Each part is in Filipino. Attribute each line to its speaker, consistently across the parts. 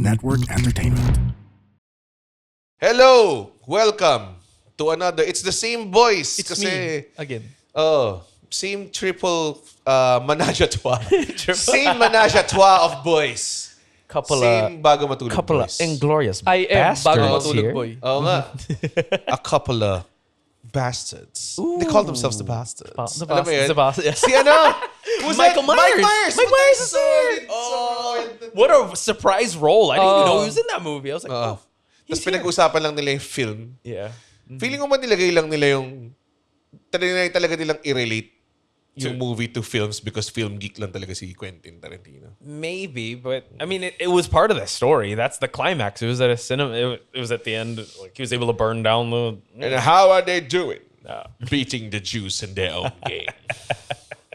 Speaker 1: Network Entertainment.
Speaker 2: Hello! Welcome to another. It's the same voice.
Speaker 3: It's
Speaker 2: kasi,
Speaker 3: me again.
Speaker 2: Oh, same triple menage a trois. Same menage a trois of boys. Same bago matulog
Speaker 4: couple
Speaker 2: boys.
Speaker 4: of Inglourious
Speaker 3: I am
Speaker 4: Basterds
Speaker 3: bago matulog
Speaker 4: here.
Speaker 3: boy.
Speaker 2: Oo nga. A couple of bastards. They call themselves the bastards.
Speaker 4: The
Speaker 2: Alam mo yun?
Speaker 4: The Basterds.
Speaker 2: Si ano? Who's
Speaker 4: Michael
Speaker 2: that?
Speaker 4: Myers.
Speaker 2: Mike Myers.
Speaker 4: Mike Myers is there.
Speaker 2: Solid.
Speaker 4: What a surprise role. I didn't even know he was in that movie. I was like,
Speaker 2: Oo.
Speaker 4: oh.
Speaker 2: Tapos pinag-usapan lang nila yung film.
Speaker 4: Yeah.
Speaker 2: Feeling ko man nilagay lang nila yung talaga nilang i-relate yung movie to films because film geek lang talaga si Quentin Tarantino.
Speaker 4: Maybe, but I mean, it was part of the story. That's the climax. It was at a cinema. It was at the end. Like he was able to burn down the.
Speaker 2: And how are they doing? Beating the Jews in their own game.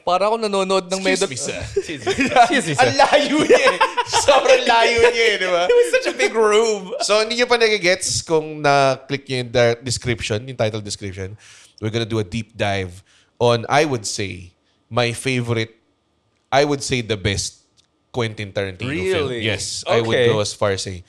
Speaker 3: Para ako nanonood ng
Speaker 2: Excuse me, sir.
Speaker 4: Excuse me, sir.
Speaker 2: Ang layo niya eh. Sobrang layo niya eh, di ba?
Speaker 4: It was such a big room.
Speaker 2: So, hindi niyo pa nagigets kung na-click niyo yung description, yung title description. We're gonna do a deep dive on, I would say, my favorite, I would say the best Quentin Tarantino film.
Speaker 4: Really?
Speaker 2: Yes, I would
Speaker 4: Okay.
Speaker 2: go as far as say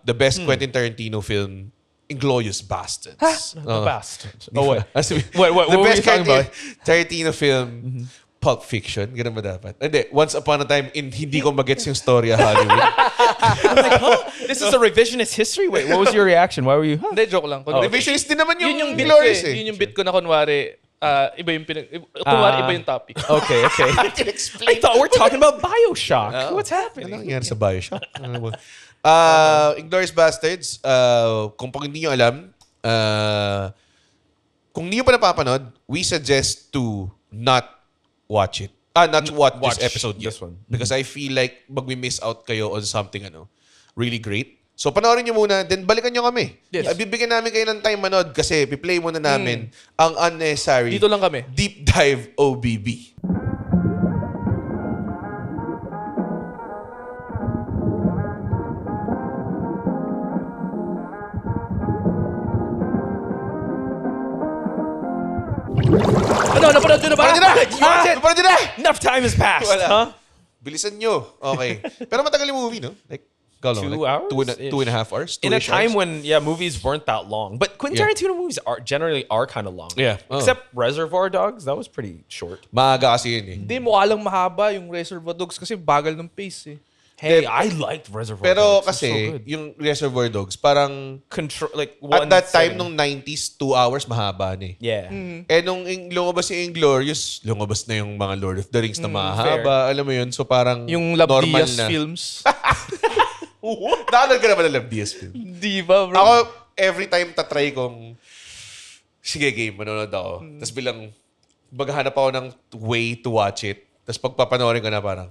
Speaker 2: the best Quentin Tarantino film, Inglourious Basterds.
Speaker 4: The Basterds. Oh wait.
Speaker 2: What
Speaker 4: what
Speaker 2: the
Speaker 4: were
Speaker 2: best
Speaker 4: we talking about?
Speaker 2: Tarantino film, Pulp Fiction. Ganun ba dapat? Hindi. Once upon a time, hindi ko magets yung story of Hollywood.
Speaker 4: I was like, huh? This is a revisionist history. Wait, what was your reaction? Why were you? Huh?
Speaker 3: Hindi, joke lang.
Speaker 2: Revisionist din naman yung,
Speaker 3: Yun yung bit ko
Speaker 2: Inglourious
Speaker 3: eh.
Speaker 2: eh.
Speaker 3: Yun yung bit ko na kunwari, iba yung iba yung topic.
Speaker 4: Okay, okay. I thought we're talking about Bioshock. What's happening?
Speaker 2: Ano nangyari sa Bioshock? Inglourious Basterds, kung pag hindi nyo alam, kung hindi nyo pa napapanood, we suggest to not watch it. Not watch this episode yet.
Speaker 4: this one.
Speaker 2: Because I feel like mag-miss out kayo on something really great. So panoorin nyo muna, then balikan nyo kami.
Speaker 3: Yes.
Speaker 2: Bibigyan namin kayo ng time manood kasi piplay muna namin ang unnecessary
Speaker 3: Dito lang kami.
Speaker 2: Deep Dive OBB.
Speaker 4: No, napanood nyo na ba?
Speaker 2: Napanood nyo na!
Speaker 4: You watched it?
Speaker 2: Napanood nyo na!
Speaker 4: Enough time has passed.
Speaker 2: Wala.
Speaker 4: Huh?
Speaker 2: Bilisan nyo. Okay. Pero matagal yung movie, no? Like, how long?
Speaker 4: 2
Speaker 2: Like,
Speaker 4: hours?
Speaker 2: 2.5 hours?
Speaker 4: In a
Speaker 2: 2-ish
Speaker 4: time
Speaker 2: hours?
Speaker 4: when movies weren't that long, but Quentin
Speaker 2: Yeah.
Speaker 4: Tarantino movies generally are kind of long.
Speaker 2: Yeah. Oh.
Speaker 4: Except Reservoir Dogs, that was pretty short.
Speaker 2: Maaga kasi yun eh.
Speaker 3: Hindi, mukha lang mahaba yung Reservoir Dogs kasi bagal ng pace eh.
Speaker 4: Hey, I liked Reservoir
Speaker 2: Pero
Speaker 4: Dogs. It was
Speaker 2: kasi,
Speaker 4: so good.
Speaker 2: yung Reservoir Dogs, parang
Speaker 4: Control like
Speaker 2: at that time
Speaker 4: 1/7.
Speaker 2: nung 90s, 2 hours mahaba na eh.
Speaker 4: Yeah.
Speaker 2: Eh nung lumabas yung Inglourious, lumabas na yung mga Lord of the Rings na mahaba.
Speaker 4: fair.
Speaker 2: Alam mo yun? So parang
Speaker 3: Yung
Speaker 2: normal
Speaker 3: Labdias
Speaker 2: na.
Speaker 3: films.
Speaker 2: Nakanood ka na ba ng Love DS film?
Speaker 3: Di ba, bro?
Speaker 2: Ako, every time tatry kong, sige game, manonood ako. Tapos bilang, maghanap ako ng way to watch it. Tapos pagpapanoorin ko na parang,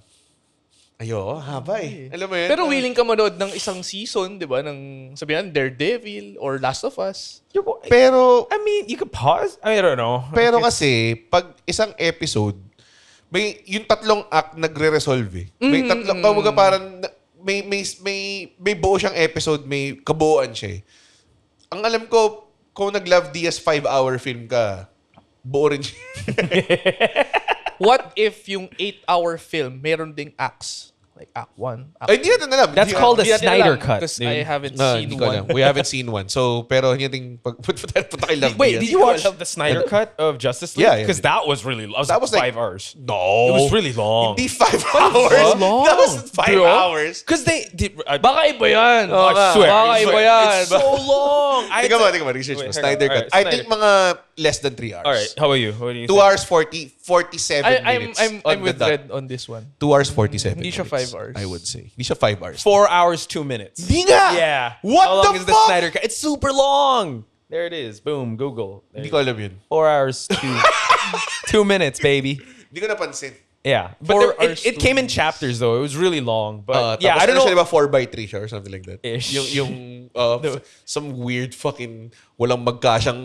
Speaker 2: ayo, haba eh. Alam mo yun?
Speaker 3: Pero willing ka manood ng isang season, di ba? Ng sabihan, Daredevil or Last of Us.
Speaker 2: Pero,
Speaker 4: I mean, you could pause. I don't know.
Speaker 2: pero kasi, pag isang episode, may, yung tatlong act nagre-resolve eh. May tatlong, kumbaga parang, may buo siyang episode, may kabuuan siya eh. Ang alam ko, kung nag-Love DS 5-hour film ka, buo rin siya.
Speaker 3: What if yung 8-hour film, meron ding acts? Like Act 1, Act
Speaker 2: Ay, hindi natin alam.
Speaker 4: That's called a Snyder cut.
Speaker 3: Because I haven't seen
Speaker 2: hindi ko alam.
Speaker 3: one.
Speaker 2: We haven't seen one. So, pero hindi natin punta kay Love
Speaker 4: Wait,
Speaker 2: DS.
Speaker 4: did you watch the Snyder cut of Justice League?
Speaker 2: Yeah, yeah.
Speaker 4: Because that was really long.
Speaker 2: That was like
Speaker 4: 5 hours.
Speaker 2: No.
Speaker 4: It was really long.
Speaker 2: Hindi 5 hours.
Speaker 4: long?
Speaker 2: That was 5
Speaker 4: Bro.
Speaker 2: hours.
Speaker 4: Because they did.
Speaker 3: Baka iba yan.
Speaker 4: I swear.
Speaker 3: Baka
Speaker 4: I
Speaker 3: iba
Speaker 4: swear.
Speaker 3: yan.
Speaker 4: It's so long.
Speaker 2: Tingnan mo, research mo.
Speaker 4: Wait, hang on.
Speaker 2: Snyder cut.
Speaker 4: Alright,
Speaker 2: I
Speaker 4: Snyder
Speaker 2: think mga less than 3 hours.
Speaker 4: All right. How about you? What do you
Speaker 2: 2
Speaker 4: think?
Speaker 2: hours 47 minutes.
Speaker 3: I'm with Red on this one.
Speaker 2: 2 hours 47
Speaker 3: Hindi siya
Speaker 2: minutes,
Speaker 3: 5 hours.
Speaker 2: I would say. Hindi siya 5 hours.
Speaker 4: 4 hours 2 minutes.
Speaker 2: Hindi nga!
Speaker 4: Yeah.
Speaker 2: What
Speaker 4: How long
Speaker 2: the
Speaker 4: is the
Speaker 2: fuck?
Speaker 4: Snyder cut? It's super long. There it is. Boom. Google. There
Speaker 2: Hindi
Speaker 4: you
Speaker 2: ko
Speaker 4: go.
Speaker 2: alam yun.
Speaker 4: 4 hours 2 minutes, baby.
Speaker 2: Hindi ko napansin.
Speaker 4: Yeah, but
Speaker 3: 4
Speaker 4: there,
Speaker 3: hours,
Speaker 4: it
Speaker 3: 2
Speaker 4: came in chapters though. It was really long, but yeah,
Speaker 2: tapos
Speaker 4: I don't
Speaker 2: ano siya,
Speaker 4: know.
Speaker 2: diba 4x3 siya or something like that?
Speaker 4: Ish.
Speaker 2: Yung some weird fucking walang magkasyang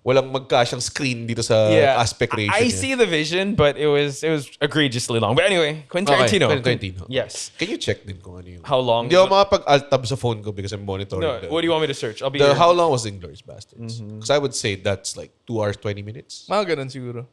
Speaker 2: walang magkasyang screen dito sa aspect ratio
Speaker 4: I
Speaker 2: niya.
Speaker 4: see the vision, but it was egregiously long. But anyway, Quentin
Speaker 2: Okay,
Speaker 4: Tarantino.
Speaker 2: Quentin Tarantino.
Speaker 4: Yes.
Speaker 2: Can you check din kung ano yung...
Speaker 4: How long?
Speaker 2: Hindi ako makapag-alt tab sa phone ko because I'm monitoring
Speaker 4: No, what do you want me to search? I'll be.
Speaker 2: How long was Inglourious Basterds? Because I would say that's like 2 hours 20 minutes.
Speaker 3: Mga ganun siguro.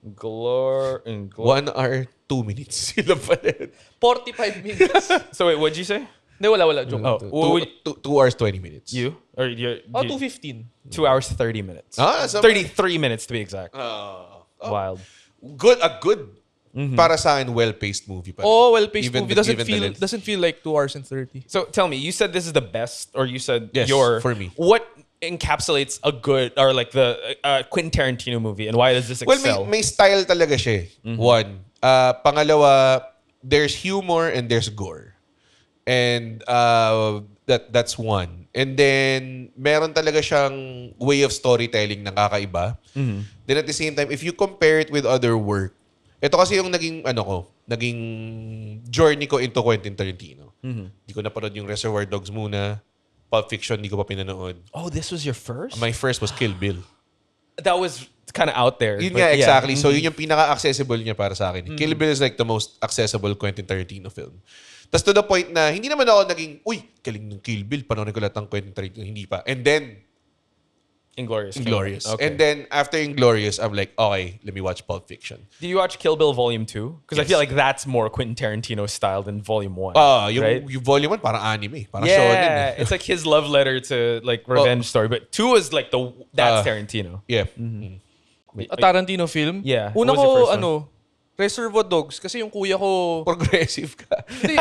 Speaker 4: Inglourious.
Speaker 2: 1 hour, 2 minutes. Sila pala.
Speaker 3: 45 minutes.
Speaker 4: So wait, what'd you say?
Speaker 3: Hindi, wala. Joke.
Speaker 4: Oh, what would
Speaker 2: 2 hours, 20 minutes.
Speaker 4: you? Or you?
Speaker 3: 2:15.
Speaker 4: 2 hours, 30 minutes. 33 minutes to be exact. Wild.
Speaker 2: A good, para sa akin, well-paced movie pa.
Speaker 3: Oh, well-paced
Speaker 2: Even
Speaker 3: movie.
Speaker 2: the- even the length.
Speaker 3: Doesn't feel like 2 hours and 30.
Speaker 4: So tell me, you said this is the best, or you said
Speaker 2: Yes, for me.
Speaker 4: What encapsulates a good, or like the Quentin Tarantino movie, and why does this
Speaker 2: Well,
Speaker 4: excel?
Speaker 2: may style talaga siya. One. Pangalawa, there's humor and there's gore. And that's one. And then, meron talaga siyang way of storytelling na kakaiba. Then at the same time, if you compare it with other work, ito kasi yung naging journey ko into Quentin Tarantino. Hindi ko napanood yung Reservoir Dogs muna. Pulp Fiction, hindi ko pa pinanood.
Speaker 4: Oh, this was your first?
Speaker 2: My first was Kill Bill.
Speaker 4: That was kind of out there.
Speaker 2: Yun
Speaker 4: but
Speaker 2: nga,
Speaker 4: yeah.
Speaker 2: exactly. So, yun yung pinaka-accessible niya para sa akin. Kill Bill is like the most accessible Quentin Tarantino film. Tapos to the point na, hindi naman ako naging, uy, galing ng Kill Bill, panoorin ko lahat ng Quentin Tarantino. Hindi pa. And then,
Speaker 4: Inglourious. Okay.
Speaker 2: And then, after Inglourious, I'm like, okay, let me watch Pulp Fiction.
Speaker 4: Did you watch Kill Bill Volume 2? Because I
Speaker 2: Yes.
Speaker 4: feel like that's more Quentin Tarantino style than Volume 1.
Speaker 2: Yung,
Speaker 4: right?
Speaker 2: yung volume 1, parang anime. Parang shonen.
Speaker 4: Yeah, it's like his love letter to like revenge story. But 2 is like that's Tarantino.
Speaker 2: Yeah.
Speaker 3: A Tarantino film?
Speaker 4: Yeah.
Speaker 3: Una
Speaker 4: What was your
Speaker 3: ko,
Speaker 4: first one?
Speaker 3: Reservoir Dogs. Kasi yung kuya ko...
Speaker 2: Progressive ka.
Speaker 3: Hindi,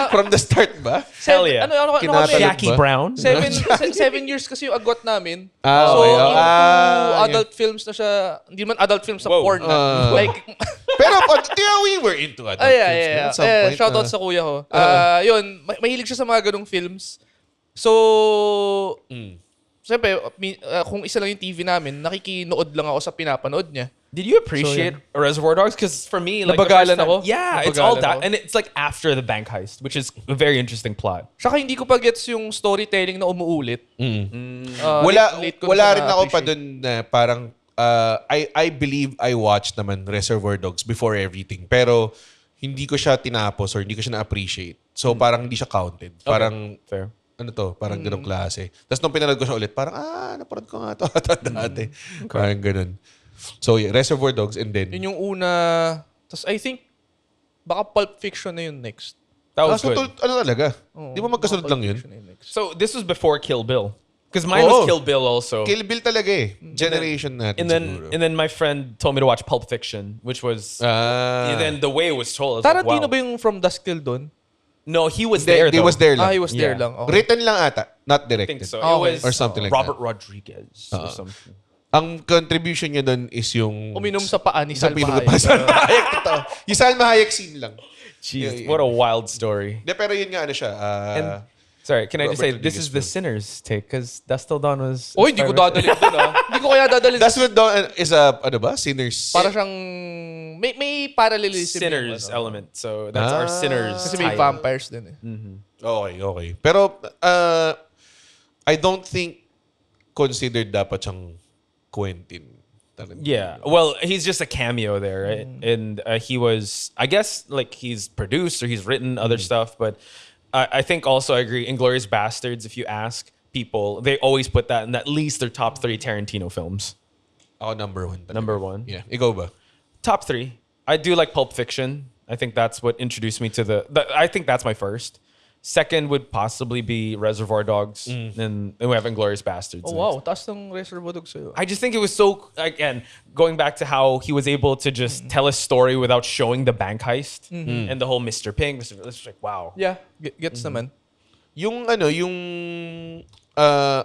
Speaker 2: From the start ba?
Speaker 4: Hell yeah.
Speaker 3: Ano kami?
Speaker 2: Kinatalog
Speaker 4: Jackie
Speaker 2: ba?
Speaker 4: Brown?
Speaker 3: 7 years kasi yung agwat namin.
Speaker 2: Ah,
Speaker 3: so,
Speaker 2: okay.
Speaker 3: into adult films na siya. Hindi man adult films sa
Speaker 4: Whoa.
Speaker 3: porn na. Like,
Speaker 2: Pero, we were into adult
Speaker 3: yeah.
Speaker 2: films. At some point,
Speaker 3: Shoutout sa kuya ko. Yun, mahilig siya sa mga ganong films. So, siyempre, kung isa lang yung TV namin, nakikinood lang ako sa pinapanood niya.
Speaker 4: Did you appreciate Reservoir Dogs? Because for me, like the
Speaker 3: Nabagalan
Speaker 4: first time-
Speaker 3: ako.
Speaker 4: Yeah, it's all
Speaker 3: Nabagalan
Speaker 4: that,
Speaker 3: ako.
Speaker 4: and it's like after the bank heist, which is a very interesting plot.
Speaker 3: Saka hindi ko pa gets yung storytelling na umuulit. Late ko na
Speaker 2: Wala
Speaker 3: siya
Speaker 2: rin ako pa
Speaker 3: na-appreciate.
Speaker 2: dun na parang I believe I watched naman Reservoir Dogs before everything. Pero hindi ko siya tinapos or hindi ko siya na-appreciate. So parang hindi siya counted. Parang
Speaker 4: Fair.
Speaker 2: ano to, parang ganong klase. Tapos nung pinanood ko siya ulit, parang napanood ko nga to dati. Parang ganun. So yeah, Reservoir Dogs and then...
Speaker 3: Yun yung una. Tapos I think, baka Pulp Fiction na yun next.
Speaker 4: That was
Speaker 2: so,
Speaker 4: good.
Speaker 2: ano talaga?
Speaker 3: Oo,
Speaker 2: Di ba magkasunod
Speaker 3: baka
Speaker 2: lang
Speaker 3: Pulp
Speaker 2: yun?
Speaker 3: Fiction na yun next.
Speaker 4: So this was before Kill Bill, because mine
Speaker 2: Oo.
Speaker 4: was Kill Bill also.
Speaker 2: Kill Bill talaga eh. Generation natin siguro.
Speaker 4: And then my friend told me to watch Pulp Fiction, which was and then the way it was told. I was
Speaker 3: Tarantino
Speaker 4: like,
Speaker 3: ba
Speaker 4: wow.
Speaker 3: yung From Dusk Till Dawn?
Speaker 4: No, he was there.
Speaker 2: He
Speaker 4: though.
Speaker 2: was there lang.
Speaker 3: He was there
Speaker 4: Yeah.
Speaker 3: lang. Okay.
Speaker 2: Written lang ata, not
Speaker 4: I
Speaker 2: directed.
Speaker 4: think so.
Speaker 3: Okay.
Speaker 4: It was
Speaker 2: Or something like
Speaker 4: Robert
Speaker 2: that.
Speaker 4: Rodriguez or something.
Speaker 2: Ang contribution niya doon is yung...
Speaker 3: Uminom sa paa ni
Speaker 2: Sa
Speaker 3: Salma
Speaker 2: pinag-
Speaker 3: Hayek.
Speaker 2: Salma Hayek, totoo. Yung Salma Hayek scene lang.
Speaker 4: Jeez,
Speaker 2: Yeah.
Speaker 4: what a wild story.
Speaker 2: De, pero yun nga ano siya.
Speaker 4: Sorry, can I just say
Speaker 2: Robert
Speaker 4: this is the
Speaker 2: Rodriguez
Speaker 4: Sinners take because Dust Till Dawn was.
Speaker 3: Oh, hindi ko dadalhin dun Hindi ko kaya dadalhin.
Speaker 2: That's what Dawn is a, ano ba? Sinners.
Speaker 3: Para siyang, may parallelism.
Speaker 4: Sinners
Speaker 3: yung,
Speaker 4: element. So that's our Sinners.
Speaker 3: Kasi may
Speaker 4: title.
Speaker 3: vampires din eh.
Speaker 2: Okay. Pero, I don't think considered dapat siyang Quentin. Tarantino.
Speaker 4: Yeah, well, he's just a cameo there, right? And he was, I guess, like he's produced or he's written other stuff, but I think also I agree. Inglourious Basterds, if you ask people, they always put that in at least their top 3 Tarantino films.
Speaker 2: Ako number 1. talaga.
Speaker 4: Number 1.
Speaker 2: Yeah. Ikaw ba?
Speaker 4: Top 3. I do like Pulp Fiction. I think that's what introduced me to I think that's my first. Second would possibly be Reservoir Dogs, and we have Inglourious Basterds.
Speaker 3: Oh wow, taas ng Reservoir Dogs sa'yo.
Speaker 4: I just think it was so, again, going back to how he was able to just tell a story without showing the bank heist and the whole Mr. Pink. It's just like, wow.
Speaker 3: Yeah, gets naman.
Speaker 2: Yung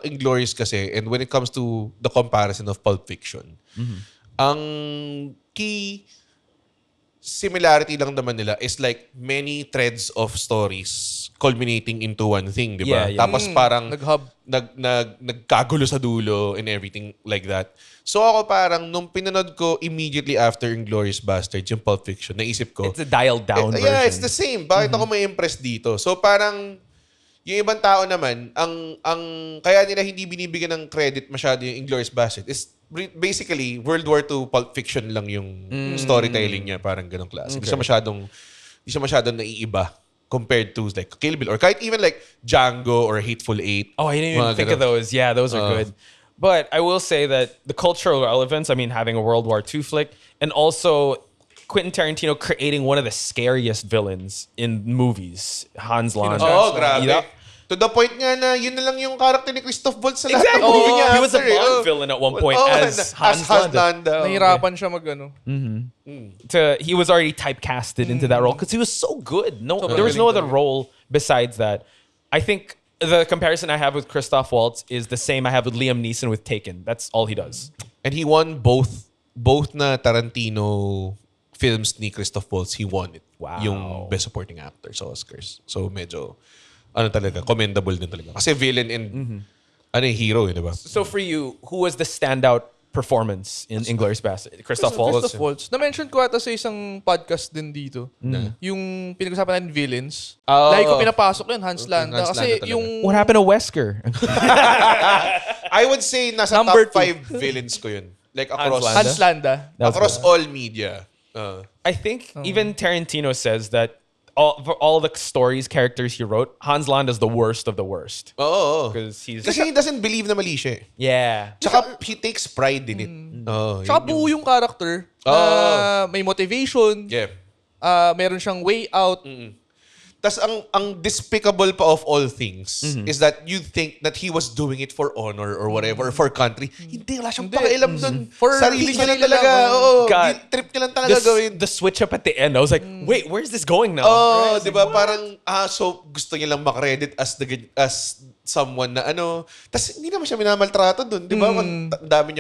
Speaker 2: Inglourious kasi, and when it comes to the comparison of Pulp Fiction, ang key similarity lang naman nila is like many threads of stories culminating into one thing, di ba?
Speaker 4: Yeah.
Speaker 2: Tapos parang
Speaker 3: Nag-hub.
Speaker 2: nagkagulo sa dulo and everything like that. So ako parang nung pinanood ko immediately after Inglourious Basterds, yung Pulp Fiction, naisip ko,
Speaker 4: It's a dialed down version.
Speaker 2: yeah, it's the same. Bakit ako may impress dito? So parang yung ibang tao naman, ang kaya nila hindi binibigyan ng credit masyado yung Inglourious Basterds is basically World War II Pulp Fiction lang yung storytelling niya, parang ganong klase. Hindi siya masyadong naiiba compared to like Kill Bill or kahit even like Django or Hateful Eight.
Speaker 4: Oh, I didn't even
Speaker 2: Mga
Speaker 4: think of
Speaker 2: ganon.
Speaker 4: those. Yeah, those are good. But I will say that the cultural relevance, I mean, having a World War II flick, And also, Quentin Tarantino creating one of the scariest villains in movies, Hans Landa.
Speaker 2: Oo, grabe.
Speaker 4: Yeah.
Speaker 2: To the point nga na yun na lang yung character ni Christoph Waltz sa lahat ng
Speaker 4: Exactly.
Speaker 2: movie niya.
Speaker 4: He was a
Speaker 2: after,
Speaker 4: Bond villain at one point as Hans Landa.
Speaker 3: Nahirapan siya mag-ano.
Speaker 4: He was already typecasted into that role because he was so good. No, there was no other role besides that. I think the comparison I have with Christoph Waltz is the same I have with Liam Neeson with Taken. That's all he does.
Speaker 2: And he won both na Tarantino films ni Christoph Waltz. He won it.
Speaker 4: Wow.
Speaker 2: Yung Best Supporting Actor sa Oscars. So medyo, commendable din talaga. Kasi villain and, hero di ba?
Speaker 4: So for you, who was the standout performance in Inglourious Basterds? Christoph Waltz?
Speaker 3: Christoph Waltz. Na-mention ko ata sa isang podcast din dito. Yung pinag-usapan natin villains. Lagi ko pinapasok yun, Hans Landa.
Speaker 2: Hans
Speaker 3: Kasi
Speaker 2: Landa talaga.
Speaker 3: yung...
Speaker 4: What happened to Wesker?
Speaker 2: I would say nasa
Speaker 3: Number
Speaker 2: top 5 villains ko yun. Like across
Speaker 3: Hans Landa.
Speaker 2: across all media.
Speaker 4: I think even Tarantino says that for all the stories, characters he wrote, Hans Landa is the worst of the worst.
Speaker 2: Oo.
Speaker 4: Because
Speaker 2: Kasi he doesn't believe na mali siya.
Speaker 4: yeah.
Speaker 2: Tsaka he takes pride in it.
Speaker 3: Tsaka buo yung character. Na may motivation.
Speaker 2: Yeah.
Speaker 3: Meron siyang way out.
Speaker 2: Tas ang despicable pa of all things is that you think that he was doing it for honor or whatever, for country. Hindi, wala siyang pakialam dun.
Speaker 3: For
Speaker 2: Sarili niya lang
Speaker 3: sarili
Speaker 2: talaga.
Speaker 3: lang.
Speaker 2: Oo,
Speaker 4: God.
Speaker 2: trip niya lang talaga gawin.
Speaker 4: The switch up at the end, I was like, wait, where's this going now?
Speaker 2: Oh, di ba? Parang, so gusto niya lang makredit as someone na tas hindi naman siya minamaltrato dun. Di ba? Ang dami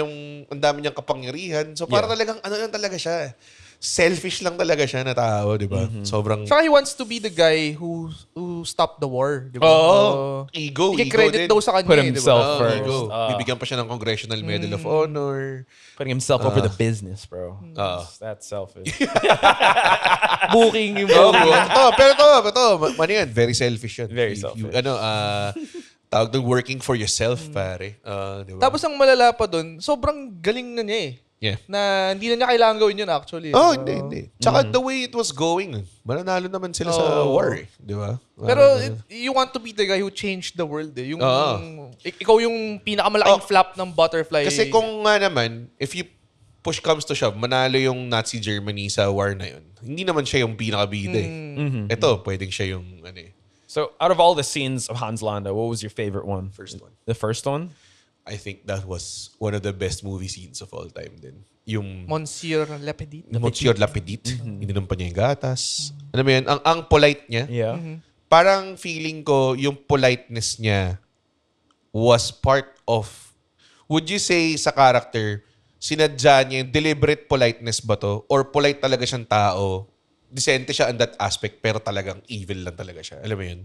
Speaker 2: niyang kapangyarihan. So para talagang, lang talaga siya. Selfish lang talaga siya na tao, di ba? Sobrang...
Speaker 3: Tsaka he wants to be the guy who stopped the war. Di ba?
Speaker 2: Ego.
Speaker 3: I-credit daw sa kanya.
Speaker 4: Put
Speaker 3: di ba?
Speaker 4: himself first.
Speaker 2: Ego. Bibigyan pa siya ng Congressional Medal of Honor.
Speaker 4: Putting himself over the business, bro. That's selfish.
Speaker 3: Booking yung
Speaker 2: Pero mano yan, very selfish yan.
Speaker 4: Very selfish.
Speaker 2: Tawag doon, working for yourself, pare. Di ba?
Speaker 3: Tapos ang malala pa dun, sobrang galing na niya eh.
Speaker 2: Yeah.
Speaker 3: Na hindi na niya kailangan gawin yun actually.
Speaker 2: Hindi. Tsaka the way it was going, mananalo naman sila sa war eh. Di ba?
Speaker 3: Pero you want to be the guy who changed the world eh. Ikaw yung pinakamalaking flap ng butterfly.
Speaker 2: Kasi kung nga naman, if you push comes to shove, manalo yung Nazi Germany sa war na yun. Hindi naman siya yung pinakabida eh. Ito, pwedeng siya yung
Speaker 4: So out of all the scenes of Hans Landa, what was your favorite one?
Speaker 2: First one.
Speaker 4: The first one?
Speaker 2: I think that was one of the best movie scenes of all time din. Yung
Speaker 3: Monsieur Lapidit.
Speaker 2: Monsieur Lapidit. Ininom pa niya yung gatas. Alam mo yun, ang polite niya.
Speaker 4: Yeah.
Speaker 2: Parang feeling ko yung politeness niya was part of, would you say sa character, sinadya niya yung deliberate politeness ba to? Or polite talaga siyang tao? Decente siya in that aspect pero talagang evil lang talaga siya. Alam mo yun?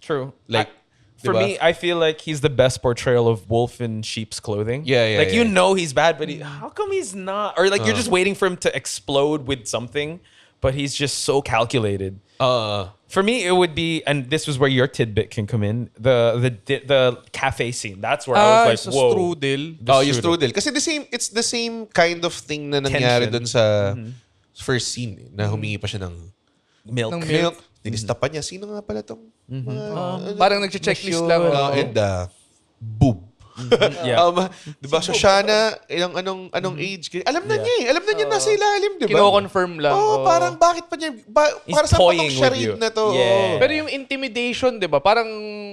Speaker 4: True.
Speaker 2: Like,
Speaker 4: for
Speaker 2: diba?
Speaker 4: me, I feel like he's the best portrayal of wolf in sheep's clothing.
Speaker 2: Yeah.
Speaker 4: Like, you know he's bad, but how come he's not? Or like, you're just waiting for him to explode with something, but he's just so calculated. For me, it would be, and this was where your tidbit can come in, the cafe scene. That's where I was like, whoa.
Speaker 3: Strudel.
Speaker 2: Yung strudel. Kasi it's the same kind of thing na nangyari dun sa first scene. Na humingi pa siya ng
Speaker 4: Milk.
Speaker 2: milk. Dinista pa niya. Sino nga pala tong
Speaker 3: Parang nag-checklist lang.
Speaker 2: and boob.
Speaker 4: Yeah.
Speaker 2: Diba? So Shana, anong age? Alam na niya eh. Alam na niya nasa ilalim, diba?
Speaker 3: Kino-confirm lang.
Speaker 2: Parang bakit pa niya, para sa
Speaker 4: toying
Speaker 2: patong
Speaker 4: with
Speaker 2: charade
Speaker 4: you.
Speaker 2: na to.
Speaker 4: Yeah.
Speaker 3: Pero yung intimidation, di ba? Parang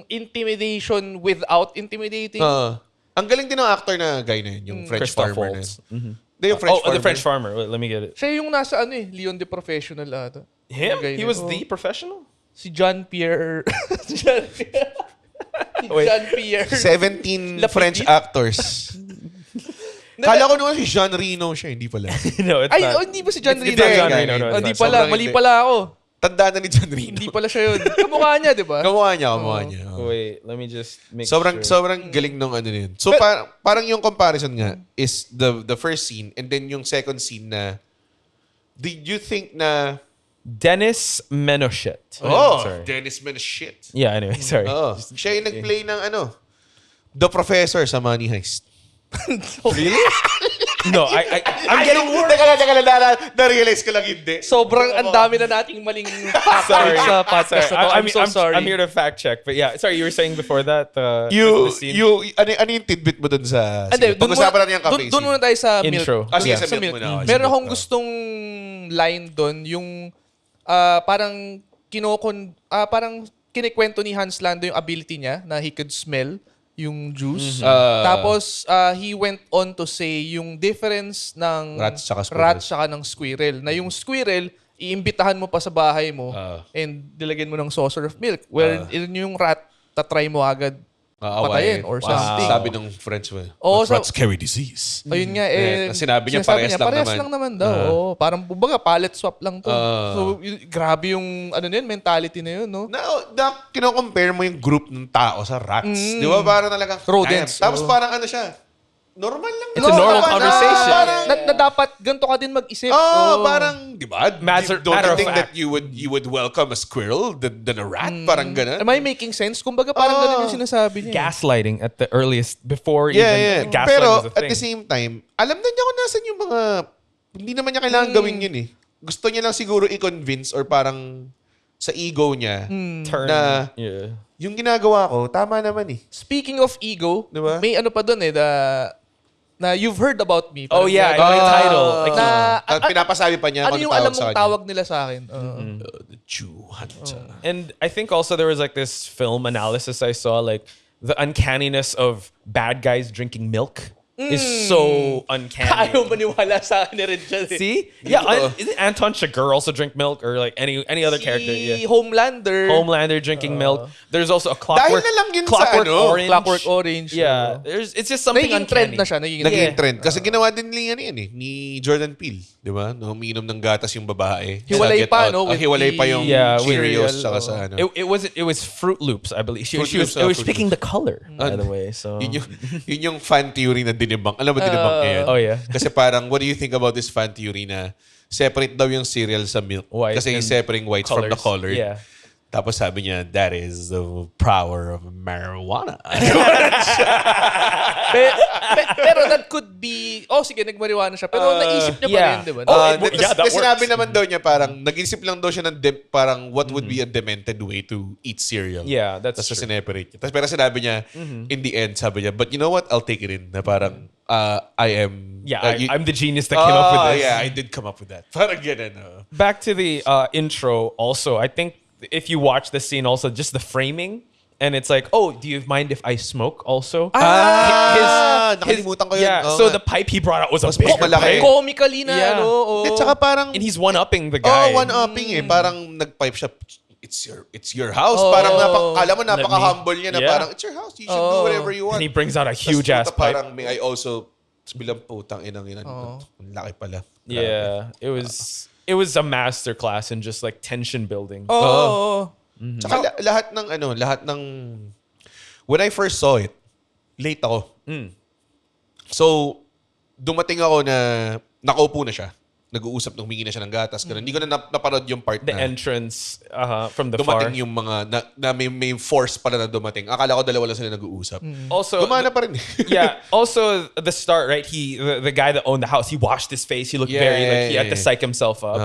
Speaker 3: intimidation without intimidating.
Speaker 2: Ang galing din ng actor na guy na yun, yung French
Speaker 4: Christoph
Speaker 2: farmer
Speaker 4: Waltz.
Speaker 2: na. Yung French farmer.
Speaker 4: The French farmer. Wait, let me get it.
Speaker 3: Siya yung nasa Leon the Professional ata.
Speaker 4: Him?
Speaker 3: Guy
Speaker 4: He
Speaker 3: na.
Speaker 4: was the professional?
Speaker 3: Si John Pierre. John Pierre.
Speaker 4: Wait.
Speaker 3: John Pierre.
Speaker 2: 17
Speaker 3: Lapidit?
Speaker 2: French actors. Kala ko naman si Jean Reno siya, hindi pala.
Speaker 4: No, it's
Speaker 3: Ay,
Speaker 4: not.
Speaker 3: hindi ba si John
Speaker 4: It's
Speaker 3: Reno?
Speaker 4: John Reno, no, it's
Speaker 3: Hindi
Speaker 4: not.
Speaker 3: pala.
Speaker 2: Sobrang
Speaker 3: Mali
Speaker 2: hindi.
Speaker 3: pala ako.
Speaker 2: Tandaan na ni Jean Reno.
Speaker 3: Hindi pala siya yun. Kamukha niya, di ba?
Speaker 2: Kamukha niya.
Speaker 4: Wait, let me just make
Speaker 2: Sobrang
Speaker 4: sure.
Speaker 2: sobrang galing nung yun. So parang yung comparison nga is the first scene and then yung second scene na did you think na
Speaker 4: Dennis Menochet. Sorry.
Speaker 2: Dennis man shit.
Speaker 4: Yeah, anyway, sorry.
Speaker 2: Siya yung nag-play ng The Professor sa Money Heist.
Speaker 3: Really?
Speaker 4: No, I'm getting worse.
Speaker 2: Teka lang, na-realize ko lang hindi.
Speaker 3: Sobrang ang dami na nating maling facts sa podcast na to. I'm so sorry.
Speaker 4: I'm here to fact check. But yeah, sorry, you were saying before that the scene?
Speaker 2: Ano yung tidbit mo dun sa...
Speaker 3: Hindi,
Speaker 2: pag-usapan natin yung cafe
Speaker 3: doon muna tayo sa
Speaker 4: Intro.
Speaker 3: milk.
Speaker 2: Sige,
Speaker 4: Yeah.
Speaker 2: sa milk muna.
Speaker 3: Meron akong gustong line doon, yung parang parang kinikwento ni Hans Landa yung ability niya na he could smell yung juice. Tapos, he went on to say yung difference ng
Speaker 2: Rats tsaka squirrel.
Speaker 3: tsaka ng squirrel. Na yung squirrel, iimbitahan mo pa sa bahay mo and dilagyan mo ng saucer of milk. Where yung rat, tatry mo agad patayin or something.
Speaker 2: Sabi ng friends mo, rats carry disease.
Speaker 3: Ayun nga,
Speaker 2: sinabi niya, parehas lang naman.
Speaker 3: daw. Parang, kumbaga, palette swap lang to. So, grabe yung, mentality na yun, no?
Speaker 2: Na kino-compare mo yung group ng tao sa rats. Di ba? Parang talagang...
Speaker 3: Rodents.
Speaker 2: Tapos parang ano siya, normal lang.
Speaker 4: It's a normal conversation.
Speaker 3: Na dapat ganito ka din mag-isip.
Speaker 2: Parang, di ba?
Speaker 4: Matter
Speaker 2: Don't you
Speaker 4: of
Speaker 2: think
Speaker 4: fact.
Speaker 2: that you would welcome a squirrel than a rat? Parang gano'n.
Speaker 3: Am I making sense? Kumbaga, parang ganun yung sinasabi niya.
Speaker 4: Gaslighting at the earliest before
Speaker 2: Yeah.
Speaker 4: even gaslighting
Speaker 2: Pero
Speaker 4: was a
Speaker 2: at
Speaker 4: thing.
Speaker 2: the same time, alam na niya kung nasan yung mga... Hindi naman niya kailangan gawin yun eh. Gusto niya lang siguro i-convince or parang sa ego niya
Speaker 4: Turn.
Speaker 2: na
Speaker 4: Yeah.
Speaker 2: yung ginagawa ko, tama naman eh.
Speaker 3: Speaking of ego,
Speaker 2: Diba?
Speaker 3: may ano pa doon na you've heard about me.
Speaker 4: Oh
Speaker 3: Parang
Speaker 4: yeah,
Speaker 3: ganun.
Speaker 4: yung title. Like,
Speaker 2: At pinapasabi pa niya
Speaker 3: Ano
Speaker 2: pag
Speaker 3: yung
Speaker 2: tawag
Speaker 3: alam
Speaker 2: sa
Speaker 3: mong
Speaker 2: kanya.
Speaker 3: tawag nila sa akin?
Speaker 2: The Jew Hunter.
Speaker 4: and I think also there was like this film analysis I saw, like the uncanniness of bad guys drinking milk is so uncanny.
Speaker 3: Ayaw maniwala sa akin ni rin dyan.
Speaker 4: See? Yeah, isn't Anton Chigurh also drink milk or like any other character?
Speaker 3: Si
Speaker 4: Yeah.
Speaker 3: Homelander.
Speaker 4: Homelander drinking milk. There's also a
Speaker 2: Dahil na lang yun sa ano,
Speaker 4: Orange.
Speaker 3: Clockwork Orange.
Speaker 4: Yeah, it's just something
Speaker 3: Naging trend
Speaker 4: uncanny.
Speaker 3: na siya.
Speaker 2: naging trend. Kasi ginawa din nila yan eh, ni Jordan Peele. Di ba? No, umiinom ng gatas yung babae.
Speaker 3: Hiwalay
Speaker 2: Sa Get
Speaker 3: pa,
Speaker 2: Out.
Speaker 3: no? With
Speaker 2: Hiwalay pa yung
Speaker 4: Yeah, with
Speaker 2: Cheerios
Speaker 3: cereal,
Speaker 2: saka sa ano.
Speaker 4: It was Fruit Loops, I believe. She
Speaker 2: Fruit
Speaker 4: was
Speaker 2: Loops,
Speaker 4: it was
Speaker 2: Fruit
Speaker 4: picking the color, by the way. So
Speaker 2: Yun yung fan theory na dinibang. Alam mo dinibang ngayon?
Speaker 4: Oh, yeah.
Speaker 2: Kasi parang, what do you think about this fan theory na separate daw yung cereal sa milk?
Speaker 4: White
Speaker 2: Kasi
Speaker 4: and
Speaker 2: separating whites from the colored.
Speaker 4: Yeah.
Speaker 2: Tapos sabi niya, that is the power of marijuana.
Speaker 3: Pero that could be, sige, nagmariwana siya. Pero naisip niya pa
Speaker 4: yeah.
Speaker 3: rin, di ba?
Speaker 4: That
Speaker 2: Sinabi
Speaker 4: works.
Speaker 2: naman daw niya parang, nag-isip lang daw siya ng parang what would be a demented way to eat cereal.
Speaker 4: Yeah, that's
Speaker 2: Tapos
Speaker 4: true.
Speaker 2: sineperate niya. Tapos pero sinabi niya, in the end, sabi niya, but you know what? I'll take it in. Na parang, I am...
Speaker 4: Yeah, I'm the genius that came up with this.
Speaker 2: Yeah, I did come up with that. Parang ganun.
Speaker 4: Back to the intro also, I think if you watch the scene also, just the framing, and it's like, oh, do you mind if I smoke also?
Speaker 2: Nakalimutan ko yun.
Speaker 4: Yeah,
Speaker 2: Oo
Speaker 4: so
Speaker 2: nga.
Speaker 4: the pipe he brought out was a
Speaker 2: Mas
Speaker 4: big
Speaker 2: malaki.
Speaker 4: pipe.
Speaker 3: Comically na,
Speaker 4: Yeah.
Speaker 2: At saka parang...
Speaker 4: And he's one-upping the guy.
Speaker 2: one-upping eh. Parang nag-pipe siya, it's your house. Parang alam mo, napaka-humble niya na
Speaker 4: Yeah.
Speaker 2: parang, it's your house. You should do whatever you want.
Speaker 4: And he brings out a huge
Speaker 2: Tas
Speaker 4: ass pipe.
Speaker 2: Parang may I also, bilang putang inang Ang laki pala.
Speaker 4: Yeah, it was a master class in just like tension building.
Speaker 2: Tsaka lahat ng when I first saw it, late ako. So, dumating ako na nakaupo na siya. Nag-uusap, humingi na siya ng gatas. Ganun. Hindi ko na naparod yung part
Speaker 4: The
Speaker 2: na
Speaker 4: entrance from the far.
Speaker 2: dumating yung mga na may force pala na dumating. Akala ko dalawa lang sila nag-uusap.
Speaker 4: Also,
Speaker 2: Gumana pa rin.
Speaker 4: yeah. Also, the start, right? The guy that owned the house, he washed his face. He looked very like he had to psych himself up.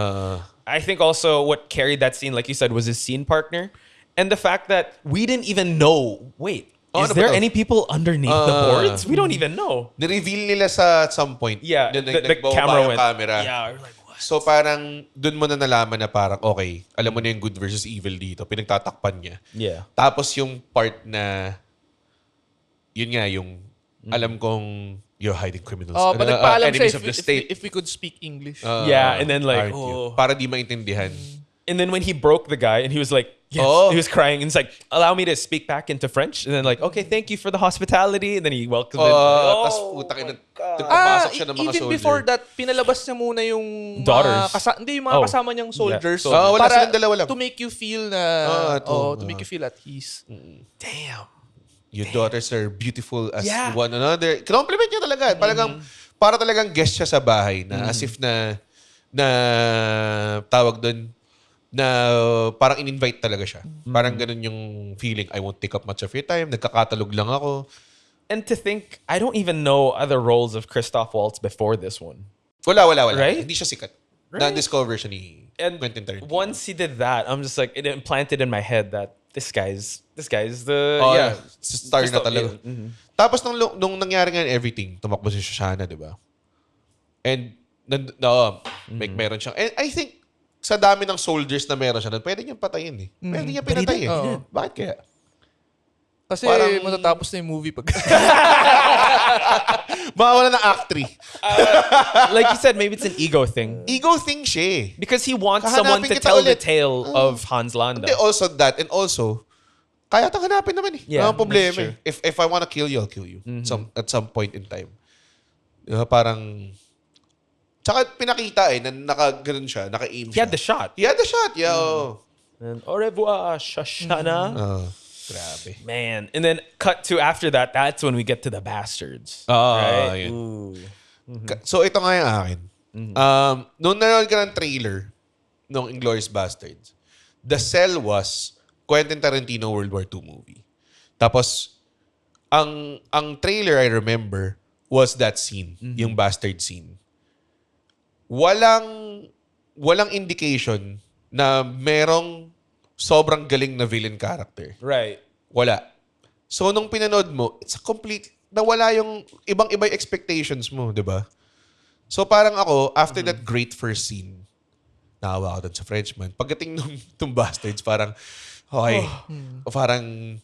Speaker 4: I think also what carried that scene, like you said, was his scene partner, and the fact that we didn't even know. Wait, is
Speaker 2: ano ba
Speaker 4: there
Speaker 2: to?
Speaker 4: any people underneath the boards? We don't even know.
Speaker 2: Nireveal nila sa at some point.
Speaker 4: Yeah,
Speaker 2: Then,
Speaker 4: the
Speaker 2: nagbaba
Speaker 4: camera
Speaker 2: yung
Speaker 4: went.
Speaker 2: camera.
Speaker 4: Yeah, we're like, what?
Speaker 2: So parang dun mo na nalaman na parang okay, alam mo na yung good versus evil dito. Pinagtatakpan niya.
Speaker 4: Yeah.
Speaker 2: Tapos yung part na yun nga yung alam kong you're hiding criminals.
Speaker 3: But nagpaalam siya
Speaker 2: enemies of the state.
Speaker 3: if we could speak English.
Speaker 4: Yeah, and then like,
Speaker 2: aren't you? Para di maintindihan.
Speaker 4: and then when he broke the guy, and he was like, yes, he was crying, and he's like, allow me to speak back into French, and then like, okay, thank you for the hospitality, and then he welcomed it.
Speaker 2: Tapos putang ina, nagpapasok siya ng mga
Speaker 3: Even
Speaker 2: soldier.
Speaker 3: before that, pinalabas niya muna yung
Speaker 4: Daughters.
Speaker 3: hindi yung mga kasama niyang soldiers.
Speaker 4: Yeah.
Speaker 2: Wala
Speaker 3: para
Speaker 2: silang dalawa lang.
Speaker 3: to make you feel na to make you feel at ease.
Speaker 4: Damn.
Speaker 2: Your daughters are beautiful as
Speaker 4: Yeah.
Speaker 2: one another. Compliment niya talaga. Para talagang guest siya sa bahay na as if na tawag doon na parang in-invite talaga siya. Parang ganun yung feeling. I won't take up much of your time. Nagkakatalog lang ako.
Speaker 4: And to think, I don't even know other roles of Christoph Waltz before this one.
Speaker 2: Wala.
Speaker 4: Right?
Speaker 2: Hindi siya sikat.
Speaker 4: Right.
Speaker 2: Na-discover siya ni
Speaker 4: And
Speaker 2: Quentin Tarantino.
Speaker 4: once he did that, I'm just like, it implanted in my head that this guy's the
Speaker 2: Star na talaga.
Speaker 4: Yeah.
Speaker 2: Tapos nung nangyari nga everything, tumakbo si Shoshana, di ba? And meron siyang, and I think sa dami ng soldiers na meron siya, pwede niyang patayin eh. Pwede niya pinatay eh. Bakit kaya?
Speaker 3: Kasi
Speaker 2: Parang-
Speaker 3: matatapos na yung movie pag...
Speaker 2: Mawawala ng act 3.
Speaker 4: Like you said, maybe it's an ego thing.
Speaker 2: Ego thing siya eh.
Speaker 4: Because he wants
Speaker 2: Kahanapin
Speaker 4: someone to
Speaker 2: kita
Speaker 4: tell the
Speaker 2: ulit.
Speaker 4: tale of Hans Landa.
Speaker 2: Hindi, also that, and also, kaya tang hanapin naman eh.
Speaker 4: Yeah,
Speaker 2: Walang problema
Speaker 4: that's
Speaker 2: eh. If I wanna kill you, I'll kill you. At some point in time. Parang, tsaka pinakita eh, na naka-ganun siya, naka-aim siya.
Speaker 4: He had the shot.
Speaker 2: He had the shot, yeah. Oh.
Speaker 4: And au revoir, Shoshana.
Speaker 2: Grabe.
Speaker 4: Man. And then cut to after that, that's when we get to the Bastards.
Speaker 2: Right?
Speaker 4: Yun. Ooh.
Speaker 2: So ito nga yung akin. Nung nanonood ka ng trailer ng Inglourious Basterds, the sell was Quentin Tarantino World War II movie. Tapos, ang trailer I remember was that scene, yung Bastard scene. Walang indication na merong sobrang galing na villain character.
Speaker 4: Right.
Speaker 2: Wala. So, nung pinanood mo, it's a complete, nawala yung ibang-iba yung expectations mo, di ba? So, parang ako, after that great first scene, naawa ako dun sa Frenchman. Pagdating nung Bastards, parang, okay, parang,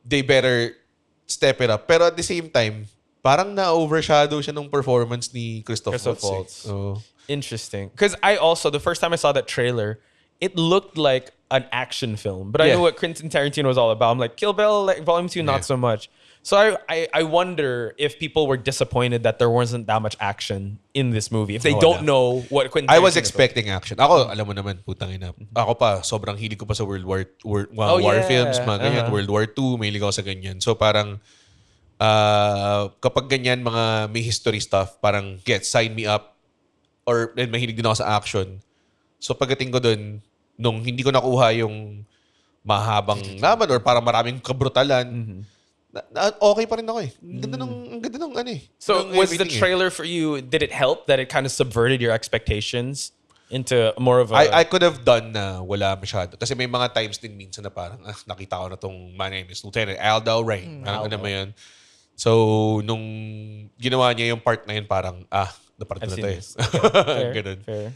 Speaker 2: they better step it up. Pero at the same time, parang na-overshadow siya nung performance ni Christoph Waltz. So,
Speaker 4: Interesting. Because I also, the first time I saw that trailer, it looked like an action film. But I
Speaker 2: Yeah.
Speaker 4: knew what Quentin Tarantino was all about. I'm like, Kill Bill, like Volume 2, not so much. So I wonder if people were disappointed that there wasn't that much action in this movie. If they don't know what Quentin
Speaker 2: I was
Speaker 4: Tarantino
Speaker 2: expecting action. Ako, alam mo naman, putang ina. Ako pa, sobrang hilig ko pa sa World War war films, mga ganyan. World War II, may hilig ako sa ganyan. So parang, kapag ganyan, mga may history stuff, parang, sign me up. Or, mahilig din ako sa action. So pagdating ko dun, nung hindi ko nakuha yung mahabang laban or parang maraming kabrutalan, okay pa rin ako eh. Ang ganda nung ano eh.
Speaker 4: So
Speaker 2: nung
Speaker 4: was the
Speaker 2: everything eh.
Speaker 4: trailer for you, did it help that it kind of subverted your expectations into more of a...
Speaker 2: I could have done na wala masyado. Kasi may mga times din minsan na parang, nakita ko na tong My Name is Lieutenant Aldo Rain. Parang ano naman yun. So, nung ginawa niya yung part na yun, parang, napart na
Speaker 4: I've
Speaker 2: to
Speaker 4: seen
Speaker 2: eh.
Speaker 4: this. Fair,
Speaker 2: Ganun.
Speaker 4: fair.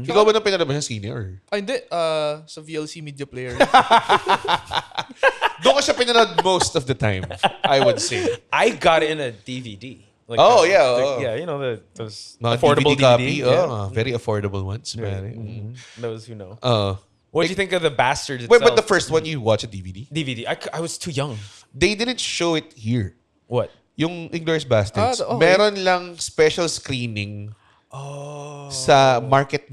Speaker 2: Ikaw ba nang pinalabas siya senior?
Speaker 3: Hindi. Sa VLC Media Player.
Speaker 2: Doon ka siya pinanood most of the time, I would say.
Speaker 4: I got it in a DVD. Like yeah, you know, those
Speaker 2: Mga
Speaker 4: affordable
Speaker 2: DVD copy.
Speaker 4: Yeah.
Speaker 2: Very affordable ones.
Speaker 4: Very.
Speaker 2: Man.
Speaker 4: Those who know.
Speaker 2: Like-
Speaker 4: What do you think of the Bastards
Speaker 2: Wait,
Speaker 4: itself?
Speaker 2: but the first one you watch a DVD?
Speaker 4: DVD. I was too young.
Speaker 2: They didn't show it here.
Speaker 4: What?
Speaker 2: Yung Inglourious Basterds.
Speaker 3: Okay.
Speaker 2: Meron lang special screening sa Market.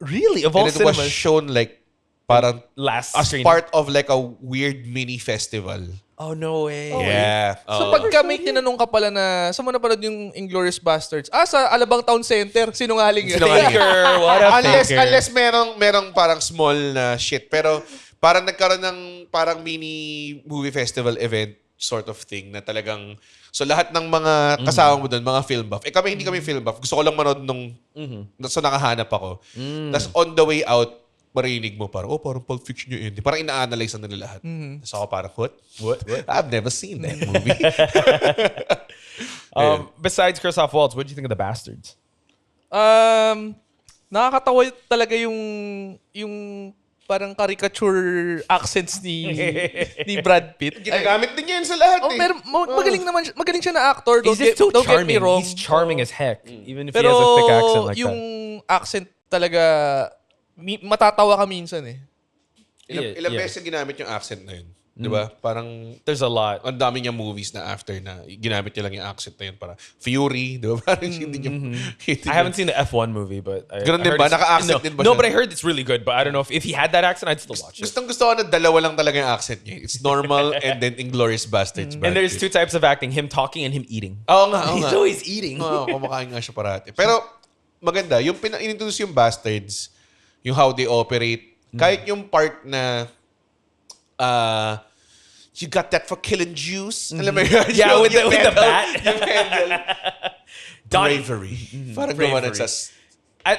Speaker 4: Really? Of all
Speaker 2: And it was
Speaker 4: cinemas?
Speaker 2: shown like parang
Speaker 4: Last
Speaker 2: as
Speaker 4: screening?
Speaker 2: part of like a weird mini festival.
Speaker 4: Oh, no way.
Speaker 2: Yeah.
Speaker 3: So pagka may tinanong ka pala na, saan mo napanood yung Inglourious Basterds? Sa Alabang Town Center. Sinungaling yun.
Speaker 4: Faker. What a faker.
Speaker 2: Unless merong parang small na shit. Pero parang nagkaroon ng parang mini movie festival event sort of thing na talagang so lahat ng mga kasama mo doon, mga film buff. Kami hindi kami film buff. Gusto ko lang manood nung so nakahanap ako. Tapos on the way out, marinig mo parang, parang Pulp Fiction yun. Parang ina-analyze na nila lahat. Tapos ako parang, what? I've never seen that movie.
Speaker 4: Besides Christoph Waltz, what do you think of the Bastards?
Speaker 3: Nakakatawa talaga yung parang caricature accents ni Brad Pitt.
Speaker 2: Ginagamit din yan sa lahat eh.
Speaker 3: Pero magaling siya na actor.
Speaker 4: He's just too
Speaker 3: Don't get
Speaker 4: charming.
Speaker 3: me wrong.
Speaker 4: He's charming as heck, even if he
Speaker 3: Pero
Speaker 4: has a thick accent like
Speaker 3: yung
Speaker 4: that.
Speaker 3: accent talaga, matatawa ka minsan eh.
Speaker 2: Ilang
Speaker 4: Yeah.
Speaker 2: beses ginamit yung accent na yun. Di ba? Parang
Speaker 4: There's a lot.
Speaker 2: ang dami niya movies na after na ginamit niya lang yung accent na yun para Fury, di ba? Parang hindi niya.
Speaker 4: I haven't seen the F1 movie, but I
Speaker 2: Ganun din
Speaker 4: heard
Speaker 2: ba?
Speaker 4: it's-
Speaker 2: Naka-accent din ba
Speaker 4: No,
Speaker 2: siya?
Speaker 4: but I heard it's really good. But I don't know if he had that accent, I'd still watch it.
Speaker 2: Gustong gusto ko na dalawa lang talaga yung accent niya. It's normal and then Inglourious Basterds.
Speaker 4: And there's two types of acting: him talking and him eating.
Speaker 2: Oo nga.
Speaker 4: He's always eating.
Speaker 2: Oo, kumakain nga siya parati. Pero maganda, yung in-introduce yung Bastards, yung how they operate, kahit yung part na You got that for killing Jews? Alam mo yun?
Speaker 4: Yeah, with the bat.
Speaker 2: Yung pendle. Bravery. Parang gawa na sa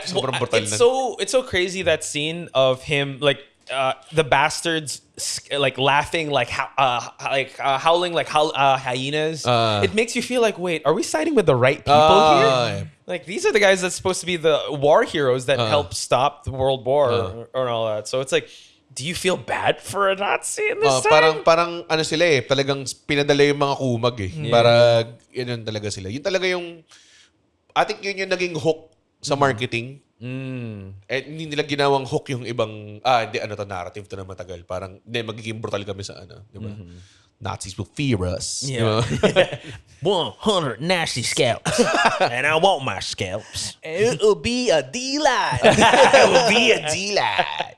Speaker 2: sobrang brutal
Speaker 4: It's
Speaker 2: na.
Speaker 4: so crazy, that scene of him like the bastards like laughing like howling like hyenas. It makes you feel like, wait, are we siding with the right people here?
Speaker 2: Yeah.
Speaker 4: Like, these are the guys that's supposed to be the war heroes that helped stop the World War or all that. So it's like, do you feel bad for a Nazi in this time?
Speaker 2: Parang ano sila talagang pinadala yung mga kumag Para yun talaga sila. Yun talaga yung, I think yun yung naging hook sa marketing. Hindi nila ginawang hook yung ibang, hindi, narrative to na matagal. Parang, hindi, magiging brutal kami sa di ba? Nazis will fear us.
Speaker 4: Yeah.
Speaker 2: Di ba?
Speaker 4: 100 nasty scalps. And I want my scalps.
Speaker 3: It'll be a delight.
Speaker 2: It will be a delight.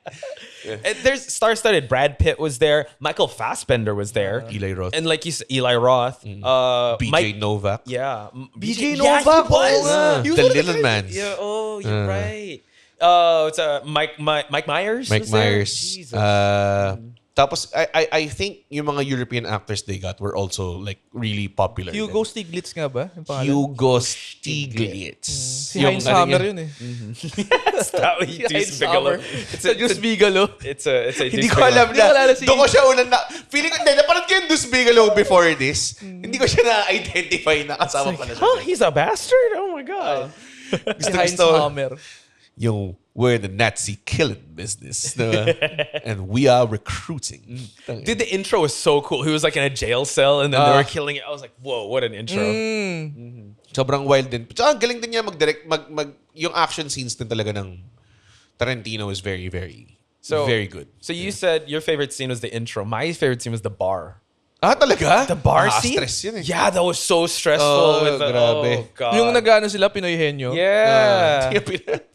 Speaker 4: And there's star-studded. Brad Pitt was there. Michael Fassbender was there.
Speaker 2: Eli Roth.
Speaker 4: And like you said, Eli Roth.
Speaker 2: BJ Novak.
Speaker 4: Yeah.
Speaker 3: BJ
Speaker 4: Yeah,
Speaker 3: Novak
Speaker 4: he was.
Speaker 3: He was
Speaker 2: The
Speaker 3: one of
Speaker 2: Little Mans.
Speaker 4: Yeah, you're right. It's Mike Myers.
Speaker 2: Mike
Speaker 4: was there?
Speaker 2: Myers.
Speaker 4: Jesus.
Speaker 2: Tapos, I think yung mga European actors they got were also like really popular.
Speaker 3: Hugo Stiglitz nga ba? Yung pangalan?
Speaker 2: Hugo Stiglitz.
Speaker 3: Si Heinz Hammer yun
Speaker 4: That's not what you do,
Speaker 3: Heinz
Speaker 4: Bigelow.
Speaker 3: Hammer. Sa Diyos Bigelow.
Speaker 4: It's a
Speaker 2: Hindi ko alam
Speaker 3: Hindi ko alala
Speaker 2: na.
Speaker 3: si-
Speaker 2: Doon ko siya unang na. Feeling ko, hindi, napanood ko yung Dus Bigelow before this. Hindi ko siya na-identify na kasama pala siya.
Speaker 4: Oh, he's a bastard? Oh my God.
Speaker 3: Si Heinz Hammer.
Speaker 2: Yung, we're the Nazi killing business. Diba? And we are recruiting.
Speaker 4: Dude, the intro was so cool. He was like in a jail cell and then they were killing it. I was like, whoa, what an intro.
Speaker 2: Sobrang wild din. Tsaka ang galing din niya mag-direct, yung action scenes din talaga ng Tarantino is very, very, very good.
Speaker 4: So you said your favorite scene was the intro. My favorite scene was the bar.
Speaker 2: Talaga?
Speaker 4: The bar scene?
Speaker 2: Stress yun
Speaker 4: Yeah, that was so stressful. With the,
Speaker 2: grabe.
Speaker 4: Oh, God.
Speaker 3: Yung nagano sila, Pinoy Henyo.
Speaker 4: Yeah.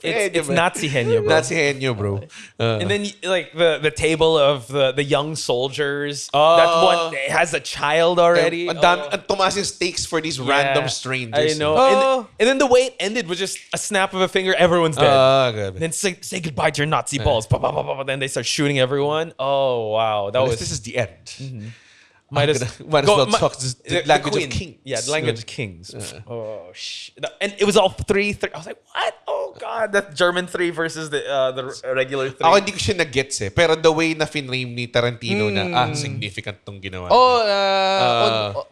Speaker 4: It's Nazi henyo, bro.
Speaker 2: Nazi henyo, bro.
Speaker 4: And then like the table of the young soldiers. That one has a child already.
Speaker 2: Ang tumaas yung stakes for these random strangers.
Speaker 4: I know. And then the way it ended was just a snap of a finger. Everyone's dead.
Speaker 2: Grabe.
Speaker 4: Then say goodbye to your Nazi balls. Bah, bah, bah, bah, bah. Then they start shooting everyone. Oh wow, that was.
Speaker 2: This is the end.
Speaker 4: Might as
Speaker 2: well talk the language of kings.
Speaker 4: Yeah, the language of kings. Oh and it was all three. I was like, what? Oh God, that German 3 versus the regular 3.
Speaker 2: Ako hindi ko siya na-gets Pero the way na finrame ni Tarantino na significant tong ginawa.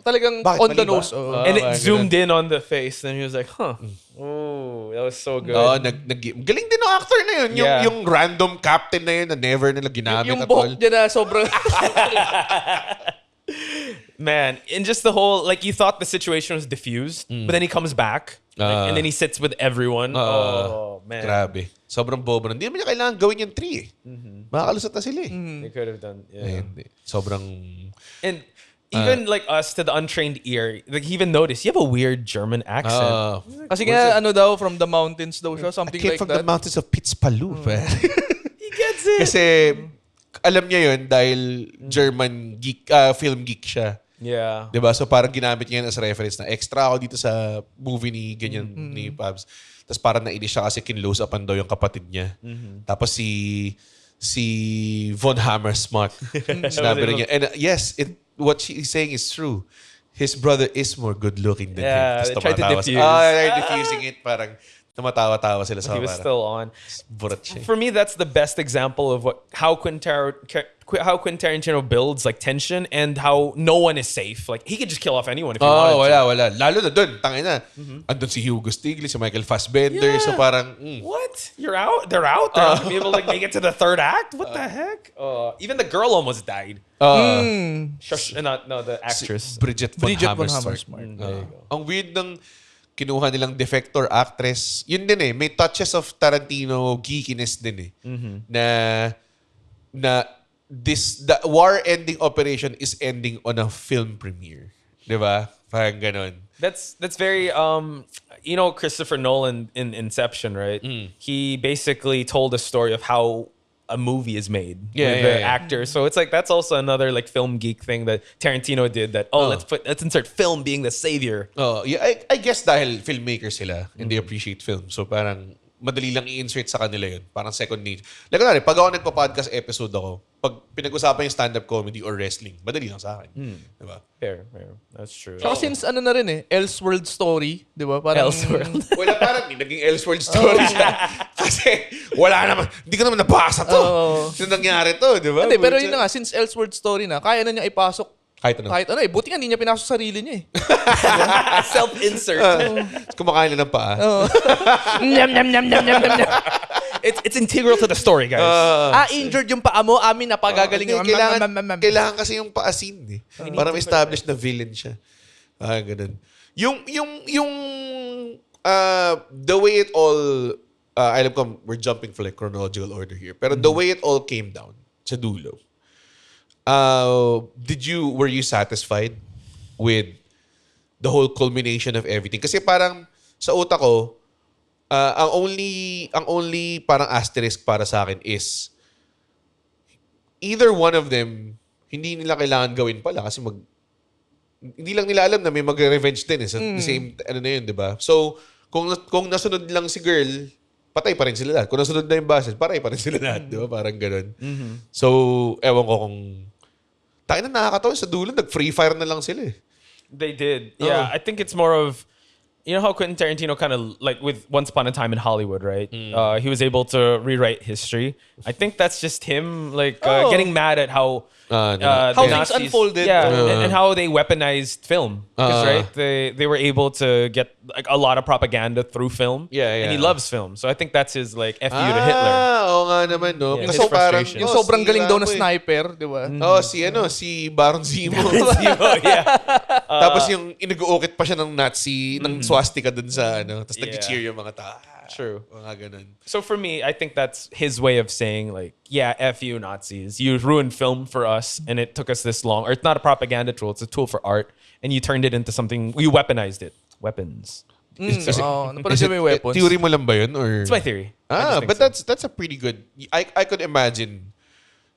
Speaker 3: Talagang
Speaker 2: Bakit,
Speaker 3: on the
Speaker 2: mali ba?
Speaker 3: nose.
Speaker 4: And it zoomed in on the face, and he was like, huh. Oh, that was so good.
Speaker 2: Galing din ng actor na yun.
Speaker 4: Yeah.
Speaker 2: Yung random captain na yun na never nila ginamit
Speaker 3: Yung
Speaker 2: at all.
Speaker 3: buhok niya na sobrang...
Speaker 4: Man, and just the whole, like, you thought the situation was diffused, but then he comes back, and then he sits with everyone. Oh, man.
Speaker 2: Grabe. Sobrang bobo. Hindi naman niya kailangan gawin yung 3 Makakalusot na sila
Speaker 4: They could have done, yeah.
Speaker 2: Hindi. Sobrang...
Speaker 4: And even like us, to the untrained ear, like he even noticed, you have a weird German accent.
Speaker 3: Kasi nga, daw, from the mountains daw siya, something
Speaker 2: I came
Speaker 3: like
Speaker 2: from
Speaker 3: that.
Speaker 2: the mountains of Pitzpalu.
Speaker 4: He gets it.
Speaker 2: Kasi alam niya yun dahil German geek, film geek siya.
Speaker 4: Yeah.
Speaker 2: Diba? So parang ginamit niya yun as reference na extra ako dito sa movie ni ganyan ni Pabs. Tapos parang nainis siya kasi kinlose upan daw yung kapatid niya. Tapos si Von Hammersmark sinabi rin niya. And yes, what she's saying is true. His brother is more good looking than him.
Speaker 4: Yeah,
Speaker 2: Tapos
Speaker 4: they tried to
Speaker 2: tumatawa
Speaker 4: diffuse.
Speaker 2: they're diffusing it. Parang tumatawa-tawa sila sa
Speaker 4: He was
Speaker 2: parang
Speaker 4: still on.
Speaker 2: burat siya.
Speaker 4: For me, that's the best example of how Quentin Tarantino builds like tension and how no one is safe. Like he could just kill off anyone if he wanted to.
Speaker 2: Wala. Lalo na dun, tangina. Andun si Hugo Stiglitz, si Michael Fassbender.
Speaker 4: Yeah.
Speaker 2: So parang,
Speaker 4: What? You're out? They're out? They're not gonna be able to like, make it to the third act? What the heck? Even the girl almost died. The actress.
Speaker 2: Bridget von
Speaker 3: Hammersmark.
Speaker 2: There you go. Ang weird ng kinuha nilang defector actress. Yun din may touches of Tarantino geekiness din na the war-ending operation is ending on a film premiere. Diba? Parang ganon.
Speaker 4: That's very Christopher Nolan in Inception, right? He basically told a story of how a movie is made with the actor. So it's like that's also another like film geek thing that Tarantino did that let's insert film being the savior.
Speaker 2: I guess dahil filmmakers sila and they appreciate film. So parang madali lang i-insert sa kanila yun. Parang second nature. Like, kunwari, pag ako nagpa-podcast episode ako, pag pinag-usapan yung stand-up comedy or wrestling, madali lang sa akin. Diba?
Speaker 4: Fair. That's true.
Speaker 3: Saka since ano na rin Elseworld story, di ba? Parang,
Speaker 4: Elseworld.
Speaker 2: Wala parang naging Elseworld story siya. Kasi wala naman, hindi ko naman nabasa to. Sino nangyari to, di ba?
Speaker 3: Hindi, pero yun na nga, since Elseworld story na, kaya na niya ipasok
Speaker 2: Kahit ano.
Speaker 3: kahit ano buti nga hindi niya pinasok sarili niya
Speaker 4: Self-insert.
Speaker 2: Kumakain na ng paa.
Speaker 3: Nyam, nyam, nyam, nyam, nyam, nyam.
Speaker 4: It's integral to the story, guys.
Speaker 3: Injured yung paa mo, amin na pagagaling yung
Speaker 2: Kailangan kasi yung paasin eh. Para ma-establish na villain siya. Ganun. Yung the way it all, I love ko, we're jumping for like chronological order here. Pero the way it all came down sa dulo, were you satisfied with the whole culmination of everything? Kasi parang sa utak ko, ang only parang asterisk para sa akin is either one of them hindi nila kailangan gawin pala kasi hindi lang nila alam na may magre-revenge din sa the same ano na yun, 'di ba? So, kung nasunod lang si girl, patay pa rin sila lahat. Kung nasunod na yung Basterds, patay pa rin sila lahat, 'di ba? Parang ganoon. So, ewan ko kung tayo na nakakatawa sa dulo, nag-free fire na lang sila eh.
Speaker 4: They did. Yeah, I think it's more of, you know how Quentin Tarantino kind of, like with Once Upon a Time in Hollywood, right? He was able to rewrite history. I think that's just him, like, getting mad at how
Speaker 3: How
Speaker 4: the
Speaker 3: things
Speaker 4: Nazis-
Speaker 3: unfolded.
Speaker 4: Yeah, and how they weaponized film. 'Cause, right? They were able to get like a lot of propaganda through film.
Speaker 2: Yeah.
Speaker 4: And he loves film. So I think that's his like F you to Hitler.
Speaker 2: Oo nga naman, no?
Speaker 4: Yeah,
Speaker 2: Kasi
Speaker 4: his
Speaker 2: parang,
Speaker 4: frustration.
Speaker 3: Yung sobrang galing daw na
Speaker 2: eh.
Speaker 3: sniper, di ba?
Speaker 2: Si Baron Zemo.
Speaker 4: Yeah.
Speaker 2: Tapos yung inag-uukit pa siya ng Nazi, ng swastika dun sa tapos nag-cheer yung mga tao.
Speaker 4: True.
Speaker 2: Mga ganun.
Speaker 4: So for me, I think that's his way of saying like, yeah, F you Nazis. You ruined film for us and it took us this long. Or it's not a propaganda tool, it's a tool for art. And you turned it into something, you weaponized it. Weapons.
Speaker 3: Napanood mo yung weapons.
Speaker 2: Theory mo lang ba yun? Or?
Speaker 4: It's my theory. I just think
Speaker 2: But
Speaker 4: so.
Speaker 2: that's a pretty good, I could imagine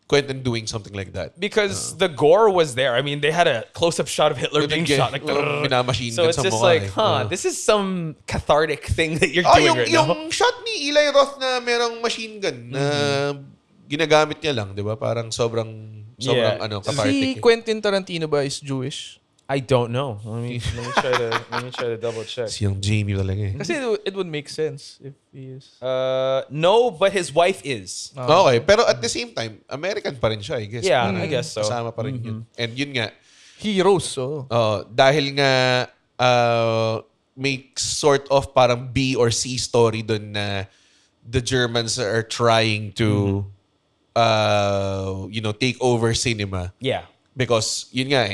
Speaker 2: Quentin doing something like that.
Speaker 4: Because the gore was there. I mean, they had a close-up shot of Hitler being shot. Like,
Speaker 2: minamachine
Speaker 4: so
Speaker 2: gun
Speaker 4: it's
Speaker 2: sa
Speaker 4: just
Speaker 2: mukha
Speaker 4: like, this is some cathartic thing that you're doing right now.
Speaker 2: Yung shot ni Eli Roth na merong machine gun na ginagamit niya lang, di ba? Parang sobrang cathartic.
Speaker 3: Si Quentin Tarantino ba is Jewish?
Speaker 4: I don't know. Let me try to double check.
Speaker 2: Siyang Jamie talaga eh.
Speaker 3: Kasi it would make sense if he is.
Speaker 4: No, but his wife is.
Speaker 2: Okay, pero at the same time, American pa rin siya, I guess.
Speaker 4: Yeah, I guess so.
Speaker 2: Kasama pa rin yun. And yun nga,
Speaker 3: Heroes, so.
Speaker 2: dahil nga may sort of parang B or C story dun na the Germans are trying to take over cinema.
Speaker 4: Yeah.
Speaker 2: Because yun nga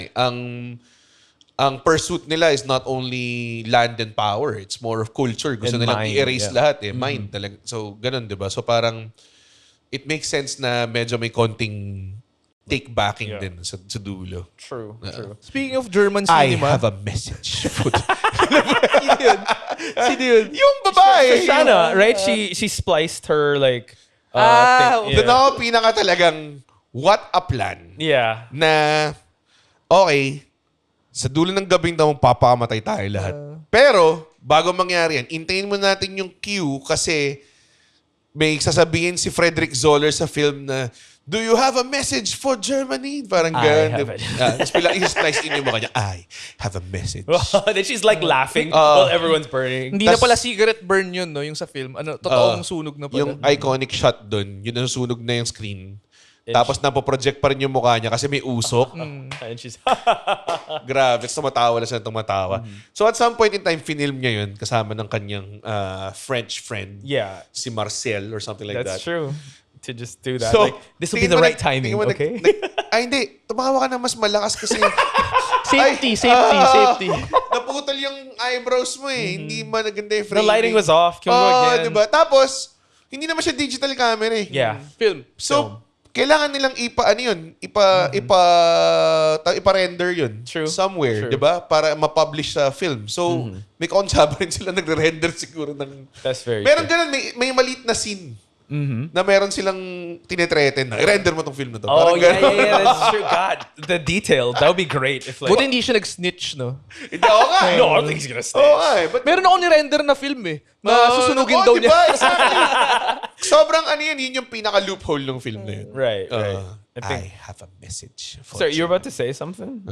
Speaker 2: ang pursuit nila is not only land and power, it's more of culture. Gusto
Speaker 4: And
Speaker 2: nilang
Speaker 4: mind,
Speaker 2: i-erase lahat eh. Mind talaga. So, ganun, di ba? So, parang it makes sense na medyo may konting take-backing din sa dulo.
Speaker 4: True.
Speaker 3: Speaking of German
Speaker 2: I
Speaker 3: cinema.
Speaker 2: have a message.
Speaker 3: Sino yun?
Speaker 2: Yung babae!
Speaker 4: Shoshana, right? She spliced her like thing.
Speaker 2: Doon ako pinaka talagang what a plan.
Speaker 4: Yeah.
Speaker 2: Na, okay, sa dulo ng gabing daw papamatay tayo lahat. Pero, bago mangyari yan, intayin mo natin yung cue kasi may sasabihin si Frederick Zoller sa film na, do you have a message for Germany? Parang gano'n. Tapos pila, i-splice in yung mukha niya, I have a message.
Speaker 4: Then she's like laughing while everyone's burning.
Speaker 3: Hindi na pala cigarette burn yun, no? Yung sa film. Totoong sunog na pala.
Speaker 2: Yung iconic shot dun, yun ang sunog na yung screen. Tapos napoproject pa rin yung mukha niya kasi may usok.
Speaker 4: And she's
Speaker 2: Grabe. Tumatawa na siya tumatawa. So at some point in time, finilm niya yun kasama ng kanyang French friend.
Speaker 4: Yeah.
Speaker 2: Si Marcel or something like that.
Speaker 4: That's true. To just do that.
Speaker 2: So,
Speaker 4: like, this will be the right timing, okay?
Speaker 2: Ay, hindi. Tumawa ka na mas malakas kasi
Speaker 3: Safety.
Speaker 2: naputol yung eyebrows mo eh. Hindi maganda yung
Speaker 4: The
Speaker 2: framing.
Speaker 4: lighting was off. Can we go again?
Speaker 2: Diba? Tapos, hindi naman siya digital camera eh.
Speaker 4: Yeah.
Speaker 3: Film.
Speaker 2: So, kailangan nilang ipa-render yun.
Speaker 4: True.
Speaker 2: Somewhere,
Speaker 4: True.
Speaker 2: 'di ba? Para ma-publish sa film. So, may konsaba rin sila nagre-render siguro ng.
Speaker 4: That's very
Speaker 2: Meron
Speaker 4: true.
Speaker 2: ganun, may maliit na scene na meron silang tinetreaten na, i-render mo tong film na to.
Speaker 4: Oh,
Speaker 2: Parang
Speaker 4: yeah,
Speaker 2: ganun.
Speaker 4: yeah, yeah. That's true. God, the detail. That would be great if like...
Speaker 3: Buti hindi siya nag-snitch, no?
Speaker 2: Hindi ako nga.
Speaker 4: No, I don't think he's gonna stay.
Speaker 2: Oo nga eh. But,
Speaker 3: Meron ako ni-render na film na susunugin daw
Speaker 2: diba?
Speaker 3: niya.
Speaker 2: Exactly. Sobrang yun yung pinaka-loophole ng film na yun.
Speaker 4: Right, right.
Speaker 2: I have a message.
Speaker 4: Sorry, you were about to say something?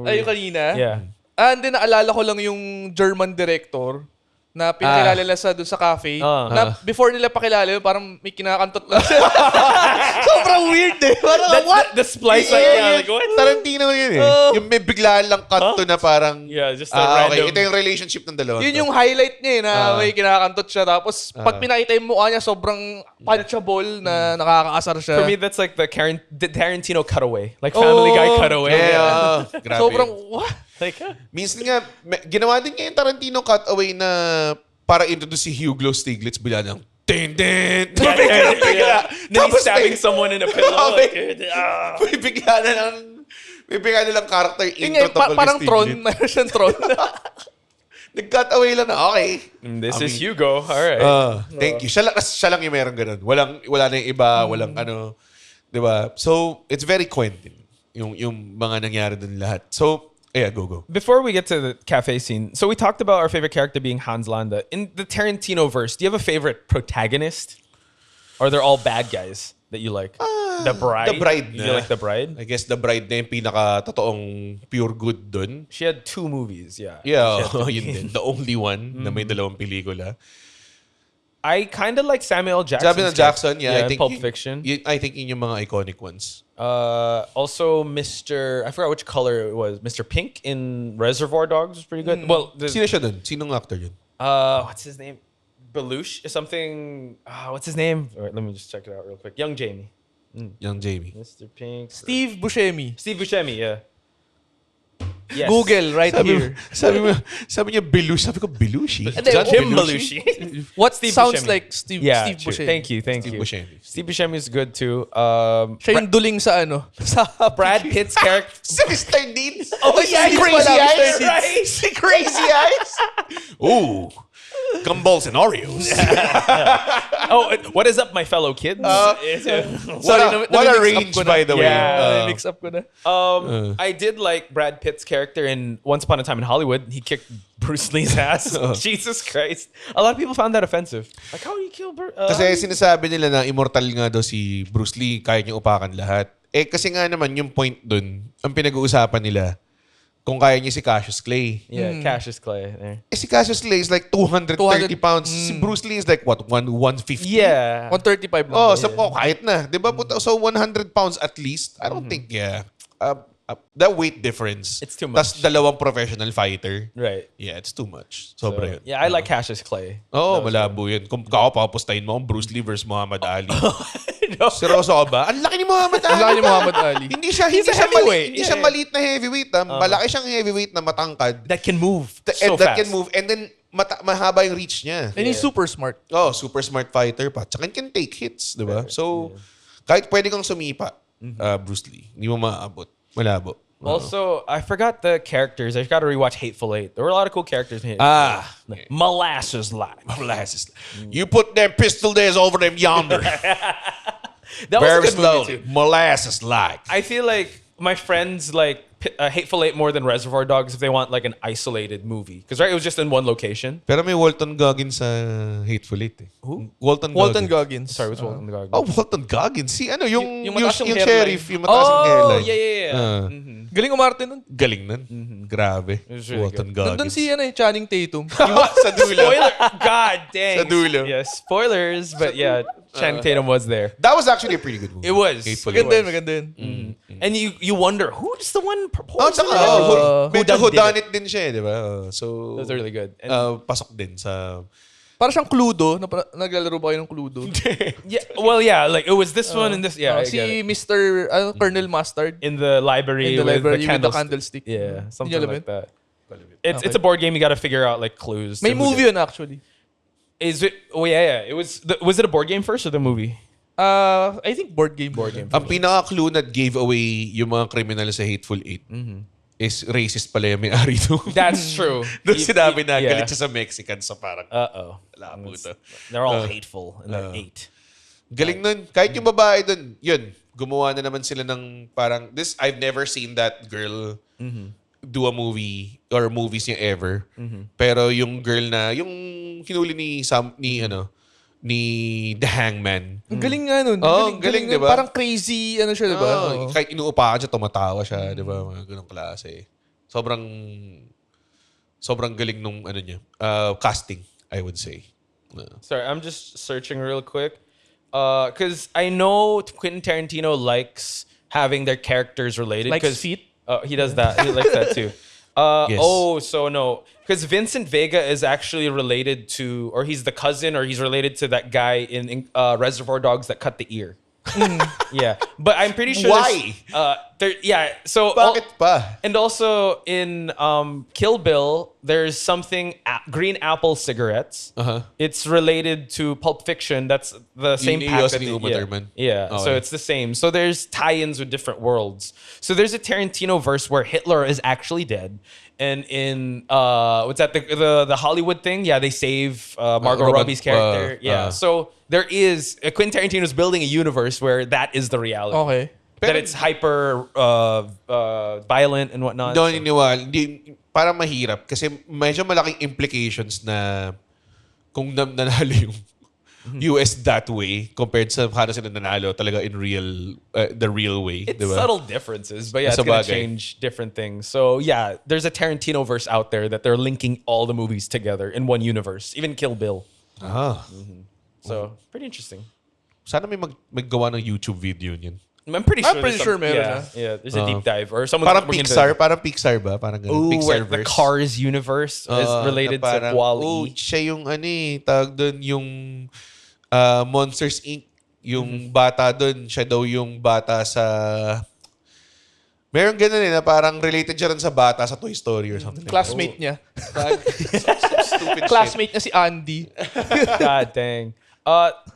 Speaker 3: Ay, yung kanina?
Speaker 4: Yeah.
Speaker 3: Hindi, naalala ko lang yung German director na pinakilala nila doon sa cafe. Na before nila pakilala, parang may kinakantot lang siya. Sobrang weird eh. Parang, what?
Speaker 4: The splice, like what?
Speaker 2: Tarantino yun eh. Yung may biglaan lang cut to na parang...
Speaker 4: Yeah, just a random...
Speaker 2: Okay, ito yung relationship ng dalawa.
Speaker 3: Yun yung highlight niya eh, na may kinakantot siya. Tapos pag pinakita yung mukha niya, sobrang punchable na nakakaasar siya.
Speaker 4: For me, that's like the Tarantino cutaway. Like Family Guy cutaway.
Speaker 2: Yeah, grabe.
Speaker 3: Sobrang, what?
Speaker 4: Like,
Speaker 2: Minsan nga, ginawa din niya yung Tarantino cutaway na para introduce si Hugo Stiglitz bila ng din.
Speaker 4: yeah. Then he's stabbing someone in a pillow.
Speaker 2: May bigla na lang character
Speaker 3: Yun
Speaker 2: intro
Speaker 3: nga,
Speaker 2: tungkol
Speaker 3: parang
Speaker 2: kay
Speaker 3: Tron.
Speaker 2: Stiglitz.
Speaker 3: Mayroon siyang Tron.
Speaker 2: Nag-cutaway lang na, okay.
Speaker 4: This is Hugo. All right.
Speaker 2: Thank you. Siya lang yung meron ganun. Wala na yung iba, walang ano. Diba? So, it's very Quentin. Yung mga nangyari dun lahat. So, yeah, go.
Speaker 4: Before we get to the cafe scene, so we talked about our favorite character being Hans Landa. In the Tarantino verse, do you have a favorite protagonist? Or they're all bad guys that you like? The Bride?
Speaker 2: The Bride
Speaker 4: You
Speaker 2: na.
Speaker 4: like The Bride?
Speaker 2: I guess The Bride na yung pinaka-totoong pure good dun.
Speaker 4: She had 2 movies, yeah.
Speaker 2: Yeah, yun din. The only one na may dalawang pelikula.
Speaker 4: I kind of like Samuel L. Jackson.
Speaker 2: Sabi ng Jackson, yeah. I think
Speaker 4: Pulp Fiction.
Speaker 2: I think yun yung mga iconic ones.
Speaker 4: Also, I forgot which color it was. Mr. Pink in Reservoir Dogs was pretty good. Well,
Speaker 2: Sino siya dun? Sinong actor yun?
Speaker 4: What's his name? Belushi or something. What's his name? All right, let me just check it out real quick. Young Jamie.
Speaker 2: Young Jamie.
Speaker 4: Mr. Pink.
Speaker 3: Steve Buscemi.
Speaker 4: Steve Buscemi, yeah. Yes.
Speaker 3: Google right here.
Speaker 2: Sabi niya Belushi. Sabi ko, Belushi?
Speaker 3: Hindi,
Speaker 4: Jim Belushi.
Speaker 3: What
Speaker 4: Steve
Speaker 3: sounds
Speaker 4: Buscemi.
Speaker 3: like Steve
Speaker 4: True.
Speaker 3: Buscemi?
Speaker 4: Thank you.
Speaker 2: Steve Buscemi.
Speaker 4: Steve Buscemi is good too.
Speaker 3: Siya yung duling sa sa
Speaker 4: Brad Pitt's character.
Speaker 2: Si Mr. Deeds?
Speaker 3: Oh, yeah,
Speaker 2: si
Speaker 3: yun
Speaker 2: Crazy
Speaker 3: pala, Mr.
Speaker 2: Eyes?
Speaker 3: Deeds.
Speaker 2: Si Crazy Eyes? Ooh. Gumballs and Oreos.
Speaker 4: What is up, my fellow kids?
Speaker 2: What a range, by the way.
Speaker 4: Yeah.
Speaker 3: Mix up ko na.
Speaker 4: I did like Brad Pitt's character in Once Upon a Time in Hollywood. He kicked Bruce Lee's ass. Jesus Christ. A lot of people found that offensive. Like, how do you kill Bruce?
Speaker 2: Kasi sinasabi nila na immortal nga daw si Bruce Lee, kaya niya upakan lahat. Kasi nga naman, yung point dun, ang pinag-uusapan nila, kung kaya niya si Cassius Clay.
Speaker 4: Yeah, Cassius Clay. There.
Speaker 2: Si Cassius Clay is like 230 pounds. Si Bruce Lee is like, what, 150?
Speaker 4: Yeah.
Speaker 3: 135 lang.
Speaker 2: So kahit na. Di ba? So 100 pounds at least. I don't think, that weight difference.
Speaker 4: It's too much.
Speaker 2: Tas dalawang professional fighter.
Speaker 4: Right.
Speaker 2: Yeah, it's too much. Sobra yun.
Speaker 4: Yeah, I like Cassius Clay.
Speaker 2: Malabo yun. Kung papustahin mo ang Bruce Lee versus Muhammad Ali. Seryoso ka ba? Ang laki ni Muhammad Ali.
Speaker 3: Ang laki ni Muhammad Ali.
Speaker 2: Hindi siya
Speaker 4: heavyweight.
Speaker 2: Hindi siya maliit na heavyweight. Malaki siyang heavyweight na matangkad.
Speaker 4: That can move
Speaker 2: And
Speaker 4: so
Speaker 2: that
Speaker 4: fast.
Speaker 2: can move. And then mahaba yung reach niya.
Speaker 3: And he's super smart.
Speaker 2: Super smart fighter pa. Tsaka can take hits, di ba? So, kahit pwede kang sumipa, Bruce Lee, hindi mo maaabot. Malabo.
Speaker 4: Also, I forgot the characters. I got to rewatch Hateful Eight. There were a lot of cool characters in it. Molasses Live.
Speaker 2: Molasses. You put them pistol days over them yonder.
Speaker 4: That
Speaker 2: Very
Speaker 4: was a good movie
Speaker 2: slowly.
Speaker 4: too.
Speaker 2: Molasses like.
Speaker 4: I feel like my friends like Hateful Eight more than Reservoir Dogs if they want like an isolated movie. Because right, it was just in one location.
Speaker 2: Pero may Walton Goggins sa Hateful Eight eh.
Speaker 4: Who?
Speaker 2: Walton
Speaker 3: Goggins.
Speaker 4: Sorry, what's Walton Goggins?
Speaker 2: Walton Goggins. Si ano, yung
Speaker 3: mataas yung hairline.
Speaker 2: sheriff, yung mataas yung hairline.
Speaker 4: yeah.
Speaker 3: Galing umarte nun.
Speaker 2: Galing nun. Grabe.
Speaker 4: was really
Speaker 2: Walton
Speaker 3: Nandun
Speaker 2: Goggins.
Speaker 3: si Channing Tatum.
Speaker 2: Sa dulo.
Speaker 4: Spoiler! God dang.
Speaker 2: Sa dulo.
Speaker 4: Yes, spoilers, but yeah, Channing Tatum was there.
Speaker 2: That was actually a pretty good movie.
Speaker 4: It was.
Speaker 2: Hateful Eight.
Speaker 3: Maganda yun.
Speaker 4: And you wonder who's the one proposing.
Speaker 2: Tsaka,
Speaker 4: Who
Speaker 2: medyo
Speaker 4: done did it?
Speaker 2: whodunit din siya eh, di ba? So,
Speaker 4: That was really good. And-
Speaker 2: pasok din sa...
Speaker 3: Para siyang Cluedo. Naglalaro ba kayo ng Cluedo?
Speaker 4: yeah, like it was this one and this. Yeah, I
Speaker 3: Si
Speaker 4: get it.
Speaker 3: Mr. Colonel Mustard.
Speaker 4: In the library,
Speaker 3: In the library with the
Speaker 4: candlestick.
Speaker 3: candlestick.
Speaker 4: Yeah, something
Speaker 3: Hindi niyo alam
Speaker 4: like that. It's a board game. You got to figure out like clues.
Speaker 3: May
Speaker 4: to who
Speaker 3: movie
Speaker 4: did-
Speaker 3: yun actually.
Speaker 4: Is it? Oh yeah. It was. Was it a board game first or the movie?
Speaker 3: I think board game.
Speaker 2: Ang pinaka-clue na gave away yung mga kriminal sa Hateful Eight is racist pala yung may-ari doon.
Speaker 4: That's true.
Speaker 2: Doon sinabi na
Speaker 4: yeah.
Speaker 2: galit siya sa Mexican sa parang
Speaker 4: Uh-oh.
Speaker 2: labo to.
Speaker 4: They're all hateful in that 8.
Speaker 2: Galing nun. Kahit yung babae dun, yun, gumawa na naman sila ng parang, I've never seen that girl do a movie or movies niya ever. Pero yung girl na, yung hinuli ni The Hangman.
Speaker 3: Ang galing nga nun.
Speaker 2: Galing, di ba?
Speaker 3: Parang crazy, siya, di ba?
Speaker 2: Kahit inuupakan siya, tumatawa siya, di ba? Mga ganong klase. Sobrang galing nung niya. Casting, I would say.
Speaker 4: Sorry, I'm just searching real quick. Because I know Quentin Tarantino likes having their characters related.
Speaker 3: Likes feet?
Speaker 4: He does that. He likes that too.
Speaker 2: Yes.
Speaker 4: Oh, so no. Because Vincent Vega is actually related to, or he's the cousin, or he's related to that guy in Reservoir Dogs that cut the ear. Yeah. But I'm pretty sure...
Speaker 2: Why?
Speaker 4: So...
Speaker 2: Bakit pa?
Speaker 4: And also in Kill Bill, there's something green apple cigarettes. It's related to Pulp Fiction. That's the same pack. Yeah.
Speaker 2: Oh,
Speaker 4: So it's the same. So there's tie-ins with different worlds. So there's a Tarantino verse where Hitler is actually dead. And in what's that, the Hollywood thing? Yeah, they save Margot Robbie's character. So there is Quentin Tarantino's building a universe where that is the reality.
Speaker 3: Okay.
Speaker 4: That it's hyper violent and whatnot.
Speaker 2: Doon niniwala. Parang mahirap kasi medyo malaking implications na kung nanalo yung US that way compared sa paano sila nanalo talaga in the real way.
Speaker 4: It's
Speaker 2: diba?
Speaker 4: subtle differences, but yeah, it's going to change different things. So yeah, there's a Tarantino verse out there that they're linking all the movies together in one universe, even Kill Bill. So pretty interesting.
Speaker 2: Sana may maggawa ng YouTube video niyan.
Speaker 4: I'm pretty sure
Speaker 3: meron.
Speaker 4: Yeah, there's a deep dive or someone
Speaker 2: parang Pixar ba? Parang ganun.
Speaker 4: Pixar the Cars universe is related to Wall-E.
Speaker 2: Siya yung tawag doon yung Monsters Inc. Yung bata doon, siya daw yung bata sa... Meron ganun na parang related siya rin sa bata sa Toy Story or something.
Speaker 3: Classmate niya.
Speaker 2: Stupid
Speaker 3: Classmate niya si Andy.
Speaker 4: God dang.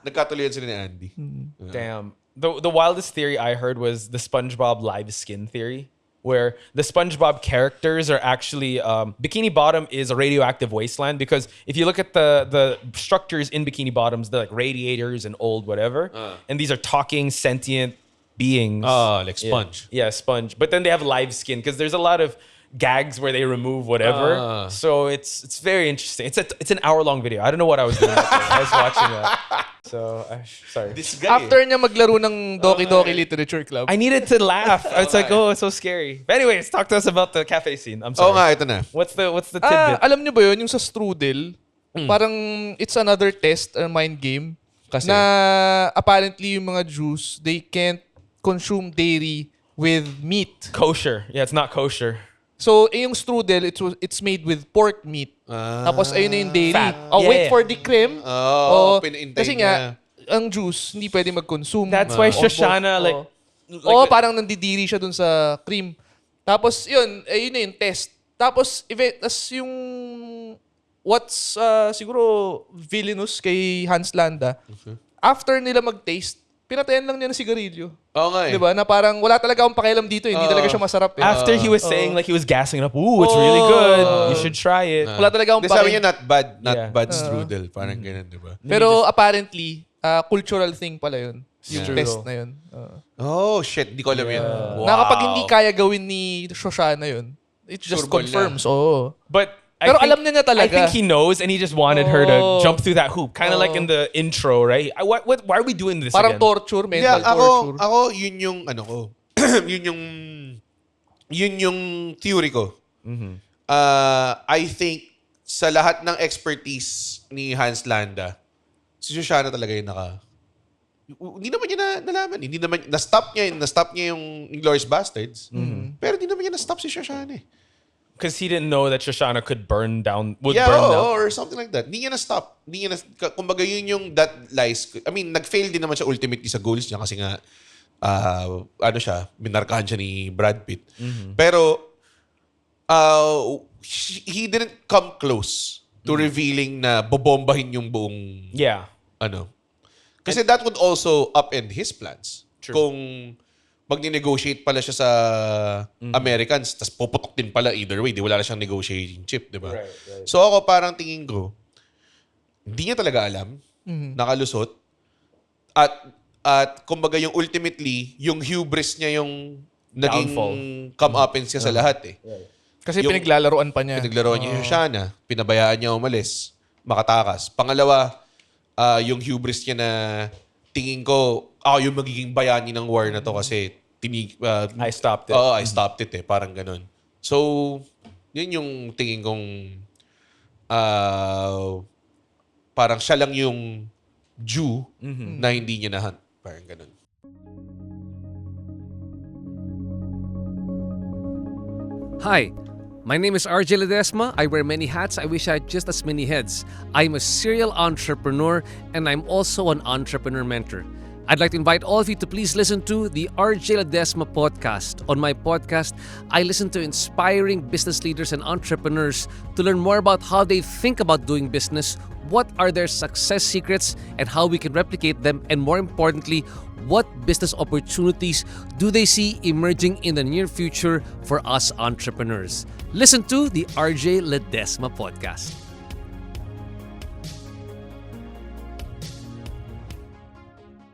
Speaker 2: Nagkatuloyan sila ni Andy.
Speaker 4: Damn. The wildest theory I heard was the SpongeBob live skin theory, where the SpongeBob characters are actually Bikini Bottom is a radioactive wasteland because if you look at the structures in Bikini Bottoms, they're like radiators and old whatever, and these are talking sentient beings.
Speaker 2: Like Sponge.
Speaker 4: Yeah, Sponge. But then they have live skin because there's a lot of gags where they remove whatever. So it's very interesting. It's an hour-long video. I don't know what I was doing. I was watching that. So, sorry.
Speaker 2: This guy.
Speaker 3: After niya maglaro ng Doki Doki Literature Club.
Speaker 4: I needed to laugh. It's like, oh, it's so scary. But anyways, talk to us about the cafe scene. I'm sorry.
Speaker 2: Nga, ito na.
Speaker 4: What's the tidbit?
Speaker 3: Alam niyo ba yun, yung sa strudel, parang it's another test, a mind game,
Speaker 2: Kasi?
Speaker 3: na apparently yung mga Jews, they can't consume dairy with meat.
Speaker 4: Kosher. Yeah, it's not kosher.
Speaker 3: So, yung strudel, it's made with pork meat. Tapos, ayun na yung dairy.
Speaker 4: Fat.
Speaker 3: Wait for the cream.
Speaker 2: Pinaintay
Speaker 3: Kasi nga, ang Jews, hindi pwede mag-consume.
Speaker 4: That's why Shoshana,
Speaker 3: parang nandidiri siya dun sa cream. Tapos, yun na yung test. Tapos, yung what's siguro villainous kay Hans Landa, after nila mag-taste, pinatayan lang niya ng sigarilyo.
Speaker 2: Oo nga eh.
Speaker 3: Diba? Na parang wala talaga akong pakialam dito. Hindi talaga siya masarap.
Speaker 4: After he was saying, like he was gassing it up, ooh, it's really good. You should try it.
Speaker 3: Wala talaga akong
Speaker 2: Sabi
Speaker 3: pakialam.
Speaker 2: niya, not bad strudel. Parang ganun, diba?
Speaker 3: Pero apparently, cultural thing pala yun. Yung
Speaker 4: True.
Speaker 3: test na yun.
Speaker 2: Oh, shit. Di ko alam yun.
Speaker 3: Na kapag hindi kaya gawin ni Shoshana yun, it just
Speaker 2: Surbol
Speaker 3: confirms. Oo.
Speaker 4: But
Speaker 3: Pero alam niya talaga.
Speaker 4: I think he knows and he just wanted her to jump through that hoop. Kind of like in the intro, right? Why are we doing this
Speaker 3: Parang
Speaker 4: again?
Speaker 3: torture, mental torture.
Speaker 2: Ako, yun yung ko. yun yung theory ko. I think sa lahat ng expertise ni Hans Landa, si Shoshana talaga yung hindi naman niya nalaman. Hindi naman, na-stop niya yung Inglourious Basterds. Pero hindi naman niya na-stop si Shoshana eh.
Speaker 4: Because he didn't know that Shoshana would burn down.
Speaker 2: Or something like that. Hindi niya na-stop. Kumbaga yun yung that lies. I mean, nag-fail din naman siya ultimately sa goals niya kasi nga, minarkahan siya ni Brad Pitt. Pero, he didn't come close to revealing na bobombahin yung buong, Kasi that would also upend his plans.
Speaker 4: True.
Speaker 2: Kung mag-negotiate pala siya sa Americans, tas puputok din pala either way. Di wala na siyang negotiating chip, di ba?
Speaker 4: Right.
Speaker 2: So ako parang tingin ko, hindi niya talaga alam, nakalusot. At kumbaga yung ultimately, yung hubris niya yung naging
Speaker 4: Downfall.
Speaker 2: come-uppance niya sa lahat eh.
Speaker 3: Kasi
Speaker 2: Yung-
Speaker 3: pinaglalaroan pa niya.
Speaker 2: Pinaglaro niya yung Shana, pinabayaan niya umalis, makatakas. Pangalawa, yung hubris niya na tingin ko, yung magiging bayani ng war na to kasi
Speaker 4: I stopped it.
Speaker 2: Oo, I stopped it eh. Parang ganun. So, yun yung tingin kong parang siya lang yung Jew na hindi niya na-hunt. Parang ganun.
Speaker 1: Hi, my name is RJ Ledesma. I wear many hats. I wish I had just as many heads. I'm a serial entrepreneur and I'm also an entrepreneur mentor. I'd like to invite all of you to please listen to the RJ Ledesma podcast. On my podcast, I listen to inspiring business leaders and entrepreneurs to learn more about how they think about doing business, what are their success secrets, and how we can replicate them, and more importantly, what business opportunities do they see emerging in the near future for us entrepreneurs. Listen to the RJ Ledesma podcast.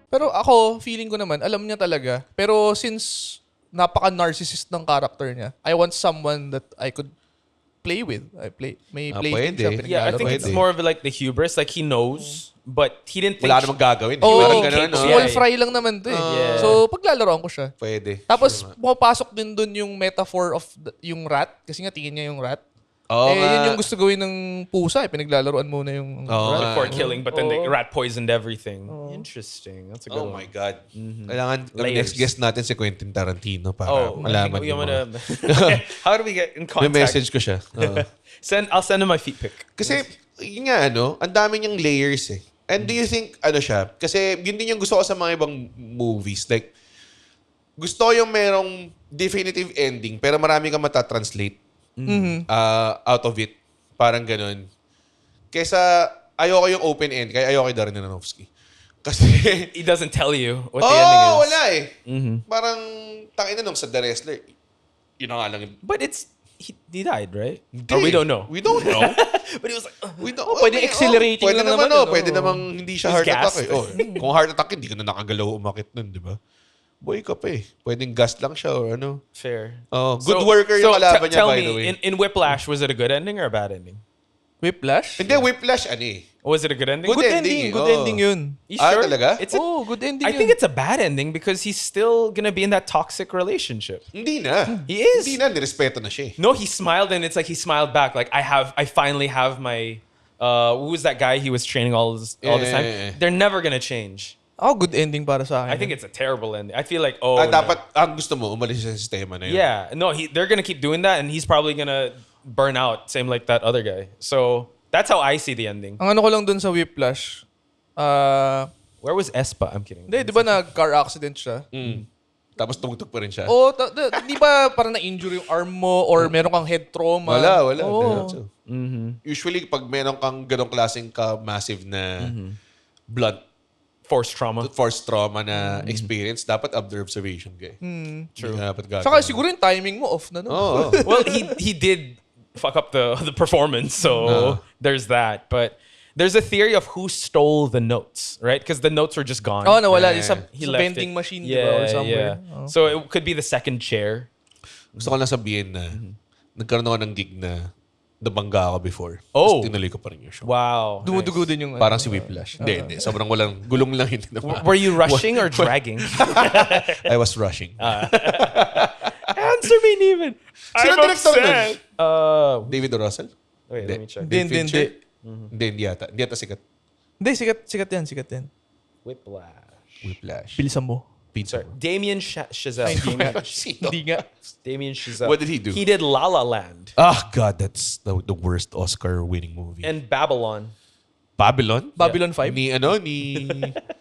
Speaker 3: Pero ako, feeling ko naman, alam niya talaga. Pero since napaka-narcissist ng character niya, I want someone that I could play with. May play
Speaker 2: pwede.
Speaker 3: siya.
Speaker 4: Yeah, I think
Speaker 2: Pwede.
Speaker 4: it's more of like the hubris. Like he knows, but he didn't think.
Speaker 2: Wala namang gagawin.
Speaker 3: Oh,
Speaker 2: Parang ganun, no?
Speaker 3: small fry lang naman to eh.
Speaker 4: Yeah.
Speaker 3: So, paglalaroan ko siya.
Speaker 2: Pwede.
Speaker 3: Tapos, pumapasok din dun yung metaphor of yung rat. Kasi nga, tingin niya yung rat.
Speaker 2: Oo nga.
Speaker 3: Yun yung gusto gawin ng pusa eh. Pinaglalaroan muna yung
Speaker 2: Oo
Speaker 3: rat.
Speaker 4: before killing, but then the
Speaker 3: Oo.
Speaker 4: rat poisoned everything. Interesting. That's a good
Speaker 2: Oh
Speaker 4: one.
Speaker 2: my God. Kailangan,
Speaker 4: Layers.
Speaker 2: next guest natin si Quentin Tarantino para malaman
Speaker 4: you
Speaker 2: mo.
Speaker 4: wanna, how do we get in
Speaker 2: May
Speaker 4: contact?
Speaker 2: message ko siya. Oo.
Speaker 4: I'll send him my feet pic.
Speaker 2: Kasi, yun nga, ang dami niyang layers eh. And do you think, siya? Kasi yun din yung gusto ko sa mga ibang movies. Like, gusto ko yung merong definitive ending, pero marami kang matatranslate out of it. Parang ganun. Kesa, ayoko yung open end, kaya ayoko kay Darren Aronofsky. Kasi,
Speaker 4: He doesn't tell you what the ending is.
Speaker 2: wala eh. Parang, tangina nung sa The Wrestler, yun na nga lang.
Speaker 4: But he died, right? Or we don't know.
Speaker 2: We don't know.
Speaker 4: But he was like,
Speaker 2: We don't,
Speaker 3: pwede accelerating
Speaker 2: pwede
Speaker 3: lang
Speaker 2: naman.
Speaker 3: naman,
Speaker 2: Pwede namang hindi siya
Speaker 4: He's
Speaker 2: heart attack
Speaker 4: gassed.
Speaker 2: eh. Kung heart attack, hindi ka na nakagalaw umakit nun, di ba? Boy ka pa eh. Pwedeng gas lang siya or ano.
Speaker 4: fair.
Speaker 2: Good worker yung kalaban niya,
Speaker 4: tell
Speaker 2: by
Speaker 4: me,
Speaker 2: the way.
Speaker 4: in Whiplash, was it a good ending or a bad ending?
Speaker 3: Whiplash?
Speaker 2: Hindi, Whiplash, eh.
Speaker 4: Was it a good ending?
Speaker 2: Good
Speaker 3: Good
Speaker 2: ending,
Speaker 3: ending. Good
Speaker 2: oo.
Speaker 3: ending yun.
Speaker 4: You sure?
Speaker 2: Talaga?
Speaker 4: It's a,
Speaker 3: Good ending
Speaker 4: I
Speaker 3: yun.
Speaker 4: think it's a bad ending because he's still gonna be in that toxic relationship.
Speaker 2: Hindi na.
Speaker 4: He is.
Speaker 2: Hindi na, nirespeto na siya eh.
Speaker 4: No, he smiled and it's like he smiled back. Like I finally have my. Who was that guy he was training all this time?
Speaker 2: Yeah.
Speaker 4: They're never gonna change.
Speaker 3: good ending para sa akin.
Speaker 4: I think it's a terrible ending. I feel like
Speaker 2: Dapat, ang gusto mo, umalis sa sistema na yun.
Speaker 4: yeah, no, they're gonna keep doing that and he's probably gonna burn out, same like that other guy. So that's how I see the ending.
Speaker 3: Ang ano ko lang dun sa Whiplash,
Speaker 4: Where was Espa? I'm kidding.
Speaker 3: di ba nag-car accident siya?
Speaker 2: Tapos tumugtog pa rin siya.
Speaker 3: Di ba parang na-injure yung arm mo or meron kang head trauma?
Speaker 2: Wala.
Speaker 3: Oo.
Speaker 2: Diretso. Usually, pag meron kang ganong klaseng massive na blunt
Speaker 4: Forced trauma.
Speaker 2: force trauma na experience, dapat under observation ka eh. True. Dapat gagawin.
Speaker 3: Saka siguro yung timing mo off na no?
Speaker 2: Oo.
Speaker 4: Well, he did fuck up the performance, so there's that. But there's a theory of who stole the notes, right? Because the notes were just gone.
Speaker 3: Oh, nawala. Sa
Speaker 4: He left
Speaker 3: vending
Speaker 4: it.
Speaker 3: machine, di ba? Or somewhere.
Speaker 4: Yeah. So it could be the second chair.
Speaker 2: Gusto ko lang sabihin na nagkaroon ako ng gig na nabangga ako before.
Speaker 4: Oh.
Speaker 2: Tapos tinuloy ko pa rin yung show.
Speaker 4: Wow.
Speaker 3: Dumudugo din yung...
Speaker 2: Parang si Whiplash. Hindi. Sobrang gulong lang hindi naman.
Speaker 4: Were you rushing or dragging?
Speaker 2: I was rushing.
Speaker 4: Answer me, Neven.
Speaker 2: Sino director nun? David O. Russell?
Speaker 4: Wait, let me check.
Speaker 3: Hindi.
Speaker 2: Hindi yata. Hindi yata sikat.
Speaker 3: Hindi, sikat yan.
Speaker 2: Whiplash.
Speaker 3: Bilisan mo.
Speaker 2: Pizza.
Speaker 4: Sorry, Damien Chazelle.
Speaker 2: Sino?
Speaker 3: Hindi nga.
Speaker 4: Damien Chazelle.
Speaker 2: What did he do?
Speaker 4: He did La La Land
Speaker 2: Ah, God, that's the worst Oscar-winning movie.
Speaker 4: and Babylon.
Speaker 2: Babylon?
Speaker 3: Babylon 5?
Speaker 2: Ni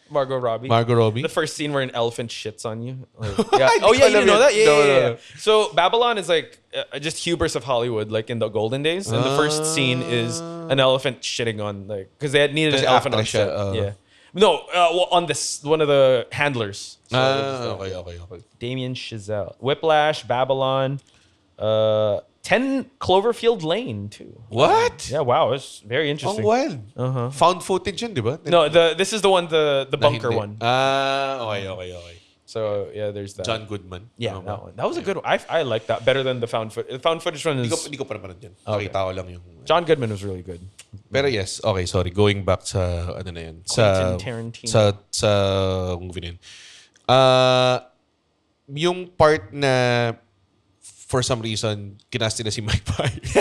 Speaker 4: Margot Robbie.
Speaker 2: Margot Robbie?
Speaker 4: The first scene where an elephant shits on you. Like,
Speaker 2: Hindi
Speaker 4: oh
Speaker 2: ko
Speaker 4: yeah, you
Speaker 2: alam
Speaker 4: didn't know
Speaker 2: yun.
Speaker 4: that? Yeah,
Speaker 2: No,
Speaker 4: yeah,
Speaker 2: no,
Speaker 4: yeah.
Speaker 2: no.
Speaker 4: So Babylon is like just hubris of Hollywood, like in the golden days. And the first scene is an elephant shitting on, like, because they had needed
Speaker 2: Kasi
Speaker 4: an elephant on
Speaker 2: actress siya,
Speaker 4: set. Yeah. No, well, on this one of the handlers. So
Speaker 2: Okay.
Speaker 4: Damien Chazelle. Whiplash, Babylon, 10 Cloverfield Lane too.
Speaker 2: What?
Speaker 4: Yeah, wow, it's very
Speaker 2: Ang
Speaker 4: interesting.
Speaker 2: wild. Found footage yun, di ba?
Speaker 4: No, this is the one, the
Speaker 2: Na
Speaker 4: bunker
Speaker 2: hindi.
Speaker 4: one.
Speaker 2: Okay.
Speaker 4: So yeah, there's that.
Speaker 2: John Goodman.
Speaker 4: Yeah,
Speaker 2: Ano ba?
Speaker 4: that one. That was a good one. I like that better than the found footage. The found footage one is
Speaker 2: Hindi ko pa naman yan. Nakita ko lang yung...
Speaker 4: John Goodman was really good.
Speaker 2: Pero yes, okay, sorry. Going back sa, ano na yan.
Speaker 4: Quentin Tarantino.
Speaker 2: Sa movie na yun. Yung part na for some reason, kinasti na si Mike Myers.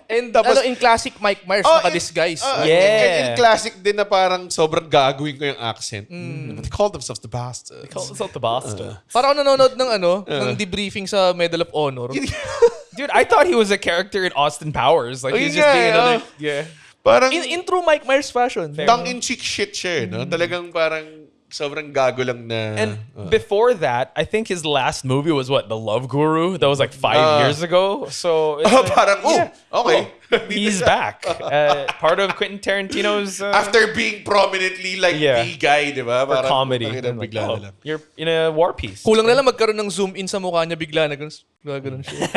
Speaker 3: And
Speaker 2: Tapos-
Speaker 3: in classic Mike Myers, naka-disguise.
Speaker 4: Yeah.
Speaker 2: In classic din na parang sobrang gagawin ko yung accent. But they call themselves the Basterds.
Speaker 4: Call it the Boston.
Speaker 3: Parang ako nanonood ng ng debriefing sa Medal of Honor.
Speaker 4: Dude, I thought he was a character in Austin Powers. Like he's
Speaker 2: Yun
Speaker 4: just
Speaker 2: nga,
Speaker 4: being another. Yeah.
Speaker 2: Parang
Speaker 3: In true Mike Myers fashion.
Speaker 2: tongue-in-cheek shit siya, no? Talagang parang sobrang gago lang na...
Speaker 4: And before that, I think his last movie was what, The Love Guru? That was like 5 years ago. So it's
Speaker 2: parang, okay.
Speaker 4: he's back. Part of Quentin Tarantino's
Speaker 2: After being prominently like
Speaker 4: Yeah.
Speaker 2: the guy, di ba?
Speaker 4: for
Speaker 2: Parang,
Speaker 4: comedy.
Speaker 2: putang ina,
Speaker 4: Like,
Speaker 2: bigla na
Speaker 4: oh,
Speaker 2: lang.
Speaker 4: you're in a war piece.
Speaker 3: Kulang na lang magkaroon ng zoom in sa mukha niya bigla na ganun siya.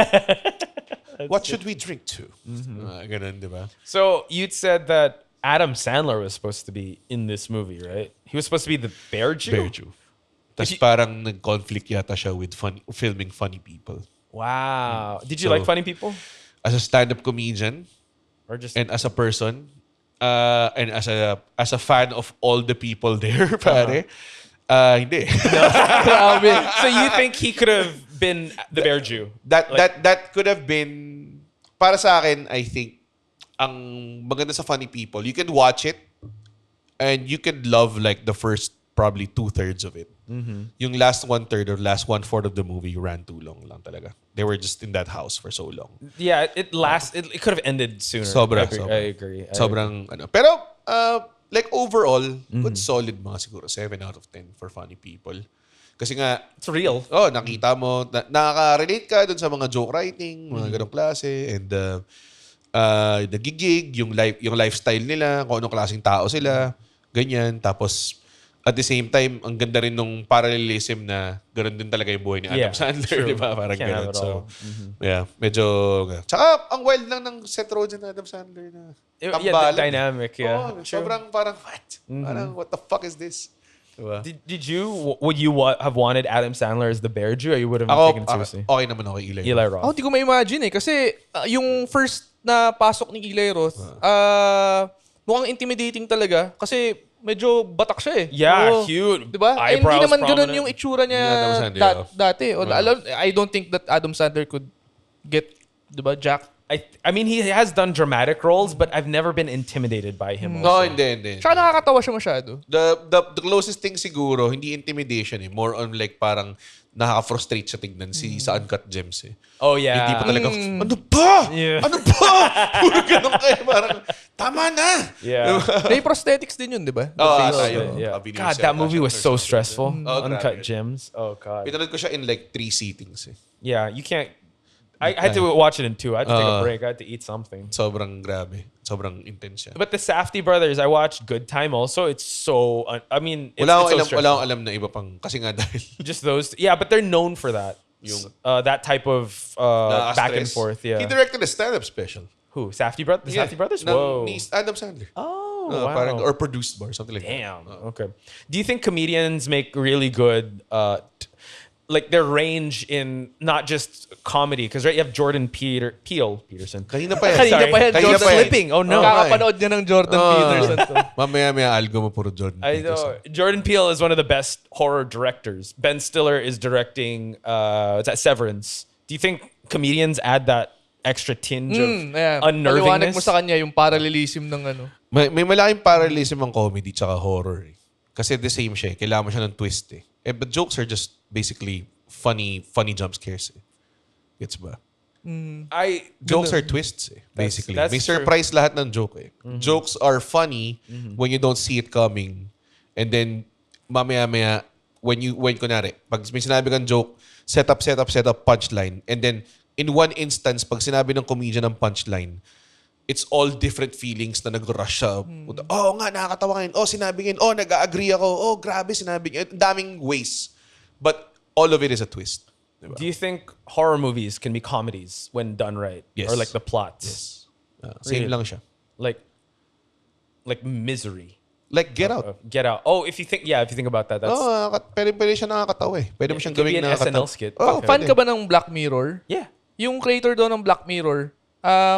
Speaker 2: What should we drink to? Ganun, di ba?
Speaker 4: So you'd said that Adam Sandler was supposed to be in this movie, right? He was supposed to be the Bear Jew?
Speaker 2: Bear Jew. Tapos parang nag-conflict yata siya with filming funny people.
Speaker 4: Wow. Did you
Speaker 2: So-
Speaker 4: like funny people?
Speaker 2: As a stand-up comedian,
Speaker 4: Or just
Speaker 2: and as a person, and as a fan of all the people there, pare, hindi.
Speaker 3: Grabe.
Speaker 4: So you think he could have been the Bear Jew?
Speaker 2: That could have been, para sa akin, I think, ang maganda sa funny people, you can watch it and you can love like the first probably 2/3 of it. Yung last 1/3 or last 1/4 of the movie ran too long lang talaga. They were just in that house for so long.
Speaker 4: Yeah, it could have ended sooner.
Speaker 2: Sobra.
Speaker 4: I agree.
Speaker 2: Sobrang ano. Pero like overall, good solid mga siguro 7 out of 10 for funny people. Kasi nga
Speaker 4: It's real.
Speaker 2: nakita mo, nakaka-relate ka dun sa mga joke writing, mga ganong klase, and nagigig, yung lifestyle nila, kung anong klaseng tao sila, ganyan. Tapos, at the same time, ang ganda rin nung parallelism na ganoon din talaga yung buhay ni Adam
Speaker 4: Yeah,
Speaker 2: Sandler,
Speaker 4: true.
Speaker 2: di ba? Parang
Speaker 4: Can't have
Speaker 2: gano'n.
Speaker 4: it all.
Speaker 2: So, yeah, medyo... Tsaka, ang wild lang ng Seth Rogen na Adam Sandler na
Speaker 4: Yeah,
Speaker 2: tambalan.
Speaker 4: the dynamic, yeah.
Speaker 2: Oo, sobrang parang, what? Parang, what the fuck is this? Diba?
Speaker 4: Would you have wanted Adam Sandler as the Bear Jew, or you would have taken it seriously?
Speaker 2: Okay naman ako kay Eli.
Speaker 4: Eli Roth.
Speaker 3: Ako, hindi ko ma-imagine eh. Kasi yung first na pasok ni Eli Roth, mukhang intimidating talaga. Kasi medyo batak siya eh.
Speaker 4: Yeah,
Speaker 3: Oo.
Speaker 4: huge.
Speaker 3: Diba? Eh, hindi
Speaker 4: Eyebrows
Speaker 3: naman ganun
Speaker 4: prominent.
Speaker 3: yung itsura niya
Speaker 2: Adam Sandler,
Speaker 3: dati. I don't think that Adam Sandler could get, diba, Jack.
Speaker 4: I mean, he has done dramatic roles, but I've never been intimidated by him.
Speaker 2: No,
Speaker 4: Also.
Speaker 2: hindi.
Speaker 3: Tsaka nakakatawa siya masyado.
Speaker 2: The closest thing siguro, hindi intimidation eh. More on like parang nakaka-frustrate siya tignan sa Uncut Gems eh.
Speaker 4: Oh yeah.
Speaker 2: Hindi pa talaga, ano ba?
Speaker 4: Yeah.
Speaker 2: Ano ba? Puro ganun kayo. Parang, tama na!
Speaker 4: Yeah.
Speaker 3: May prosthetics din yun, diba?
Speaker 2: Tayo.
Speaker 4: Yeah.
Speaker 2: Abinil
Speaker 4: God,
Speaker 2: siya.
Speaker 4: that movie was so stressful.
Speaker 2: Oh,
Speaker 4: Uncut
Speaker 2: grabe.
Speaker 4: Gems. Oh God.
Speaker 2: Pinanood ko siya in like 3 sittings eh.
Speaker 4: Yeah, you can't. I had to watch it in 2. I had to take a break. I had to eat something.
Speaker 2: Sobrang grabe. Sobrang intense siya.
Speaker 4: But the Safdie brothers, I watched Good Time also. It's so. I mean, it's,
Speaker 2: Wala
Speaker 4: it's so
Speaker 2: akong
Speaker 4: stressful.
Speaker 2: alam na iba pang, kasi nga dahil
Speaker 4: Just those. Yeah, but they're known for that.
Speaker 2: Yung-
Speaker 4: That type of back and
Speaker 2: nakaka-stress.
Speaker 4: forth. Yeah.
Speaker 2: He directed a stand-up special.
Speaker 4: Who? Safdie brothers? The Safdie brothers?
Speaker 2: Ng
Speaker 4: Whoa.
Speaker 2: ni Adam Sandler.
Speaker 4: Oh, wow.
Speaker 2: Parang, or produced by or something like
Speaker 4: Damn.
Speaker 2: that.
Speaker 4: Okay. Do you think comedians make really good, like their range in not just comedy? Because right, you have Jordan Peterson.
Speaker 2: Kanina pa yan.
Speaker 3: Kanina
Speaker 4: Sorry.
Speaker 3: pa yan,
Speaker 4: Kanina
Speaker 3: Jordan.
Speaker 4: pa yan. Slipping. Oh no.
Speaker 3: Kakapanood niya ng Jordan Peterson to.
Speaker 2: Mamaya algo mo puro Jordan
Speaker 4: I
Speaker 2: Peterson.
Speaker 4: know. Jordan Peele is one of the best horror directors. Ben Stiller is directing what's that, Severance. Do you think comedians add that extra tinge of
Speaker 3: Paliwanag mo
Speaker 4: unnervingness?
Speaker 3: sa kanya yung parallelism ng ano.
Speaker 2: May malaking parallelism ang comedy tsaka horror eh. Kasi the same siya eh. Kailangan mo siya ng twist eh. But jokes are just basically funny jump scares eh. Gets ba? Jokes are twists eh, basically.
Speaker 4: that's
Speaker 2: May
Speaker 4: true.
Speaker 2: surprise lahat ng joke eh. Jokes are funny when you don't see it coming. And then, mamaya-maya, when kunwari, pag may sinabi kang joke, set up, punchline. And then, in one instance, pag sinabi ng comedian ng punchline, it's all different feelings na nag-rush siya. Oh nga, nakakatawa ngayon. Oh, sinabi ngayon. Oh, nag-agree ako. Oh, grabe, sinabi ngayon. Daming ways. But all of it is a twist. Diba?
Speaker 4: Do you think horror movies can be comedies when done right?
Speaker 2: Yes.
Speaker 4: Or like the plots?
Speaker 2: Same
Speaker 4: Really?
Speaker 2: lang siya.
Speaker 4: Like Misery.
Speaker 2: Like Get Out.
Speaker 4: Get Out. Oh, if you think about that, that's
Speaker 2: Pwede siya nakakatawa eh. Pwede mo siyang
Speaker 4: could be
Speaker 2: gawing
Speaker 4: an
Speaker 2: nakakatawa.
Speaker 4: SNL skit.
Speaker 3: Fan ka ba ng Black Mirror?
Speaker 4: Yeah.
Speaker 3: Yung creator daw ng Black Mirror,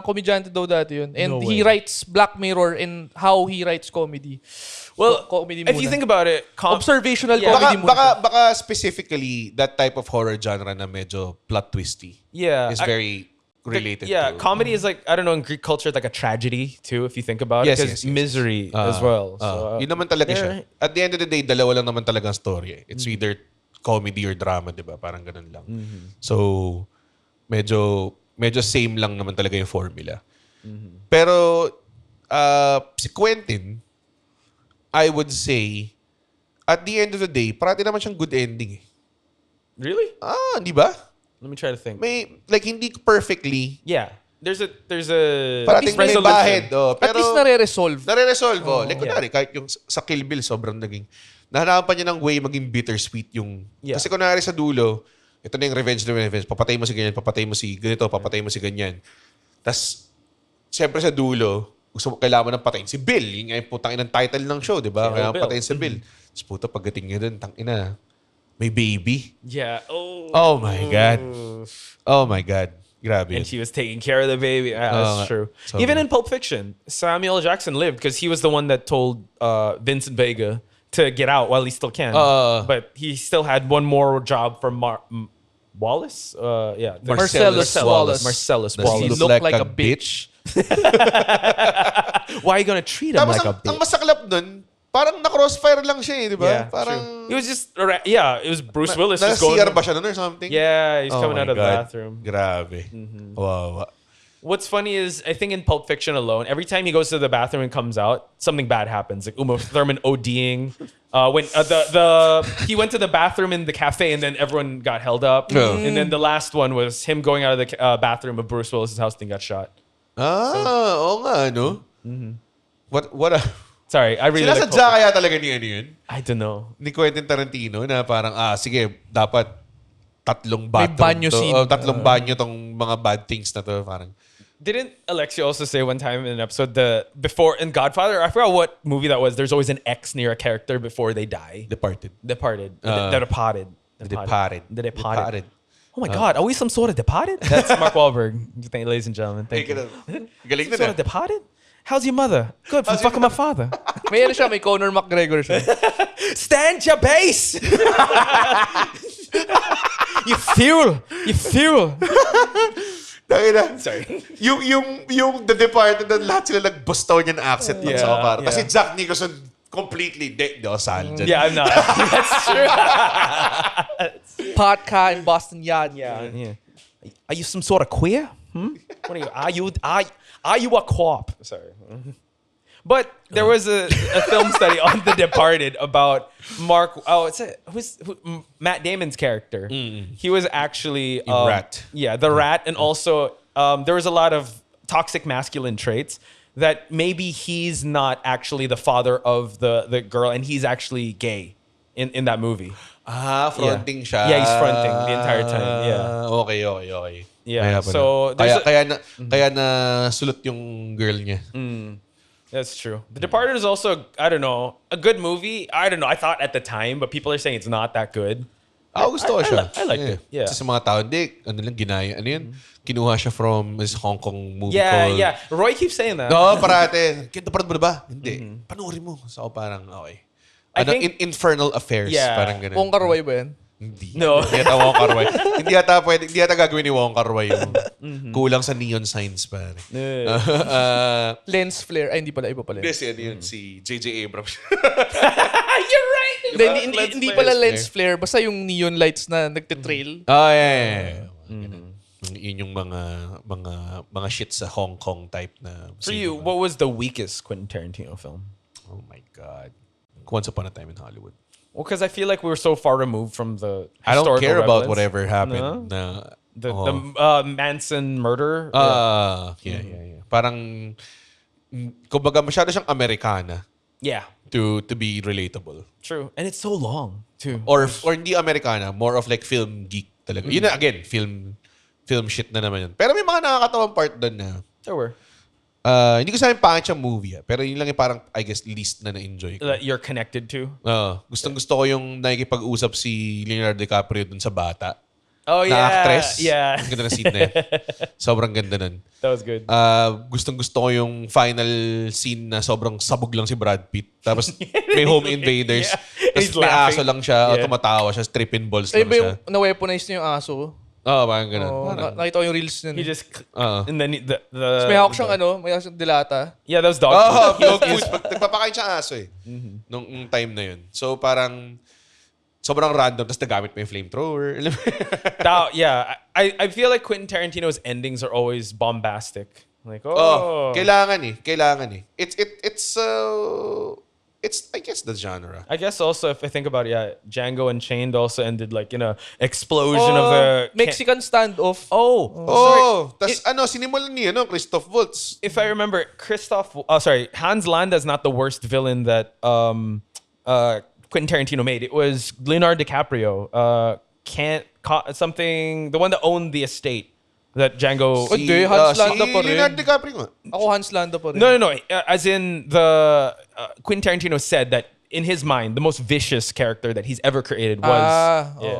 Speaker 3: komedyante daw dati yun. And
Speaker 4: No
Speaker 3: he
Speaker 4: way.
Speaker 3: writes Black Mirror in how he writes comedy.
Speaker 4: Well,
Speaker 3: Comedy
Speaker 4: if you
Speaker 3: muna.
Speaker 4: think about it,
Speaker 3: Observational
Speaker 4: Yeah.
Speaker 3: comedy muna.
Speaker 2: Baka specifically that type of horror genre na medyo plot twisty
Speaker 4: yeah,
Speaker 2: is very related to.
Speaker 4: comedy is like, I don't know, in Greek culture, it's like a tragedy too, if you think about it.
Speaker 2: Yes,
Speaker 4: Because
Speaker 2: yes.
Speaker 4: Misery as well. So,
Speaker 2: Yun naman talaga siya.
Speaker 4: there-
Speaker 2: At the end of the day, dalawa lang naman talaga ang story eh. It's either comedy or drama, di ba? Parang ganun lang. So, medyo same lang naman talaga yung formula. Pero, si Quentin, I would say, at the end of the day, parati naman siyang good ending eh.
Speaker 4: Really?
Speaker 2: Di ba?
Speaker 4: Let me try to think.
Speaker 2: May, like, hindi perfectly.
Speaker 4: Yeah. There's a
Speaker 2: Parating may
Speaker 4: resolution.
Speaker 2: bahid. Oh,
Speaker 3: At
Speaker 2: pero,
Speaker 3: least nare-resolve.
Speaker 2: nare-resolve. Like, kunwari, kahit yung sa Kill Bill, sobrang naging, nahanapan niya ng way maging bittersweet yung,
Speaker 4: Yeah.
Speaker 2: kasi kunwari sa dulo, ito na yung revenge na revenge, papatay mo si ganyan, papatay mo si ganito, papatay mo si ganyan. Tapos, siyempre sa dulo, kailangan mo nang patayin si Bill. Yung nga yung putang inang title ng show, di ba?
Speaker 4: Kill
Speaker 2: Kailangan
Speaker 4: Bill.
Speaker 2: patayin si Bill. Tapos puta, pagdating niya dun, tang ina, may baby.
Speaker 4: Yeah. Oh.
Speaker 2: Oh my God. Oh my God. Grabe.
Speaker 4: And
Speaker 2: yun.
Speaker 4: she was taking care of the baby. That's true.
Speaker 2: So
Speaker 4: Even
Speaker 2: good.
Speaker 4: in Pulp Fiction, Samuel L. Jackson lived because he was the one that told Vincent Vega to get out while he still can. But he still had one more job for Wallace? Yeah.
Speaker 3: Marcellus Wallace.
Speaker 4: Marcellus
Speaker 2: Does he
Speaker 4: Wallace.
Speaker 2: look like a
Speaker 3: bitch?
Speaker 4: Why are you gonna treat him
Speaker 2: Tapos
Speaker 4: like a
Speaker 2: ang
Speaker 4: bitch?
Speaker 2: masaklap nun, parang na-crossfire lang siya eh, di ba?
Speaker 4: Yeah,
Speaker 2: Parang,
Speaker 4: true. It was just, it was Bruce Willis just going.
Speaker 2: na-CR ba siya nun or something?
Speaker 4: Yeah, he's
Speaker 2: Oh
Speaker 4: coming
Speaker 2: my
Speaker 4: out of the
Speaker 2: God.
Speaker 4: bathroom.
Speaker 2: Grabe. Wow.
Speaker 4: What's funny is, I think in Pulp Fiction alone, every time he goes to the bathroom and comes out, something bad happens. Like Uma Thurman ODing. When he went to the bathroom in the cafe and then everyone got held up. And then the last one was him going out of the bathroom of Bruce Willis' house and got shot.
Speaker 2: Oo nga, no? What a...
Speaker 4: Sorry, I really like Pulp
Speaker 2: Sinasadya kaya talaga ni ano yun?
Speaker 4: I don't know.
Speaker 2: Ni Quentin Tarantino na parang, sige, dapat tatlong bathroom
Speaker 3: banyo
Speaker 2: to.
Speaker 3: scene.
Speaker 2: Tatlong banyo tong mga bad things na to. Parang,
Speaker 4: Didn't Alexia also say one time in an episode before in Godfather, I forgot what movie that was, there's always an X near a character before they die.
Speaker 2: departed.
Speaker 4: Departed. The Departed.
Speaker 2: The Departed.
Speaker 4: The Departed.
Speaker 2: Departed.
Speaker 4: Oh my God, are we some sort of Departed? That's Mark Wahlberg, ladies and gentlemen. Thank you.
Speaker 2: Galing
Speaker 4: Some sort of Departed? How's your mother? Good, from fucking my father.
Speaker 3: May ano siya, may Conor McGregor siya.
Speaker 4: Stand your base! You fuel! Sorry.
Speaker 2: Yung The Departed, lahat sila nag-Bostonian accent.
Speaker 4: Yeah,
Speaker 2: Sa kapara.
Speaker 4: yeah.
Speaker 2: Kasi Jack Nicholson, completely, di ako saan dyan.
Speaker 4: Yeah, I'm not. That's true.
Speaker 3: Podka in Boston Yard.
Speaker 4: Yeah. Are you some sort of queer? What are you? Are you a co-op? Sorry. But there was a film study on The Departed about Matt Damon's character. He was actually
Speaker 2: Rat.
Speaker 4: Yeah, the rat, and also there was a lot of toxic masculine traits that maybe he's not actually the father of the girl, and he's actually gay in that movie.
Speaker 2: Fronting siya.
Speaker 4: Yeah, he's fronting the entire time. Yeah.
Speaker 2: Okay.
Speaker 4: Yeah,
Speaker 2: Kaya pala.
Speaker 4: so there's
Speaker 2: kaya na sulot yung girl niya.
Speaker 4: That's true. The Departed is also, I don't know, a good movie. I don't know. I thought at the time, but people are saying it's not that good.
Speaker 2: Gusto ko siya.
Speaker 4: I liked it. Yeah.
Speaker 2: Kasi sa mga tao, ano lang, ginaya. Ano yun? Kinuha siya from this Hong Kong movie
Speaker 4: Yeah,
Speaker 2: called...
Speaker 4: yeah. Roy keeps saying that.
Speaker 2: No, parate. Kinto pa rin mo na ba? Hindi. Panoorin mo. So, parang, okay.
Speaker 4: I think-
Speaker 2: Infernal Affairs.
Speaker 4: Yeah.
Speaker 2: Parang ganun.
Speaker 3: Wong Kar-wai ba yan?
Speaker 2: Hindi.
Speaker 4: No.
Speaker 2: Hindi yata Wong Kar-wai. Hindi yata gagawin ni Wong Kar-wai yung kulang sa neon signs, pare.
Speaker 3: Lens flare. Ay, hindi pala. Iba pala.
Speaker 2: Hindi, si J.J. Abrams.
Speaker 4: You're right.
Speaker 3: Hindi pala lens flare. Basta yung neon lights na nagtitrail.
Speaker 2: Yeah. Yun yung mga shit sa Hong Kong type na
Speaker 4: For you,
Speaker 2: cinema.
Speaker 4: what was the weakest Quentin Tarantino film?
Speaker 2: Oh my God. Once Upon a Time in Hollywood.
Speaker 4: Well, because I feel like we were so far removed from the
Speaker 2: I don't
Speaker 4: historical
Speaker 2: care about
Speaker 4: relevance.
Speaker 2: whatever happened.
Speaker 4: No?
Speaker 2: Na,
Speaker 4: The Manson murder.
Speaker 2: yeah. Parang, kumbaga masyado siyang Americana
Speaker 4: Yeah,
Speaker 2: to be relatable.
Speaker 4: true. And it's so long, too.
Speaker 2: Or hindi Americana, more of like film geek. talaga. Yun na, again, film shit na naman yun. Pero may mga nakakatawang part doon na
Speaker 4: There were.
Speaker 2: hindi ko sabihin pangit siyang movie. Pero yun lang yung parang, I guess, least na na-enjoy ko.
Speaker 4: That you're connected to.
Speaker 2: Gustong-gusto ko yung nakikipag-usap si Leonardo DiCaprio dun sa bata.
Speaker 4: Oh,
Speaker 2: Na
Speaker 4: yeah.
Speaker 2: actress.
Speaker 4: Yeah.
Speaker 2: Ang ganda ng scene na yun. Sobrang ganda nun.
Speaker 4: That was good.
Speaker 2: Gustong-gusto ko yung final scene na sobrang sabog lang si Brad Pitt. Tapos may home invaders.
Speaker 4: Yeah.
Speaker 2: Tapos
Speaker 4: He's
Speaker 2: may
Speaker 4: laughing.
Speaker 2: aso lang siya.
Speaker 4: Yeah.
Speaker 2: Tumatawa siya. Tripping balls
Speaker 3: Ay,
Speaker 2: lang
Speaker 3: ba
Speaker 2: siya.
Speaker 3: yung na-weaponize niya yung aso?
Speaker 2: Oo, parang ganun.
Speaker 3: Oh,
Speaker 2: Parang-
Speaker 3: nakita ko yung reels niya.
Speaker 4: He just
Speaker 2: Oo.
Speaker 4: and then the
Speaker 3: Tapos may hawak siyang may hawak siyang dilata.
Speaker 4: yeah, that was dog
Speaker 2: Oh,
Speaker 4: food.
Speaker 2: dog food. Nagpapakain siya aso eh. Nung time na yun. So parang sobrang random. Tapos nagamit mo yung flamethrower.
Speaker 4: Yeah, I feel like Quentin Tarantino's endings are always bombastic. Like,
Speaker 2: Kailangan eh. It's I guess the genre.
Speaker 4: I guess also if I think about it, yeah, Django Unchained also ended like in a explosion of the
Speaker 3: Mexican standoff.
Speaker 2: Tas sinimulan niya, Christoph Waltz.
Speaker 4: If I remember, Hans Landa's not the worst villain that Quentin Tarantino made. It was Leonardo DiCaprio. The one that owned the estate that Django.
Speaker 3: Hindi, Hans Landa pa rin.
Speaker 2: Leonardo DiCaprio nga.
Speaker 3: Ako Hans Landa pa rin.
Speaker 4: No. As in the Quentin Tarantino said that in his mind, the most vicious character that he's ever created was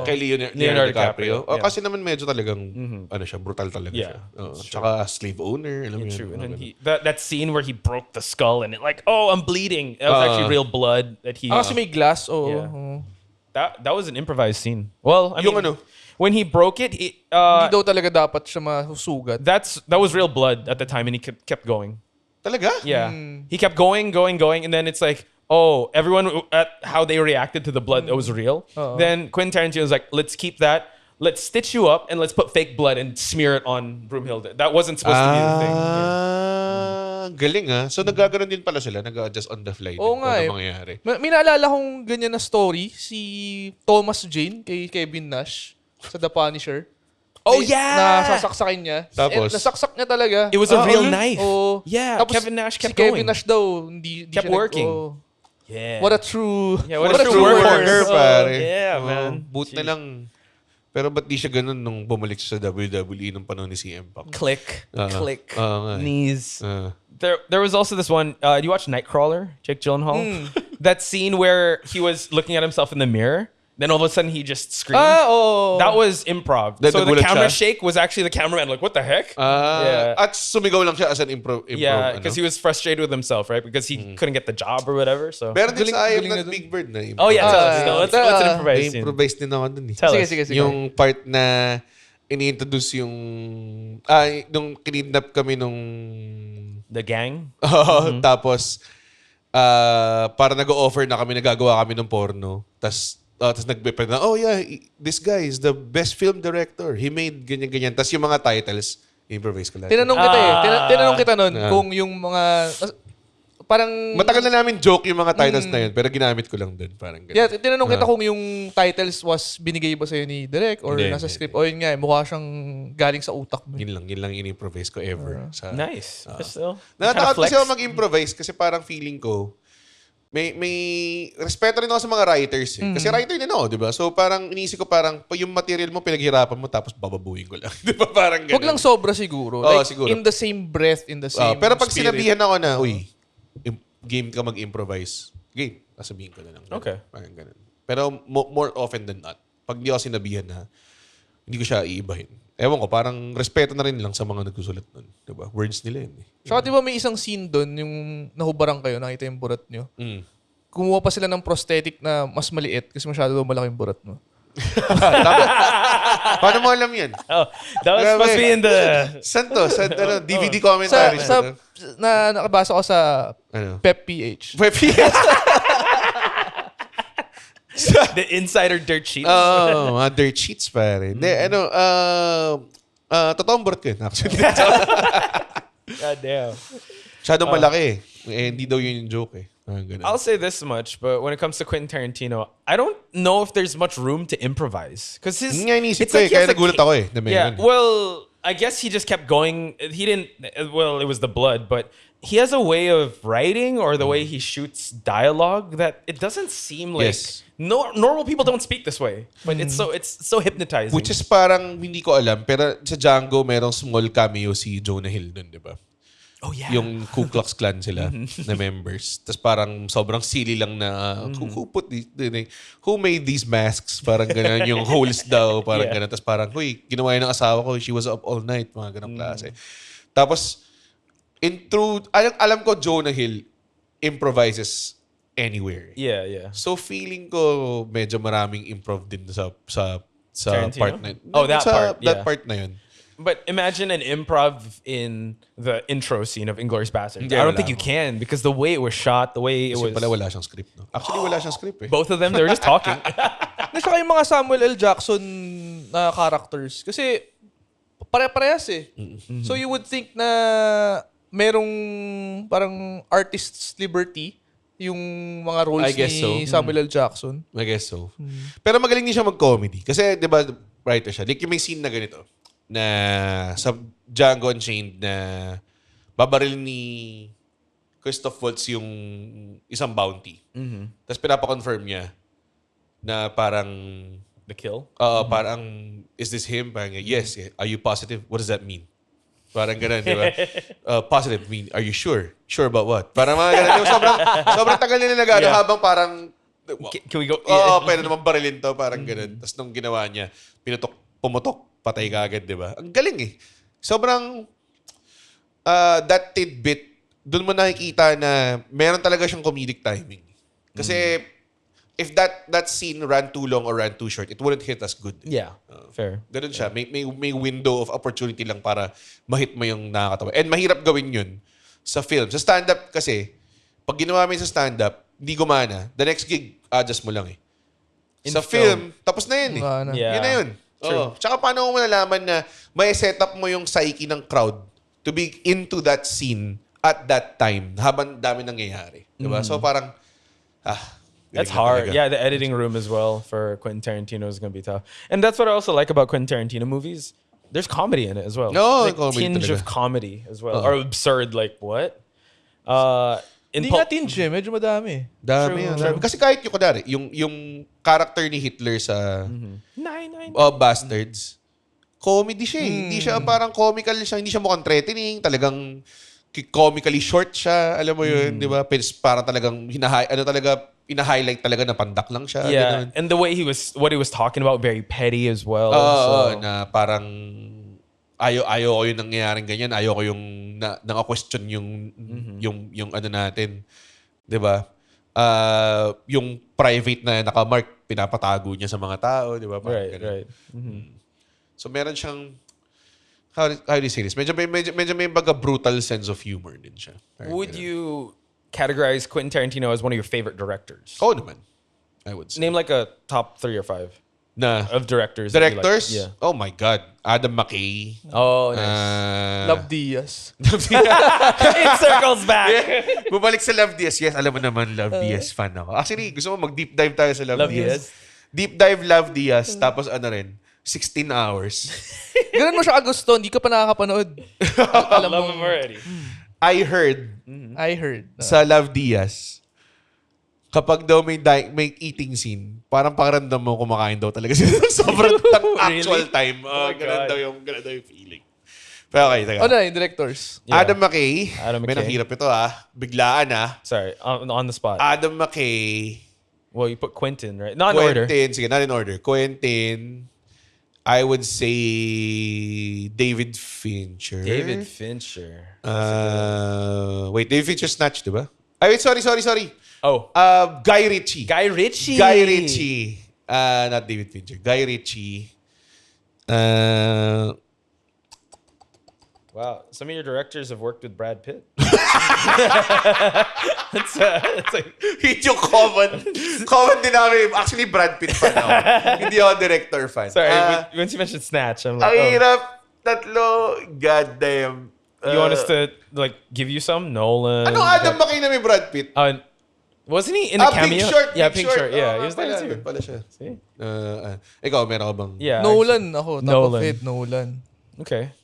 Speaker 2: Kay Leonardo DiCaprio. Kasi naman medyo talagang brutal talaga siya. Tsaka slave owner. Alam mo yun.
Speaker 4: True. And then that scene where he broke the skull and it like, oh, I'm bleeding. That was actually real blood that he.
Speaker 3: Kasi may glass.
Speaker 4: That was an improvised scene. Well, I mean,
Speaker 2: Yung
Speaker 4: when he broke it,
Speaker 3: Hindi daw talaga dapat siya masugat.
Speaker 4: that was real blood at the time, and he kept going.
Speaker 2: Talaga?
Speaker 4: Yeah, he kept going, and then it's like, oh, everyone at how they reacted to the blood that was real. Then Quentin Tarantino was like, let's keep that. Let's stitch you up and let's put fake blood and smear it on Broomhild. That wasn't supposed to be the thing. Yeah.
Speaker 2: Galing So nagaganon din pala sila. Nag-adjust on the fly.
Speaker 3: Oo nga
Speaker 2: Ano mangyayari.
Speaker 3: May naalala kong ganyan na story. Si Thomas Jane kay Kevin Nash sa The Punisher.
Speaker 4: Oh, yeah!
Speaker 3: Nasasaksakin niya.
Speaker 2: Tapos?
Speaker 3: Nasaksak niya talaga.
Speaker 4: It was a real
Speaker 2: really?
Speaker 4: knife.
Speaker 3: Oo.
Speaker 4: Yeah,
Speaker 3: Tapos
Speaker 4: Kevin Nash kept
Speaker 3: si Kevin
Speaker 4: going.
Speaker 3: Nash daw, hindi
Speaker 4: Kept
Speaker 3: siya
Speaker 4: working.
Speaker 3: Yeah.
Speaker 4: Yeah.
Speaker 3: What a true
Speaker 2: worker, pare.
Speaker 4: Yeah, man.
Speaker 2: Boot na lang. Pero ba't di siya ganun nung bumalik siya sa WWE nung panahon ni CM Punk?
Speaker 4: Click, click,
Speaker 2: nga eh.
Speaker 4: knees. There was also this one. Do you watch Nightcrawler? Jake Gyllenhaal. That scene where he was looking at himself in the mirror. Then all of a sudden he just screamed. That was improv.
Speaker 2: Then
Speaker 4: So the
Speaker 2: nagulat
Speaker 4: camera
Speaker 2: siya?
Speaker 4: shake was actually the cameraman like, what the heck?
Speaker 2: Yeah. At sumigaw lang siya as an improv.
Speaker 4: Yeah, because he was frustrated with himself, right? Because he couldn't get the job or whatever. So.
Speaker 2: Pero din sa I Am
Speaker 3: galing
Speaker 2: Not
Speaker 3: na dun.
Speaker 2: Big Bird na.
Speaker 4: Oh yeah, tell us.
Speaker 3: yeah.
Speaker 4: What's an improvised scene?
Speaker 2: Na-improvise din ako dun eh.
Speaker 4: Tell
Speaker 3: Sige,
Speaker 4: us.
Speaker 3: sige, sige.
Speaker 2: Yung part na ini-introduce yung... nung kinidnap kami nung...
Speaker 4: The gang.
Speaker 2: Tapos, para nag-offer na kami, nagagawa kami ng porno. Tapos nagbe-present na, oh yeah, this guy is the best film director. He made ganyan-ganyan. Tapos yung mga titles, improvise ko lahat.
Speaker 3: Tinanong kita tinanong kita nun kung yung mga parang
Speaker 2: Matagal na namin joke yung mga titles na yun, pero ginamit ko lang dun. Parang ganun.
Speaker 3: yeah, tinanong kita kung yung titles was binigay ba sa'yo ni Direk or
Speaker 2: Hindi,
Speaker 3: nasa
Speaker 2: hindi,
Speaker 3: script. O yun nga, mukha siyang galing sa utak mo.
Speaker 2: Yun lang in-improvise ko ever.
Speaker 4: Nice. But still,
Speaker 2: Natatakot kasi ako mag-improvise kasi parang feeling ko, may respeto rin ako sa mga writers eh. Kasi writer din ako, di ba? So parang iniisip ko parang yung material mo, pinaghirapan mo, tapos bababuhin ko lang. Di ba? Parang ganun.
Speaker 3: Huwag lang sobra siguro.
Speaker 2: Oo,
Speaker 3: Like,
Speaker 2: siguro.
Speaker 3: in the same breath, in the same
Speaker 2: Pero pag
Speaker 3: spirit.
Speaker 2: sinabihan ako na, uy, game ka mag-improvise, game, sasabihin ko na lang.
Speaker 4: Okay.
Speaker 2: Parang ganun. Pero more often than not, pag di ako sinabihan na, hindi ko siya iibahin. Ewan ko, parang respeto na rin lang sa mga nagsusulat nun. Diba? Words nila yun eh.
Speaker 3: Saka di ba may isang scene doon, yung nahubarang kayo, nakita yung burat nyo. Kumuha pa sila ng prosthetic na mas maliit kasi masyado daw malaki yung burat mo.
Speaker 2: Paano mo alam yan?
Speaker 4: Oh, that was
Speaker 2: Grabe.
Speaker 4: supposed to be in the.
Speaker 2: Saan to? Sa DVD commentary.
Speaker 3: Nakabasa ko sa
Speaker 2: Ano?
Speaker 3: Pep PH.
Speaker 4: The insider dirt sheets.
Speaker 2: Oh, mga dirt sheets pare. Hindi, totoong burot ko yun actually.
Speaker 4: God damn.
Speaker 2: Masyadong malaki eh. Hindi daw yun yung joke eh. Ganun.
Speaker 4: I'll say this much, but when it comes to Quentin Tarantino, I don't know if there's much room to improvise. Because his.
Speaker 2: Yun nga inisip
Speaker 4: it's
Speaker 2: ko eh.
Speaker 4: he
Speaker 2: Kaya
Speaker 4: has a
Speaker 2: nagulat ako eh. Na
Speaker 4: Yeah,
Speaker 2: meron.
Speaker 4: well, I guess he just kept going. He didn't. Well, it was the blood, but he has a way of writing or the way he shoots dialogue that it doesn't seem like
Speaker 2: Yes.
Speaker 4: normal people don't speak this way. But it's so hypnotizing.
Speaker 2: Which is parang hindi ko alam, pero sa Django merong small cameo si Jonah Hill dun, di ba?
Speaker 4: oh yeah.
Speaker 2: Yung Ku Klux Klan sila na members. Tapos parang sobrang silly lang na who made these masks? Parang ganun. Yung holes daw. Parang ganun. Tapos parang, huy, ginawa yun ng asawa ko. She was up all night. Mga ganun klase. Tapos, alam ko Jonah Hill improvises anywhere.
Speaker 4: Yeah.
Speaker 2: So feeling ko medyo maraming improv din sa
Speaker 4: Tarantino?
Speaker 2: part na yun.
Speaker 4: Oh, that part, yeah.
Speaker 2: That part na yun.
Speaker 4: But imagine an improv in the intro scene of Inglourious Basterds.
Speaker 2: Hindi,
Speaker 4: I don't
Speaker 2: wala
Speaker 4: think you
Speaker 2: ako.
Speaker 4: can because the way it was shot, the way it
Speaker 2: Kasi
Speaker 4: was.
Speaker 2: pala wala siyang script, no? Actually, wala siyang script eh.
Speaker 4: Both of them, they were just talking.
Speaker 3: Saka yung mga Samuel L. Jackson na characters. Kasi pare-parehas eh. So you would think na merong parang artist's liberty yung mga roles
Speaker 2: I guess
Speaker 3: ni
Speaker 2: so.
Speaker 3: Samuel L. Jackson.
Speaker 2: I guess so. Pero magaling din siya mag-comedy. Kasi, di ba, writer siya. Like yung may scene na ganito, na sa Django Unchained na babaril ni Christoph Waltz yung isang bounty. Tapos pinapa-confirm niya na parang,
Speaker 4: The kill.
Speaker 2: parang, is this him? Parang, yes. Are you positive? What does that mean? Parang ganun, di ba? Positive mean, are you sure? Sure about what? Parang mga ganun. Yung sobrang tagal nila nagano habang parang,
Speaker 4: Can we go?
Speaker 2: pwede naman barilin to. Parang ganun. Tapos nung ginawa niya, pumutok, patay ka agad, di ba? Ang galing eh. Sobrang, that tidbit, dun mo nakikita na meron talaga siyang comedic timing. Kasi, if that scene ran too long or ran too short, it wouldn't hit as good.
Speaker 4: Yeah. Fair.
Speaker 2: Ganun siya. May window of opportunity lang para ma-hit mo yung nakakatawa. And mahirap gawin yun sa film. Sa stand-up kasi, pag ginawa mo yun sa stand-up, hindi gumana. The next gig, adjust mo lang eh. Sa film, tapos na yun eh.
Speaker 4: Yeah.
Speaker 2: Yun na yun. Oo. Tsaka paano mo malalaman na may set up mo yung psyche ng crowd to be into that scene at that time habang dami nangyayari. Diba? So parang,
Speaker 4: That's
Speaker 2: galing na
Speaker 4: hard.
Speaker 2: talaga.
Speaker 4: Yeah, the editing room as well for Quentin Tarantino is going to be tough. And that's what I also like about Quentin Tarantino movies. There's comedy in it as well.
Speaker 2: No,
Speaker 4: like
Speaker 2: comedy
Speaker 4: tinge
Speaker 2: talaga.
Speaker 4: of comedy as well. Or absurd, like what?
Speaker 3: Hindi nga tinge, medyo madami.
Speaker 2: Dami. Dami. Kasi kahit yung kunwari, yung character ni Hitler sa Basterds, comedy siya eh. Hindi siya parang comical siya. Hindi siya mukhang threatening. Talagang comically short siya. Alam mo yun, di ba? Parang talagang ina-highlight talaga na pandak lang siya.
Speaker 4: Yeah,
Speaker 2: Ganun.
Speaker 4: and the way what he was talking about, very petty as well.
Speaker 2: Na parang ayaw ko yung nangyayaring ganyan. Ayaw ko yung naka-question yung ano natin. 'Di ba? Yung private na nakamark, pinapatago niya sa mga tao. 'Di ba?
Speaker 4: Right.
Speaker 2: So meron siyang, how do you say this? Medyo may baga brutal sense of humor din siya.
Speaker 4: Would you categorize Quentin Tarantino as one of your favorite directors?
Speaker 2: Oo naman. I would say.
Speaker 4: Name like a top 3 or 5
Speaker 2: Na
Speaker 4: of directors. that you like.
Speaker 2: directors?
Speaker 4: Yeah.
Speaker 2: Oh my God. Adam McKay.
Speaker 4: Oh, nice.
Speaker 3: Love Diaz.
Speaker 4: It circles back.
Speaker 2: Bumalik sa Love Diaz. Yes, alam mo naman, Love Diaz fan ako. Actually, gusto mo mag-deep dive tayo sa Love
Speaker 4: Love
Speaker 2: Diaz.
Speaker 4: Diaz.
Speaker 2: Deep dive Love Diaz. Tapos ano rin, 16 hours.
Speaker 3: Ganun mo siya kagusto, hindi ka pa nakakapanood.
Speaker 4: I love him already.
Speaker 2: I heard
Speaker 3: I heard.
Speaker 2: sa Love Diaz, kapag daw may eating scene, parang pakiramdam mo kumakain daw talaga sila ng sobrang actual time. Ganun daw yung feeling. Pero okay, taga.
Speaker 3: Ano na yung directors?
Speaker 4: Yeah.
Speaker 2: Adam McKay.
Speaker 4: Adam
Speaker 2: May
Speaker 4: McKay.
Speaker 2: nahirap ito biglaan
Speaker 4: Sorry, on the spot.
Speaker 2: Adam McKay.
Speaker 4: Well, you put Quentin, right? Not in order.
Speaker 2: Sige, not in order. Quentin. I would say David Fincher.
Speaker 4: David Fincher.
Speaker 2: Wait, David Fincher Snatch, di ba? Ay, wait, sorry.
Speaker 4: Oh,
Speaker 2: Guy Ritchie.
Speaker 4: Guy Ritchie.
Speaker 2: Guy Ritchie. Not David Fincher. Guy Ritchie.
Speaker 4: Wow, some of your directors have worked with Brad Pitt. it's like
Speaker 2: Hit yung common. Common din namin. Actually, Brad Pitt fan ako. Hindi ako director fan.
Speaker 4: sorry. Once you mentioned Snatch, I'm
Speaker 2: Ang
Speaker 4: like, oh.
Speaker 2: hirap. Tatlo. Goddamn.
Speaker 4: You want us to like give you some Nolan?
Speaker 2: Ano Adam McKay na may Brad Pitt?
Speaker 4: Wasn't he in the cameo?
Speaker 2: Big Short.
Speaker 4: Yeah,
Speaker 2: Big
Speaker 4: Big Short. Yeah,
Speaker 2: Oo,
Speaker 4: he was there too.
Speaker 2: Pala siya.
Speaker 4: See?
Speaker 2: Ikaw, meron ka bang?
Speaker 4: Yeah.
Speaker 3: Nolan ako. Top of
Speaker 4: Nolan.
Speaker 3: it, Nolan.
Speaker 4: Okay.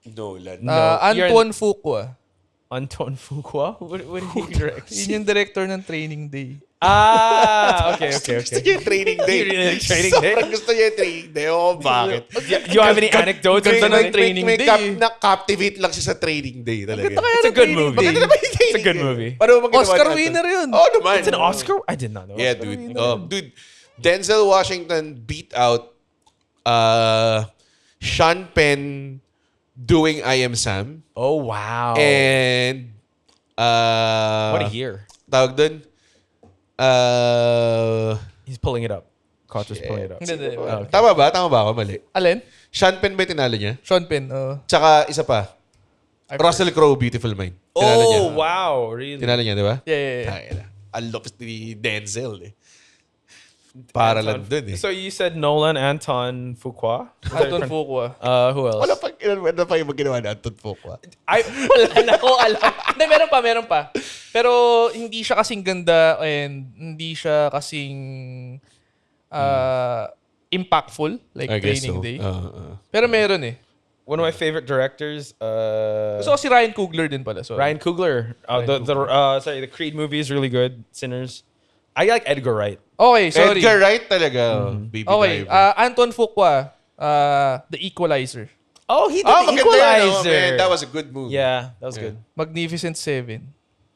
Speaker 2: Nolan.
Speaker 4: No, you're
Speaker 3: Antoine Fuqua.
Speaker 4: Anton Fuqua? What did he direct?
Speaker 3: Yun yung director ng Training Day.
Speaker 4: Okay.
Speaker 2: Gusto niya yung training day.
Speaker 4: You really like Training Day?
Speaker 2: Sobrang gusto niya yung training day. Oh, bakit?
Speaker 4: You have any anecdotes on
Speaker 3: Ganda ng
Speaker 4: something?
Speaker 3: Training Day.
Speaker 2: Na-captivate lang siya sa training day talaga.
Speaker 4: It's a good movie.
Speaker 2: Maganda naman yung training
Speaker 4: It's a good
Speaker 2: day.
Speaker 4: movie.
Speaker 2: Paano mo ginawa
Speaker 3: Oscar
Speaker 2: ni Anton?
Speaker 3: winner yun.
Speaker 2: Oh, naman.
Speaker 4: It's an Oscar? I did not know.
Speaker 2: Yeah,
Speaker 4: Oscar.
Speaker 2: dude. Denzel Washington beat out Sean Penn doing I Am Sam.
Speaker 4: Oh, wow.
Speaker 2: And
Speaker 4: What a year.
Speaker 2: tawag dun?
Speaker 4: He's pulling it up. Carter's pulling it up.
Speaker 3: Hindi.
Speaker 2: Tama ba? Tama ba ako? Mali.
Speaker 3: Alin?
Speaker 2: Sean Penn ba yung tinalo niya?
Speaker 3: Sean Penn.
Speaker 2: Tsaka isa pa. Russell Crowe, Beautiful Mind. Tinalo niya.
Speaker 4: Oh, wow. Really?
Speaker 2: Tinalo niya, di ba?
Speaker 3: Yeah.
Speaker 2: Tangina. Ang lupis ni Denzel eh. Para lang dun eh.
Speaker 4: So you said Nolan, Anton Fuqua?
Speaker 3: Anton Fuqua.
Speaker 4: Who else?
Speaker 2: Wala pa yung ginawa na Anton Fuqua.
Speaker 3: Wala na ako alam. Hindi, meron pa. Pero hindi siya kasing ganda and hindi siya kasing impactful like Training Day. Pero meron eh.
Speaker 4: One of my favorite directors,
Speaker 3: Gusto ko si Ryan Coogler din pala. Sorry.
Speaker 4: Ryan Coogler. The Creed movie is really good. Sinners. I like Edgar Wright.
Speaker 3: Okay, sorry.
Speaker 2: Edgar Wright talaga. Baby
Speaker 3: Okay,
Speaker 2: Driver.
Speaker 3: Anton Fuqua, The Equalizer.
Speaker 4: Oh, he did
Speaker 2: Maganda
Speaker 4: the
Speaker 2: yun,
Speaker 4: Equalizer.
Speaker 2: man. That was a good movie.
Speaker 4: Yeah, that was good.
Speaker 3: Magnificent Seven.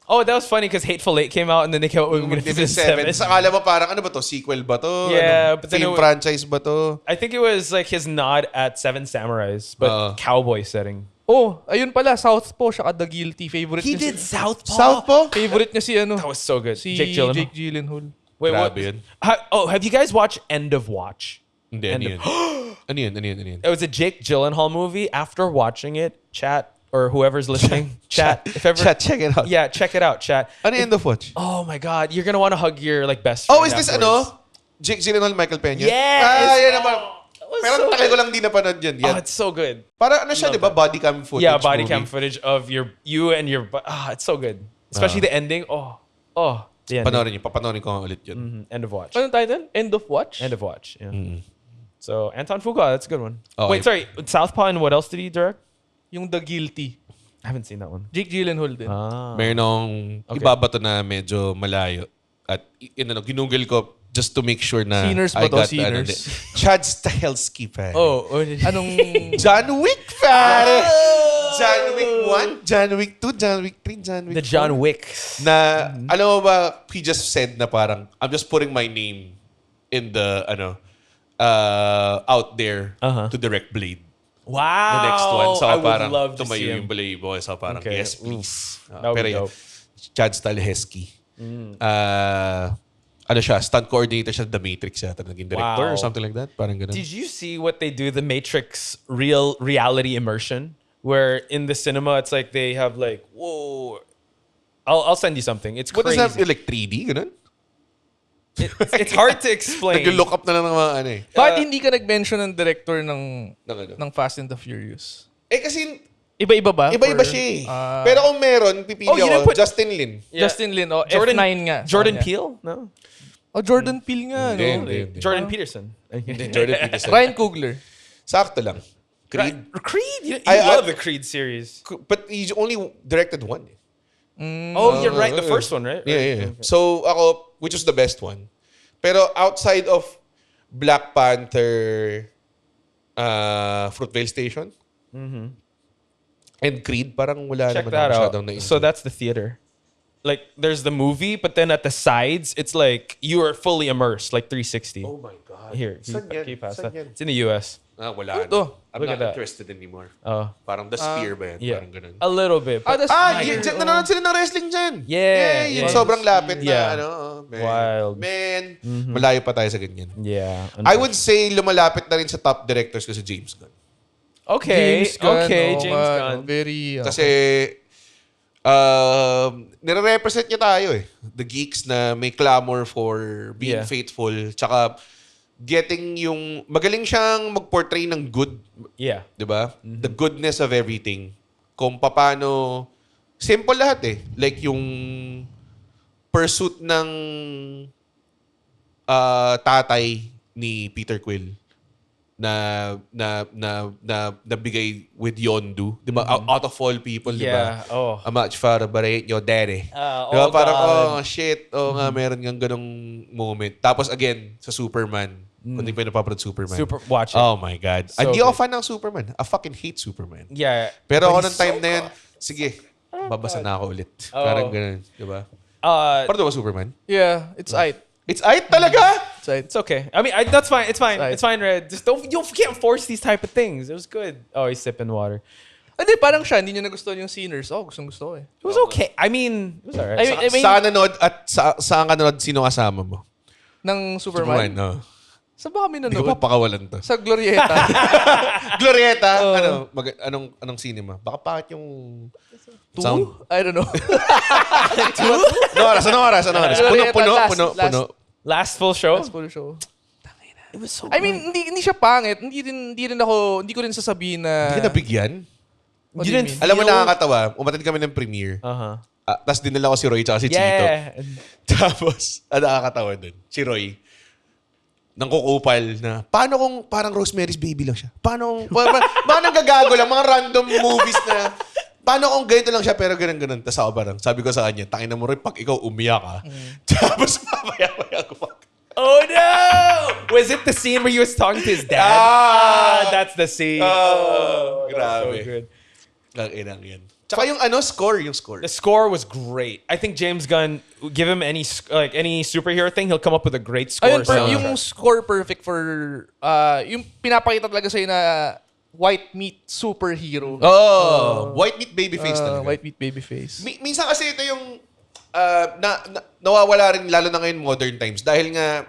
Speaker 4: Oh, that was funny because Hateful Eight came out and then they came out with Magnificent Seven.
Speaker 2: Sa akala mo parang ano ba to? Sequel ba to?
Speaker 4: Yeah,
Speaker 2: ano,
Speaker 4: but then
Speaker 2: film
Speaker 4: it was-
Speaker 2: franchise ba to?
Speaker 4: I think it was like his nod at Seven Samurais, but cowboy setting.
Speaker 3: Oh, ayun pala, Southpaw siya The Guilty. Favorite niya
Speaker 4: Southpaw.
Speaker 2: Southpaw?
Speaker 3: Favorite niya si ano?
Speaker 4: That was so good.
Speaker 3: Si
Speaker 4: Jake Gyllenhaal.
Speaker 3: Jake Gyllenhaal.
Speaker 4: Wait, what?
Speaker 2: Grabe yun.
Speaker 4: Have you guys watched End of Watch?
Speaker 2: Hindi, ano yun? Ano yun?
Speaker 4: It was a Jake Gyllenhaal movie. After watching it, chat or whoever's listening, chat. If ever,
Speaker 2: Chat, check it out.
Speaker 4: Yeah, check it out, chat.
Speaker 2: Ano yung End of Watch?
Speaker 4: Oh my God, you're gonna want to hug your like best friend.
Speaker 2: Oh, is this
Speaker 4: afterwards.
Speaker 2: Jake Gyllenhaal, Michael Peña?
Speaker 4: Yes!
Speaker 2: Yan naman.
Speaker 4: was
Speaker 2: Pero
Speaker 4: so
Speaker 2: tagal ko
Speaker 4: good.
Speaker 2: lang di napanood yun.
Speaker 4: Oh, it's so good.
Speaker 2: Para ano siya, di ba? Body cam footage
Speaker 4: Yeah, body
Speaker 2: movie.
Speaker 4: cam footage of you and your. It's so good. Especially the ending. Oh, the ending.
Speaker 2: Papanoorin ko nga ulit yun.
Speaker 4: End of Watch.
Speaker 3: Anong title? End of Watch?
Speaker 4: End of Watch. Yeah. So Anton Fuqua, that's a good one.
Speaker 2: Oh,
Speaker 4: Wait, sorry. Southpaw and what else did he direct?
Speaker 3: Yung The Guilty.
Speaker 4: I haven't seen that one.
Speaker 3: Jake Gyllenhaal din.
Speaker 2: Meron akong ibabato na medyo malayo. At ginugol ko just to make sure na
Speaker 3: Sinners ba
Speaker 2: I
Speaker 3: to?
Speaker 2: got
Speaker 3: Sinners?
Speaker 2: Chad Stahelski, pare.
Speaker 3: Anong...
Speaker 2: John Wick, pare! John Wick 1, John Wick 2, John Wick 3, John Wick
Speaker 4: The
Speaker 2: 4.
Speaker 4: John Wick.
Speaker 2: Na, alam mo ba, he just said na parang, I'm just putting my name in the, out there to direct Blade.
Speaker 4: Wow.
Speaker 2: The next one. So
Speaker 4: I would
Speaker 2: parang
Speaker 4: love to see
Speaker 2: tumayo
Speaker 4: him.
Speaker 2: yung balayibo. So parang,
Speaker 4: Okay.
Speaker 2: yes, please.
Speaker 4: That would
Speaker 2: Pero
Speaker 4: be
Speaker 2: yun,
Speaker 4: dope.
Speaker 2: Chad Stahelski. Ano siya, stunt coordinator siya, The Matrix yata, naging director
Speaker 4: Wow.
Speaker 2: or something like that. Parang ganun.
Speaker 4: Did you see what they do, the Matrix reality immersion? Where in the cinema, it's like they have like, whoa. I'll send you something. It's
Speaker 2: What does
Speaker 4: crazy.
Speaker 2: that feel like? 3D? Ganun?
Speaker 4: It's hard to explain.
Speaker 2: Nag-look up na lang ng mga ano eh.
Speaker 3: Bakit hindi ka nag-mention ng director ng
Speaker 2: Ano?
Speaker 3: ng Fast and the Furious?
Speaker 2: Eh kasi,
Speaker 3: Iba-iba ba?
Speaker 2: iba-iba
Speaker 3: Or,
Speaker 2: siya eh.
Speaker 3: ah,
Speaker 2: Pero kung meron, pipili
Speaker 4: Oh, you didn't
Speaker 2: ako,
Speaker 4: put-
Speaker 2: Justin Lin.
Speaker 4: Yeah.
Speaker 3: Justin Lin,
Speaker 4: Jordan-
Speaker 3: F9 nga.
Speaker 4: Jordan
Speaker 3: Sabi niya.
Speaker 4: Peele? No.
Speaker 3: Oh, Jordan Peele nga.
Speaker 2: Hindi,
Speaker 3: no?
Speaker 2: hindi.
Speaker 4: Jordan Peterson.
Speaker 2: Jordan Peterson.
Speaker 3: Ryan Coogler.
Speaker 2: Sakto lang. Creed.
Speaker 4: Creed? You
Speaker 2: I
Speaker 4: love the Creed series.
Speaker 2: But he only directed one. Eh.
Speaker 4: Oh, you're right. The first one, right?
Speaker 2: Yeah. So ako, which was the best one. Pero outside of Black Panther, Fruitvale Station, and Creed, parang wala
Speaker 4: Check
Speaker 2: naman
Speaker 4: that
Speaker 2: ako
Speaker 4: out.
Speaker 2: masyadong na-enjoy.
Speaker 4: So that's the theater. Like, there's the movie, but then at the sides, it's like you are fully immersed, like 360.
Speaker 2: Oh my God.
Speaker 4: Here,
Speaker 2: Saan yan?
Speaker 4: can you pass
Speaker 2: Saan
Speaker 4: that?
Speaker 2: yan?
Speaker 4: It's in the US.
Speaker 2: Wala.
Speaker 3: Ito.
Speaker 2: I'm
Speaker 4: Look
Speaker 2: not
Speaker 4: at that.
Speaker 2: interested anymore.
Speaker 4: Oh,
Speaker 2: Parang The Sphere ba yan?
Speaker 4: yeah.
Speaker 2: Parang ganun.
Speaker 4: A little bit. but-
Speaker 3: That's
Speaker 2: Nanonood sila ng wrestling dyan.
Speaker 4: Yeah,
Speaker 2: Yung
Speaker 4: yeah.
Speaker 2: sobrang lapit
Speaker 4: Yeah.
Speaker 2: na, man.
Speaker 4: Wild.
Speaker 2: Man, malayo pa tayo sa ganyan.
Speaker 4: yeah.
Speaker 2: I would say lumalapit na rin sa top directors ko si James Gunn.
Speaker 4: Okay.
Speaker 3: James Gunn.
Speaker 4: Okay,
Speaker 3: oo
Speaker 4: James
Speaker 3: nga,
Speaker 4: Gunn.
Speaker 3: Very...
Speaker 2: Kasi, nire-represent niya tayo eh. The geeks na may clamor for being
Speaker 4: Yeah.
Speaker 2: faithful. Tsaka, getting yung... Magaling siyang mag-portray ng good.
Speaker 4: Yeah.
Speaker 2: Di ba? The goodness of everything. Kung paano... Simple lahat eh. Like yung pursuit ng tatay ni Peter Quill. nabigay with Yondu. Di ba? Out of all people, di ba?
Speaker 4: Yeah. Oh.
Speaker 2: A much father, but I ain't your daddy. Di ba?
Speaker 4: Oh,
Speaker 2: Parang,
Speaker 4: God.
Speaker 2: shit. Nga, meron nga ganong moment. Tapos again, sa Superman. Kung di pa napapanood Superman.
Speaker 4: Watch it.
Speaker 2: Oh my God.
Speaker 4: So
Speaker 2: Hindi ako
Speaker 4: good.
Speaker 2: fan ng Superman. I fucking hate Superman.
Speaker 4: Yeah.
Speaker 2: Pero ako
Speaker 4: But
Speaker 2: ng
Speaker 4: he's
Speaker 2: time
Speaker 4: so
Speaker 2: na yun,
Speaker 4: good.
Speaker 2: sige, babasa na ako ulit.
Speaker 4: Oh.
Speaker 2: Parang ganun. Di ba? Parang ba Superman?
Speaker 3: Yeah, it's aight.
Speaker 2: It's aight talaga?
Speaker 3: It's aight.
Speaker 4: It's okay. I mean, that's fine. It's fine.
Speaker 3: Right.
Speaker 4: It's fine, Red. Just you can't force these type of things. It was good. Oh, he's sipping water.
Speaker 3: Hindi, parang siya, hindi niya nagustuhan yung Sinners. Gusto ko eh.
Speaker 4: It was okay. I mean, it was alright.
Speaker 3: I mean,
Speaker 2: Saan nanood at saan ka nanood, sino kasama mo?
Speaker 3: ng Superman.
Speaker 2: No.
Speaker 3: Saan ba kami
Speaker 2: Hindi ko
Speaker 3: nanood?
Speaker 2: papakawalan to.
Speaker 3: Sa Glorieta.
Speaker 2: Glorieta? Anong cinema? Baka pakit yung sound.
Speaker 3: I don't know.
Speaker 2: Anong oras? Puno.
Speaker 4: Last full show.
Speaker 3: Last full show.
Speaker 4: It was so.
Speaker 3: I mean, hindi siya pangit. Hindi ko rin sasabihin na...
Speaker 2: Hindi ka nabigyan?
Speaker 3: What
Speaker 4: You
Speaker 3: do
Speaker 4: didn't
Speaker 3: mean?
Speaker 2: Alam mo, nakakatawa. Umatid kami ng premiere. Tapos dinala ko si Roy tsaka si Chito.
Speaker 4: Yeah.
Speaker 2: Tapos, nakakatawa dun. Si Roy. Nang kukupal na, paano kung parang Rosemary's Baby lang siya? Paano kung gagago lang, mga random movies na, paano kung ganito lang siya pero ganun-ganun? Tapos ako parang, sabi ko sa kanya, tangin na mo Roy, pag ikaw umiyak ka. Tapos mamaya-maya ko
Speaker 4: Oh no! Was it the scene where he was talking to his dad? That's the scene.
Speaker 2: grabe.
Speaker 4: So good.
Speaker 2: Ang inang yan. Tsaka yung score.
Speaker 4: The score was great. I think James Gunn, give him any superhero thing, he'll come up with a great score.
Speaker 3: Ayun, yung score perfect for... yung pinapakita talaga sa'yo na white meat superhero.
Speaker 2: White meat babyface talaga.
Speaker 3: White meat babyface.
Speaker 2: Minsan kasi ito yung nawawala rin lalo na ngayon modern times dahil nga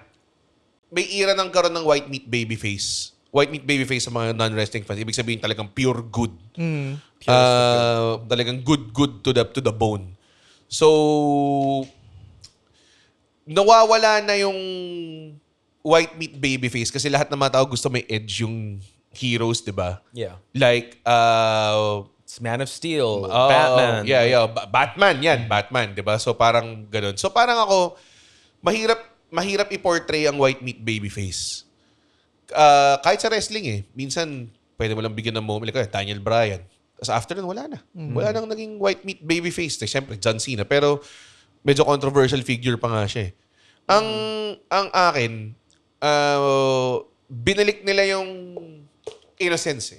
Speaker 2: may era ng karoon ng white meat babyface. White meat babyface sa mga non-wrestling fans. Ibig sabihin talagang pure good. Talagang good to the bone. So, nawawala na yung white meat babyface kasi lahat ng mga tao gusto may edge yung heroes, di ba?
Speaker 4: Yeah.
Speaker 2: Like,
Speaker 4: It's Man of Steel, Batman.
Speaker 2: Yeah. Batman, yan. Batman, di ba? So, parang ganun. So, parang ako, mahirap i-portray ang white meat babyface. Kahit sa wrestling minsan, pwede mo lang bigyan ng moment. Like, Daniel Bryan. Tapos after nun, wala na. Wala nang naging white meat babyface. Siyempre, John Cena. Pero, medyo controversial figure pa nga siya. Ang akin, binalik nila yung innocence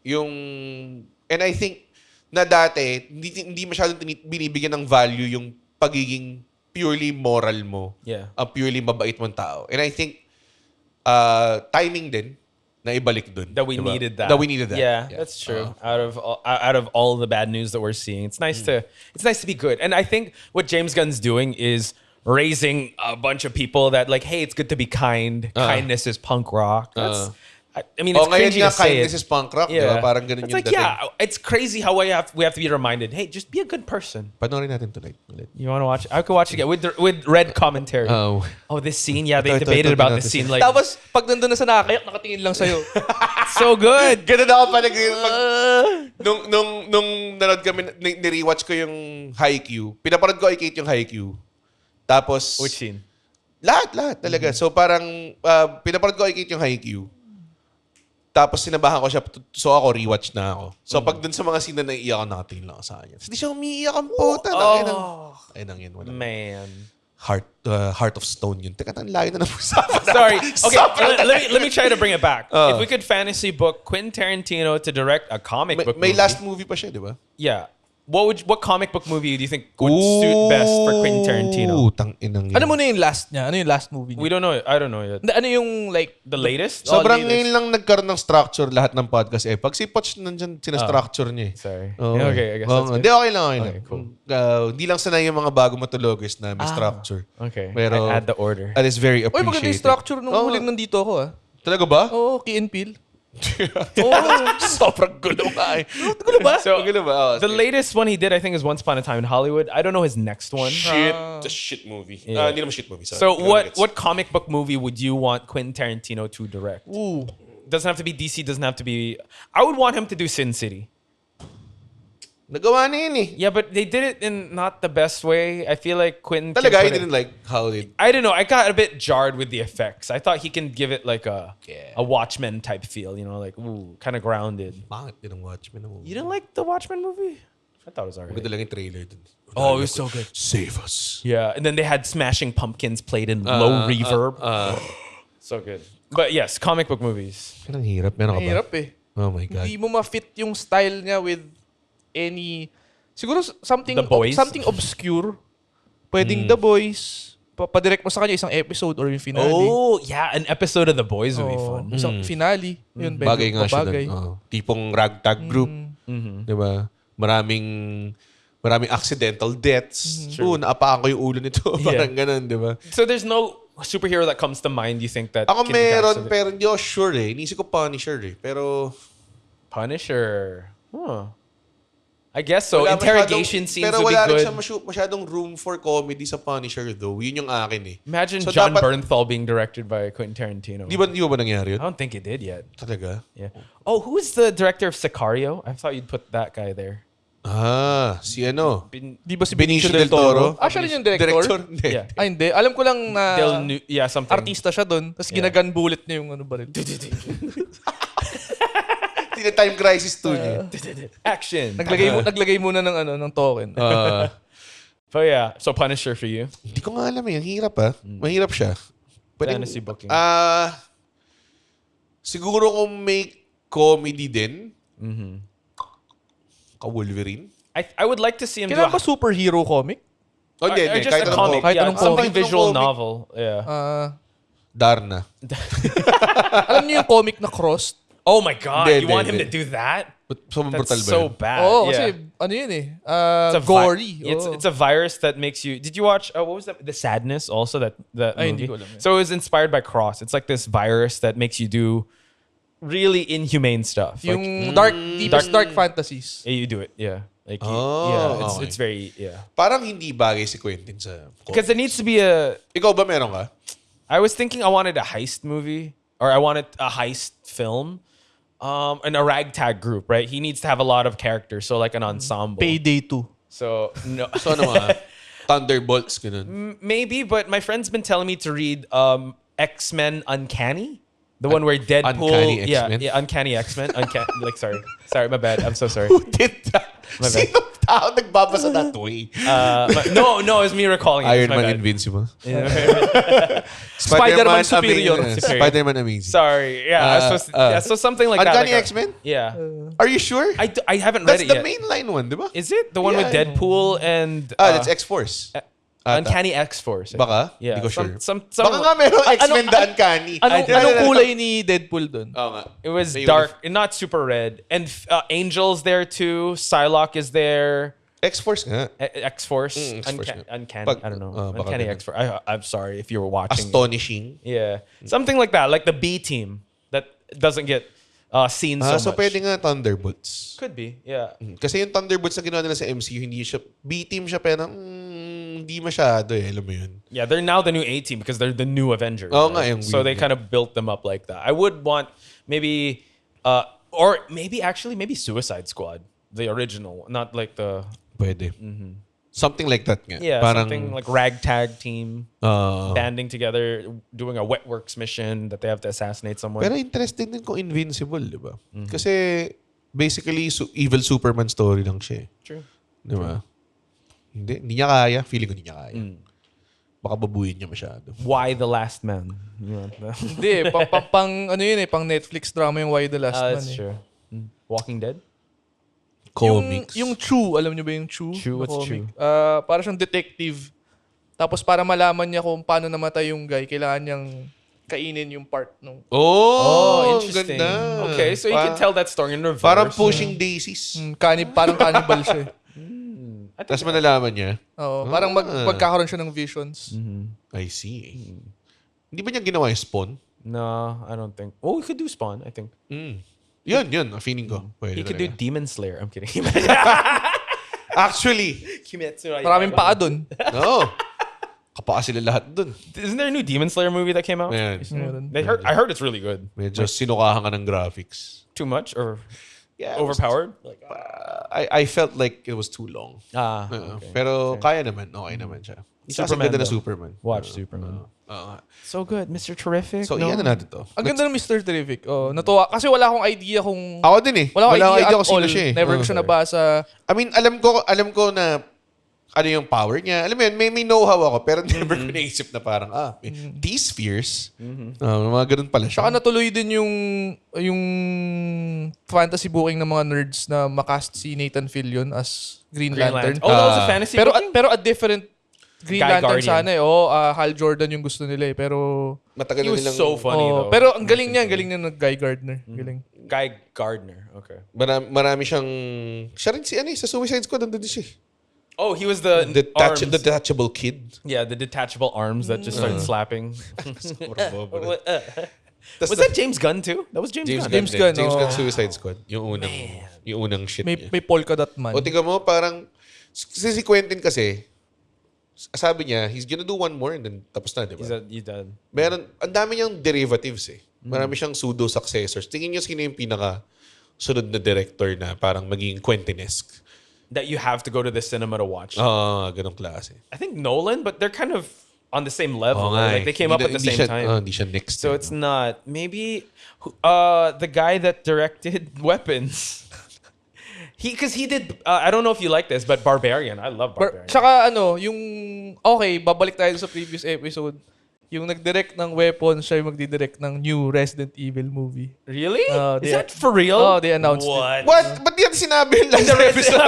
Speaker 2: and I think na dati, hindi masyadong binibigyan ng value yung pagiging purely moral mo.
Speaker 4: Yeah.
Speaker 2: Purely mabait mong tao. And I think, timing din, na ibalik dun.
Speaker 4: That we
Speaker 2: diba?
Speaker 4: needed that.
Speaker 2: That we needed that.
Speaker 4: Yeah, that's true. Out of all the bad news that we're seeing, it's nice to be good. And I think what James Gunn's doing is raising a bunch of people that like, hey, it's good to be kind. Kindness is punk rock. That's, I mean, it's crazy to say
Speaker 2: kindness
Speaker 4: it.
Speaker 2: is punk rock. Diba? Parang ganun
Speaker 4: It's
Speaker 2: yung
Speaker 4: like,
Speaker 2: dating.
Speaker 4: yeah, it's crazy how we have to be reminded, hey, just be a good person.
Speaker 2: Panoorin natin tonight. Ulit.
Speaker 4: You want to watch it? I could watch it again with red commentary.
Speaker 2: Oh.
Speaker 4: This scene. Yeah, they
Speaker 2: Ito,
Speaker 4: debated about this
Speaker 2: ito.
Speaker 4: scene. Like,
Speaker 3: Tapos, pag nandun na sa nakayak, nakatingin lang sa'yo.
Speaker 4: so good.
Speaker 2: Ganun ako pa nung nanood kami, ni-rewatch ko yung Haikyuu. Pinaparod ko kay Kate yung Haikyuu. Tapos...
Speaker 4: Which scene?
Speaker 2: Lahat talaga. So parang pinaparod ko kay Kate yung Haikyuu. Tapos sinabahan ko siya. So ako, rewatch na ako. So pag dun sa mga scene na naiiyak ako, nakatingin lang ako sa kanya. Hindi siya umiiyak ang puta. Ayun yun. Wala.
Speaker 4: Man.
Speaker 2: Heart of Stone yun. Teka, ang layo na napusapan.
Speaker 4: Sorry. Okay, let me try to bring it back. If we could fantasy book Quentin Tarantino to direct a comic book
Speaker 2: May
Speaker 4: movie.
Speaker 2: last movie pa siya, di ba?
Speaker 4: Yeah. What comic book movie do you think would suit best for Quentin Tarantino?
Speaker 2: Tang-inang yun.
Speaker 3: Ano muna yung last niya? Ano yung last movie
Speaker 4: We
Speaker 3: niya?
Speaker 4: don't know. I don't know yet.
Speaker 3: Ano yung like...
Speaker 4: The latest?
Speaker 2: Sobrang
Speaker 3: latest.
Speaker 2: ngayon lang nagkaroon ng structure lahat ng podcast. Pag si Poch nandyan, sinastructure niya.
Speaker 4: Sorry.
Speaker 2: Oo.
Speaker 4: Okay, I guess that's good.
Speaker 2: Hindi, okay lang.
Speaker 4: Okay, cool.
Speaker 2: Hindi lang sanay yung mga bago matulogis na may structure.
Speaker 4: Okay.
Speaker 2: Pero,
Speaker 4: I add the order.
Speaker 2: That is very
Speaker 3: Uy, maganda
Speaker 2: appreciated.
Speaker 3: yung structure nung huling nandito ako
Speaker 2: Talaga ba?
Speaker 3: Oo, Key and Peele.
Speaker 2: Sobrang gulo nga eh.
Speaker 3: Gulo ba?
Speaker 4: So,
Speaker 2: Gulo ba?
Speaker 4: the latest one he did, I think, is Once Upon a Time in Hollywood. I don't know his next one.
Speaker 2: It's a shit movie.
Speaker 4: Yeah.
Speaker 2: Hindi naman shit movie. Sorry.
Speaker 4: So what comic book movie would you want Quentin Tarantino to direct?
Speaker 3: Ooh.
Speaker 4: Doesn't have to be DC, doesn't have to be... I would want him to do Sin City.
Speaker 2: Nagawa na yun eh.
Speaker 4: Yeah, but they did it in not the best way. I feel like Quentin.
Speaker 2: Talaga, I
Speaker 4: put it-
Speaker 2: didn't like how they...
Speaker 4: I don't know. I got a bit jarred with the effects. I thought he can give it like a Watchmen type feel, like ooh, kind of grounded.
Speaker 2: Bakit din ang Watchmen?
Speaker 4: You didn't like the Watchmen movie? I thought it was alright.
Speaker 2: Maganda lang yung trailer dun.
Speaker 4: Oh, it was so good.
Speaker 2: Save us.
Speaker 4: Yeah, and then they had Smashing Pumpkins played in low reverb. So good. But yes, comic book movies.
Speaker 2: Ang hirap. Meron ka ba?
Speaker 3: Mahirap eh.
Speaker 2: Oh my God.
Speaker 3: Hindi mo ma-fit yung style niya with any... Siguro something
Speaker 4: The Boys?
Speaker 3: something obscure. Pwedeng The Boys. Padirect mo sa kanya isang episode or yung finale.
Speaker 4: Oh, yeah, an episode of The Boys would be fun.
Speaker 3: Isang finale. Yun,
Speaker 2: Bagay nga siya
Speaker 3: bagay.
Speaker 2: dun. Tipong ragtag group. Diba? Maraming accidental deaths. Oo, naapakan ko yung ulo nito. Parang ganun, diba?
Speaker 4: So there's no superhero that comes to mind you think that
Speaker 2: Ako
Speaker 4: can
Speaker 2: meron,
Speaker 4: encapsulate-
Speaker 2: pero hindi ako sure eh. Inisip ko Punisher eh. Pero...
Speaker 4: Punisher. Huh. I guess so.
Speaker 2: wala
Speaker 4: Interrogation
Speaker 2: masyadong-
Speaker 4: scenes
Speaker 2: pero
Speaker 4: would be
Speaker 2: wala rin
Speaker 4: good.
Speaker 2: siya masyadong room for comedy sa Punisher though. Yun yung akin eh.
Speaker 4: Imagine
Speaker 2: So
Speaker 4: John
Speaker 2: dapat-
Speaker 4: Bernthal being directed by Quentin Tarantino.
Speaker 2: Di ba nangyari yun?
Speaker 4: I don't think it did yet.
Speaker 2: Talaga?
Speaker 4: Yeah. Oh, who's the director of Sicario? I thought you'd put that guy there.
Speaker 2: Si ano?
Speaker 3: Di ba si
Speaker 2: Benicio del Toro?
Speaker 3: Ah, siya rin yung director?
Speaker 2: Hindi.
Speaker 4: Yeah.
Speaker 3: Ah, hindi. Alam ko lang na
Speaker 4: Yeah, something.
Speaker 3: artista siya doon. Tapos ginagun bullet niya yung ano baril.
Speaker 2: Hindi na time crisis 2 niya.
Speaker 4: Action.
Speaker 3: Naglagay muna ng token.
Speaker 4: But yeah, so Punisher for you.
Speaker 2: Hindi ko nga alam eh. Ang hirap Mahirap siya.
Speaker 4: Fantasy booking.
Speaker 2: Siguro kung may comedy din. Ka-Wolverine.
Speaker 4: I would like to see him
Speaker 3: Kailan ba
Speaker 4: do
Speaker 3: superhero comic?
Speaker 2: Oh, hindi.
Speaker 4: just a
Speaker 2: Kahit
Speaker 4: comic.
Speaker 2: anong
Speaker 3: Kahit
Speaker 4: Yeah,
Speaker 3: anong
Speaker 4: something
Speaker 2: comic.
Speaker 4: visual
Speaker 2: Comic.
Speaker 4: novel. Yeah.
Speaker 2: Darna.
Speaker 3: Alam niyo yung comic na Crossed?
Speaker 4: Oh my God,
Speaker 2: Hindi,
Speaker 4: you want
Speaker 2: hindi,
Speaker 4: him to do that?
Speaker 2: Sobrang brutal
Speaker 4: That's
Speaker 2: ba
Speaker 4: so
Speaker 2: yun?
Speaker 4: bad.
Speaker 3: Oo,
Speaker 4: yeah.
Speaker 3: kasi ano yun eh.
Speaker 4: It's a
Speaker 3: gory.
Speaker 4: It's a virus that makes you. Did you watch? What was that? The Sadness also that
Speaker 3: Ay,
Speaker 4: movie.
Speaker 3: hindi ko alam yun.
Speaker 4: So it was inspired by Cross. It's like this virus that makes you do really inhumane stuff. Like,
Speaker 3: Yung deepest dark fantasies.
Speaker 4: you do it. Yeah. Like
Speaker 2: Oh,
Speaker 4: it's very
Speaker 2: Parang hindi bagay si Quentin sa...
Speaker 4: because there needs to be a.
Speaker 2: Ikaw ba meron ka?
Speaker 4: I was thinking I wanted a heist movie or I wanted a heist film. And a ragtag group, right? He needs to have a lot of characters, so like an ensemble.
Speaker 3: Payday 2.
Speaker 4: So no,
Speaker 2: So ano mga? Thunderbolts, ganun.
Speaker 4: maybe, but my friend's been telling me to read X-Men Uncanny, the one where Deadpool,
Speaker 2: Uncanny X-Men?
Speaker 4: yeah, Uncanny X-Men, like sorry, my bad, I'm so sorry.
Speaker 2: Who did that?
Speaker 4: My bad.
Speaker 2: Sino tao nagbabasa that way?
Speaker 4: No, it's me recalling it.
Speaker 2: Iron
Speaker 4: It's my
Speaker 2: Man
Speaker 4: bad.
Speaker 2: Invincible.
Speaker 3: Spider-Man Superior.
Speaker 2: Amazing. Spider-Man Amazing.
Speaker 4: Sorry, so something like that.
Speaker 2: Uncanny
Speaker 4: like
Speaker 2: X-Men?
Speaker 4: Yeah,
Speaker 2: Are you sure?
Speaker 4: I haven't read
Speaker 2: That's
Speaker 4: it
Speaker 2: the
Speaker 4: yet.
Speaker 2: mainline one, di ba?
Speaker 4: Is it the one with
Speaker 2: Yeah.
Speaker 4: Deadpool and
Speaker 2: That's X-Force.
Speaker 4: Uncanny X-Force?
Speaker 2: Baka?
Speaker 4: Yeah.
Speaker 2: Hindi ko sure.
Speaker 4: Some,
Speaker 2: Baka nga merong X-Men the Uncanny.
Speaker 3: Anong kulay ni Deadpool doon?
Speaker 2: Oo nga.
Speaker 4: It was
Speaker 2: May
Speaker 4: dark, not super red. And Angel's there too. Psylocke is there.
Speaker 2: X-Force nga.
Speaker 4: X-Force.
Speaker 2: X-Force nga.
Speaker 4: Uncanny.
Speaker 2: Pag-
Speaker 4: I don't know.
Speaker 2: baka
Speaker 4: Uncanny
Speaker 2: ganun.
Speaker 4: X-Force. I'm sorry if you were watching.
Speaker 2: Astonishing.
Speaker 4: Yeah. Something like that. Like the B team that doesn't get seen so
Speaker 2: So
Speaker 4: much.
Speaker 2: pwede nga Thunderbolts.
Speaker 4: Could be. Yeah.
Speaker 2: Kasi yung Thunderbolts na ginawa nila sa MCU, hindi siya, B-team siya, pero hindi masyado eh, alam mo yun.
Speaker 4: Yeah, they're now the new A team because they're the new Avengers.
Speaker 2: Oo nga, yung
Speaker 4: So
Speaker 2: weird
Speaker 4: they
Speaker 2: nga.
Speaker 4: kind of built them up like that. I would want maybe, or maybe Suicide Squad, the original, not like the
Speaker 2: Pwede. Something like that nga.
Speaker 4: yeah,
Speaker 2: Parang,
Speaker 4: something like ragtag team
Speaker 2: uh,
Speaker 4: banding together, doing a wet works mission that they have to assassinate someone.
Speaker 2: pero interesting din kung Invincible, di ba? Kasi basically evil Superman story lang siya eh.
Speaker 4: True.
Speaker 2: Di ba? Hindi niya kaya. Feeling ko hindi niya kaya. Baka babuyin niya masyado.
Speaker 4: Why the Last Man? You know,
Speaker 3: Hindi, pang ano yun eh, pang Netflix drama yung Why the Last Man
Speaker 4: that's
Speaker 3: eh.
Speaker 4: true. Walking Dead?
Speaker 2: Comics.
Speaker 3: Yung Chew, alam niyo ba yung Chew?
Speaker 4: Chew,
Speaker 3: na
Speaker 4: what's
Speaker 3: comic?
Speaker 4: Chew?
Speaker 3: Para siyang detective. Tapos para malaman niya kung paano namatay yung guy, kailangan niyang kainin yung part nung...
Speaker 2: Oh,
Speaker 4: interesting.
Speaker 2: Ganda.
Speaker 4: Okay, so you can tell that story in reverse.
Speaker 2: Parang pushing daisies.
Speaker 3: Parang cannibal siya eh.
Speaker 2: Tapos malalaman niya.
Speaker 3: Oo, parang magkakaroon siya ng visions.
Speaker 2: I see. Hindi ba niya ginawa yung Spawn?
Speaker 4: No, I don't think. Oh, we could do Spawn, I think.
Speaker 2: Yun. Feeling ko. Pwede
Speaker 4: He could do
Speaker 2: talaga.
Speaker 4: Demon Slayer. I'm kidding.
Speaker 2: Actually.
Speaker 3: Maraming paa dun.
Speaker 2: No. Kapaa sila lahat dun.
Speaker 4: Isn't there a new Demon Slayer movie that came out?
Speaker 2: Ayan.
Speaker 3: Meron.
Speaker 4: I heard it's really good.
Speaker 2: Medyo sinukahan ka ng graphics.
Speaker 4: Too much or
Speaker 2: Yeah, it was
Speaker 4: Overpowered?
Speaker 2: I felt like it was too long.
Speaker 4: Okay.
Speaker 2: Pero kaya naman. Okay naman siya. Isa kasi
Speaker 4: Superman,
Speaker 2: ganda na
Speaker 4: though.
Speaker 2: Superman.
Speaker 4: Watch Superman.
Speaker 2: Oo.
Speaker 4: So good. Mr. Terrific.
Speaker 2: So,
Speaker 4: no?
Speaker 2: iyan na natin to.
Speaker 3: Ang ganda ng Mr. Terrific. Natuwa. Kasi wala akong idea kung...
Speaker 2: Ako din eh.
Speaker 3: Wala akong idea
Speaker 2: kung
Speaker 3: at
Speaker 2: sino
Speaker 3: all.
Speaker 2: siya eh.
Speaker 3: Never ko siya nabasa.
Speaker 2: I mean, alam ko na ano yung power niya. Alam mo yun, may know-how ako, pero never ko naisip na parang, T-Spheres. Mga ganun pala siya.
Speaker 3: Saka natuloy din yung fantasy booking ng mga nerds na makast si Nathan Fillion as Green Lantern.
Speaker 4: Oh, that was a fantasy booking?
Speaker 3: Pero a different Green
Speaker 4: Guy
Speaker 3: Lantern
Speaker 4: Guardian.
Speaker 3: sana eh. Hal Jordan yung gusto nila eh. Pero...
Speaker 2: Matagal
Speaker 4: He
Speaker 2: na
Speaker 4: was
Speaker 2: nilang...
Speaker 4: so funny though.
Speaker 3: Pero ang galing niya nag Guy Gardner. Galing.
Speaker 4: Guy Gardner. Okay.
Speaker 2: Marami siyang... Siya rin si sa Suicide Squad, nandun din siya.
Speaker 4: Oh, he was the arms.
Speaker 2: The detachable kid.
Speaker 4: Yeah, the detachable arms that just started slapping.
Speaker 2: Tas
Speaker 4: Was that James Gunn too? That was James Gunn.
Speaker 3: James Gunn,
Speaker 2: James
Speaker 3: oh.
Speaker 2: Gunn Suicide Squad. Yung unang shit
Speaker 3: May
Speaker 2: niya.
Speaker 3: polka dot man.
Speaker 2: O tingnan mo, parang... Si Quentin kasi, sabi niya, he's gonna do one more and then tapos na, di ba?
Speaker 4: He's done.
Speaker 2: Meron, ang dami niyang derivatives eh. Marami siyang pseudo-successors. Tingin niyo sino yung sunod na director na parang maging Quentin-esque.
Speaker 4: That you have to go to the cinema to watch.
Speaker 2: Ganong klase.
Speaker 4: I think Nolan, but they're kind of on the same level.
Speaker 2: nga
Speaker 4: Like they
Speaker 2: eh.
Speaker 4: came up at the
Speaker 2: Hindi
Speaker 4: same
Speaker 2: siya-
Speaker 4: time.
Speaker 2: hindi siya next.
Speaker 4: So
Speaker 2: eh,
Speaker 4: it's
Speaker 2: no?
Speaker 4: not maybe the guy that directed Weapons. Because he did. I don't know if you like this, but Barbarian. I love Barbarian.
Speaker 3: Tsaka yung... Okay, babalik tayo sa previous episode. Yung nag-direct ng Weapon, siya yung magdi-direct ng new Resident Evil movie.
Speaker 4: Really?
Speaker 3: Is
Speaker 4: Is that for real?
Speaker 3: Oh, they announced it.
Speaker 4: What?
Speaker 2: What? Ba't di yan sinabi last episode?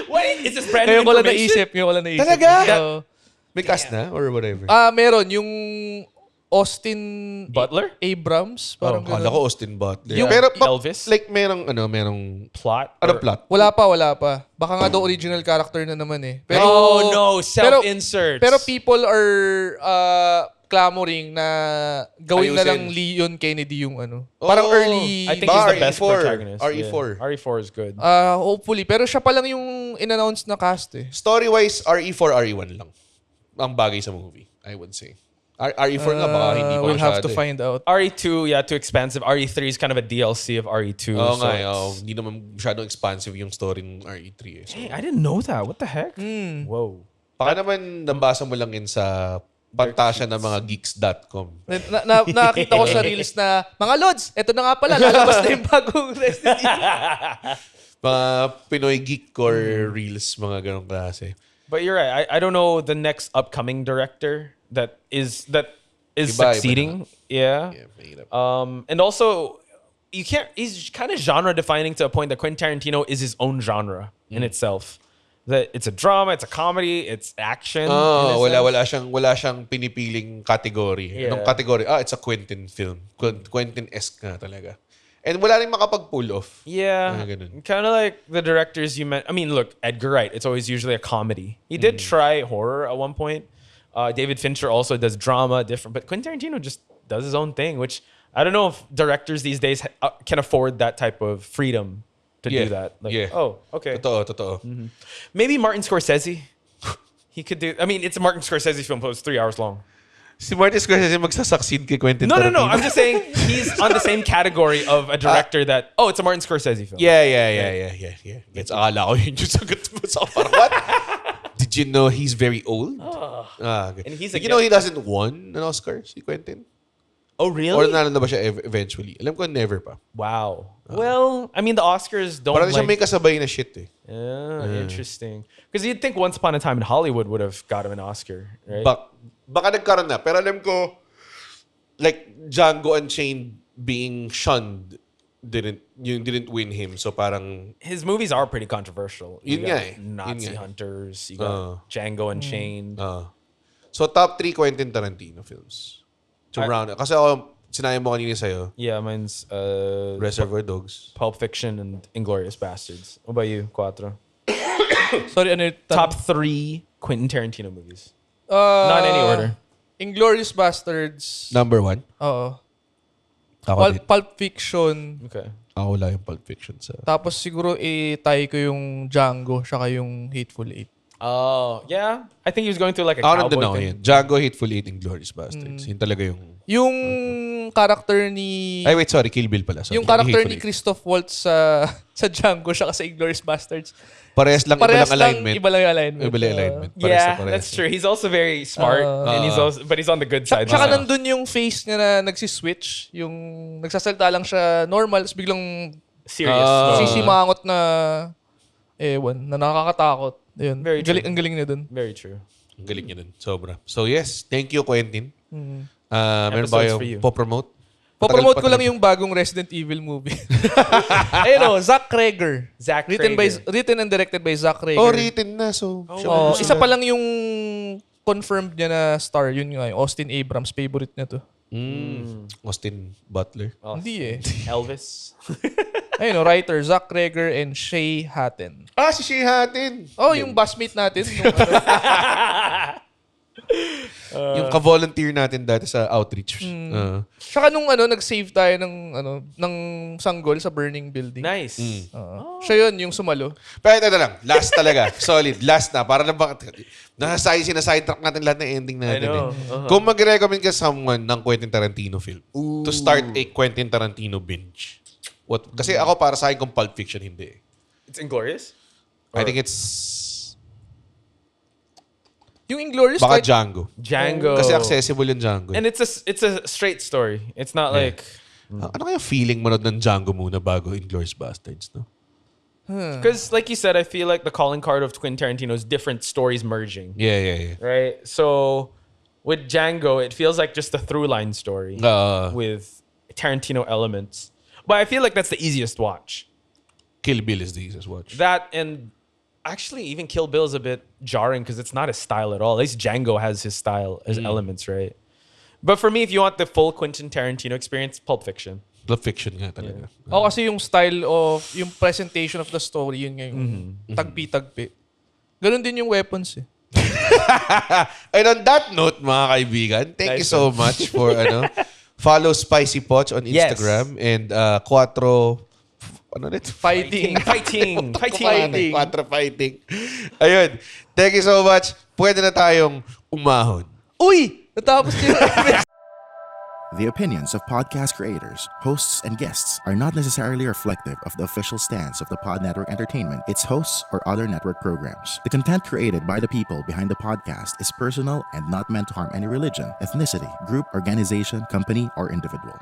Speaker 4: Wait, is this brand new
Speaker 3: Ngayon ko lang
Speaker 4: information?
Speaker 3: naisip.
Speaker 2: Talaga?
Speaker 3: Oo.
Speaker 2: May cast na? Or whatever?
Speaker 3: Meron. Yung Austin
Speaker 4: Butler?
Speaker 3: Abrams. Parang
Speaker 2: Kala
Speaker 3: ganun.
Speaker 2: ko Austin Butler.
Speaker 4: Yung
Speaker 2: Pero
Speaker 4: Elvis?
Speaker 2: like merong
Speaker 4: Plot?
Speaker 2: ano
Speaker 4: Or-
Speaker 2: plot?
Speaker 3: Wala pa. Baka nga daw original character na naman eh. Pero,
Speaker 4: Oh no, self-inserts.
Speaker 3: Pero people are clamoring na gawin na lang
Speaker 2: Ayusin.
Speaker 3: Leon Kennedy yung Parang early...
Speaker 4: I think he's the
Speaker 2: RE4.
Speaker 4: best protagonist.
Speaker 2: RE4.
Speaker 4: Yeah. RE4 is good.
Speaker 3: hopefully. Pero siya pa lang yung in-announce na cast eh.
Speaker 2: Story-wise, RE4, RE1 lang. Ang bagay sa movie, I would say. RE4 nga baka hindi pa
Speaker 3: We'll have
Speaker 2: masyado
Speaker 3: to
Speaker 2: eh.
Speaker 3: find out.
Speaker 4: RE2, yeah, too expensive. RE3 is kind of a DLC of RE2.
Speaker 2: Oo
Speaker 4: so
Speaker 2: nga,
Speaker 4: it's-
Speaker 2: hindi naman masyadong expansive yung story ng RE3 eh. So,
Speaker 4: Hey, I didn't know that. What the heck? Whoa.
Speaker 2: baka naman nabasa mo lang yun sa pantasya ng mga geeks.com.
Speaker 3: Nakita ko sa reels na, mga Lods, eto na nga pala, lalabas na yung bagong Resident Evil.
Speaker 2: Mga Pinoy geek core reels, mga ganong klase.
Speaker 4: But you're right. I don't know the next upcoming director that is
Speaker 2: Iba
Speaker 4: succeeding. Yeah.
Speaker 2: Yeah, mahirap.
Speaker 4: And also, you can't. He's kind of genre defining to a point that Quentin Tarantino is his own genre in itself. That it's a drama, it's a comedy, it's action. in a sense.
Speaker 2: Wala siyang pinipiling category.
Speaker 4: Yeah.
Speaker 2: Anong category? It's a Quentin film. Quentin-esque nga talaga. And wala rin makapag-pull off.
Speaker 4: Yeah,
Speaker 2: ganun.
Speaker 4: kind of like the directors you meant. I mean, look, Edgar Wright. It's always usually a comedy. He did try horror at one point. David Fincher also does drama, different. But Quentin Tarantino just does his own thing, which I don't know if directors these days can afford that type of freedom to do that. Like, oh, okay.
Speaker 2: Totoo.
Speaker 4: Maybe Martin Scorsese. He could do. I mean, it's a Martin Scorsese film, but it's 3 hours long.
Speaker 2: Si Martin Scorsese magsasucceed kay Quentin
Speaker 4: No.
Speaker 2: Tarantino.
Speaker 4: I'm just saying he's on the same category of a director that. Oh, it's a Martin Scorsese film.
Speaker 2: Yeah. Gets akala ko yun yung sagot mo sa parang, what? Did you know he's very old? Okay.
Speaker 4: And he's
Speaker 2: Did
Speaker 4: a
Speaker 2: you know he doesn't won an Oscar, si Quentin?
Speaker 4: Oh, really?
Speaker 2: Or nanalo na ba siya eventually? Alam ko never pa.
Speaker 4: Wow. Well, I mean, the Oscars don't.
Speaker 2: Parang siya may
Speaker 4: Like,
Speaker 2: kasabay na shit eh.
Speaker 4: interesting. Because you'd think Once Upon a Time in Hollywood would have got him an Oscar, right?
Speaker 2: Baka nagkaroon na. Pero alam ko, like, Django Unchained being shunned didn't win him. So parang,
Speaker 4: his movies are pretty controversial. You
Speaker 2: Yun
Speaker 4: got
Speaker 2: nga eh.
Speaker 4: Nazi
Speaker 2: Yun nga eh.
Speaker 4: Hunters. You got Django Unchained.
Speaker 2: so top 3 Quentin Tarantino films. To round. Kasi ako, sinabi mo kanina sa'yo,
Speaker 4: Yeah, mine's
Speaker 2: Reservoir Dogs.
Speaker 4: Pulp Fiction and Inglourious Basterds. What about you, Quattro?
Speaker 3: Sorry, ano yung
Speaker 4: Top 3 Quentin Tarantino movies.
Speaker 3: Not
Speaker 4: Not in any order.
Speaker 3: Inglourious Basterds.
Speaker 2: Number 1.
Speaker 3: Oo.
Speaker 2: Ako din.
Speaker 3: Pulp Fiction.
Speaker 4: Okay.
Speaker 2: Ako wala yung Pulp Fiction sa...
Speaker 3: Tapos siguro tie ko yung Django saka yung Hateful Eight.
Speaker 4: Oh, yeah. I think he was going through like a
Speaker 2: Ako
Speaker 4: cowboy
Speaker 2: nandun ako
Speaker 4: thing.
Speaker 2: yun. Django, Hateful Eight, and Glorious Bastards. Yun talaga yung...
Speaker 3: Yung character ni...
Speaker 2: Ay, wait, sorry. Kill Bill pala. Sorry.
Speaker 3: Yung character
Speaker 2: Hateful
Speaker 3: ni
Speaker 2: Eight.
Speaker 3: Christoph Waltz sa Django, siya sa Inglourious Basterds.
Speaker 2: Parehas lang, iba lang alignment.
Speaker 3: Iba lang yung alignment.
Speaker 2: Iba lang yung alignment. Parehas na
Speaker 4: Yeah,
Speaker 2: parehas.
Speaker 4: that's true. He's also very smart, and but he's on the good side.
Speaker 3: Tsaka
Speaker 4: now.
Speaker 3: nandun yung face niya na nagsiswitch. Yung nagsasalita lang siya normal, tapos biglang
Speaker 4: Serious.
Speaker 3: sisimangot na ewan, na nakakatakot. Ayun.
Speaker 4: Very true.
Speaker 3: Ang galing niya dun.
Speaker 4: Very true.
Speaker 2: Ang galing niya dun. Sobra. So yes, thank you, Quentin. Meron ba
Speaker 4: Episodes for you.
Speaker 2: yung po-promote?
Speaker 3: Popromote ko lang yung bagong Resident Evil movie. Ayun o, Zach Kreger.
Speaker 4: Zach
Speaker 3: Written and directed by Zach Kreger.
Speaker 2: Oh, written na. So,
Speaker 3: Isa pa lang yung confirmed niya na star. Yun nga, yung Austin Abrams. Favorite niya to.
Speaker 2: Austin Butler.
Speaker 3: Hindi eh.
Speaker 4: Elvis.
Speaker 3: Ayun o, writer Zach Kreger and Shay Hatten.
Speaker 2: Ah, si Shea Hatten.
Speaker 3: Oh, yung busmate natin. Yung,
Speaker 2: Yung ka-volunteer natin dati sa outreach.
Speaker 3: Tsaka nung nag-save tayo ng sanggol sa burning building.
Speaker 4: Nice.
Speaker 3: Siya yun, yung sumalo.
Speaker 2: Pero ito na lang. Last talaga. Solid. Last na. Para na ba... Sinasidetrack natin lahat ng ending natin.
Speaker 4: I know.
Speaker 2: Kung mag-recommend ka someone ng Quentin Tarantino film to start a Quentin Tarantino binge. Kasi ako para sa akin kung Pulp Fiction, hindi.
Speaker 4: It's Inglourious?
Speaker 2: I think it's...
Speaker 3: Yung Inglourious,
Speaker 2: Baka
Speaker 3: kahit
Speaker 2: Django.
Speaker 4: Django.
Speaker 2: Kasi accessible yung Django.
Speaker 4: And it's a straight story. It's not like...
Speaker 2: Ano kaya feeling manood ng Django muna bago Inglourious Basterds, no?
Speaker 4: Because like you said, I feel like the calling card of Quentin Tarantino is different stories merging.
Speaker 2: Yeah.
Speaker 4: Right? So with Django, it feels like just a through line story with Tarantino elements. But I feel like that's the easiest watch.
Speaker 2: Kill Bill is the easiest watch.
Speaker 4: That and actually even Kill Bill is a bit jarring because it's not his style at all. At least Django has his style, his elements, right? But for me, if you want the full Quentin Tarantino experience, Pulp Fiction.
Speaker 2: Pulp Fiction nga talaga.
Speaker 3: Oh, kasi yung style of, yung presentation of the story, yun nga yung tagpi-tagpi. Ganon din yung weapons eh.
Speaker 2: And on that note, mga kaibigan, thank you so much for follow Spicy Poch on Instagram and Quattro
Speaker 3: Fighting.
Speaker 2: Quattro Fighting. Ayun. Thank you so much. Pwede na tayong umahon.
Speaker 3: Uy! Natapos yung
Speaker 5: The opinions of podcast creators, hosts, and guests are not necessarily reflective of the official stance of the Pod Network Entertainment, its hosts, or other network programs. The content created by the people behind the podcast is personal and not meant to harm any religion, ethnicity, group, organization, company, or individual.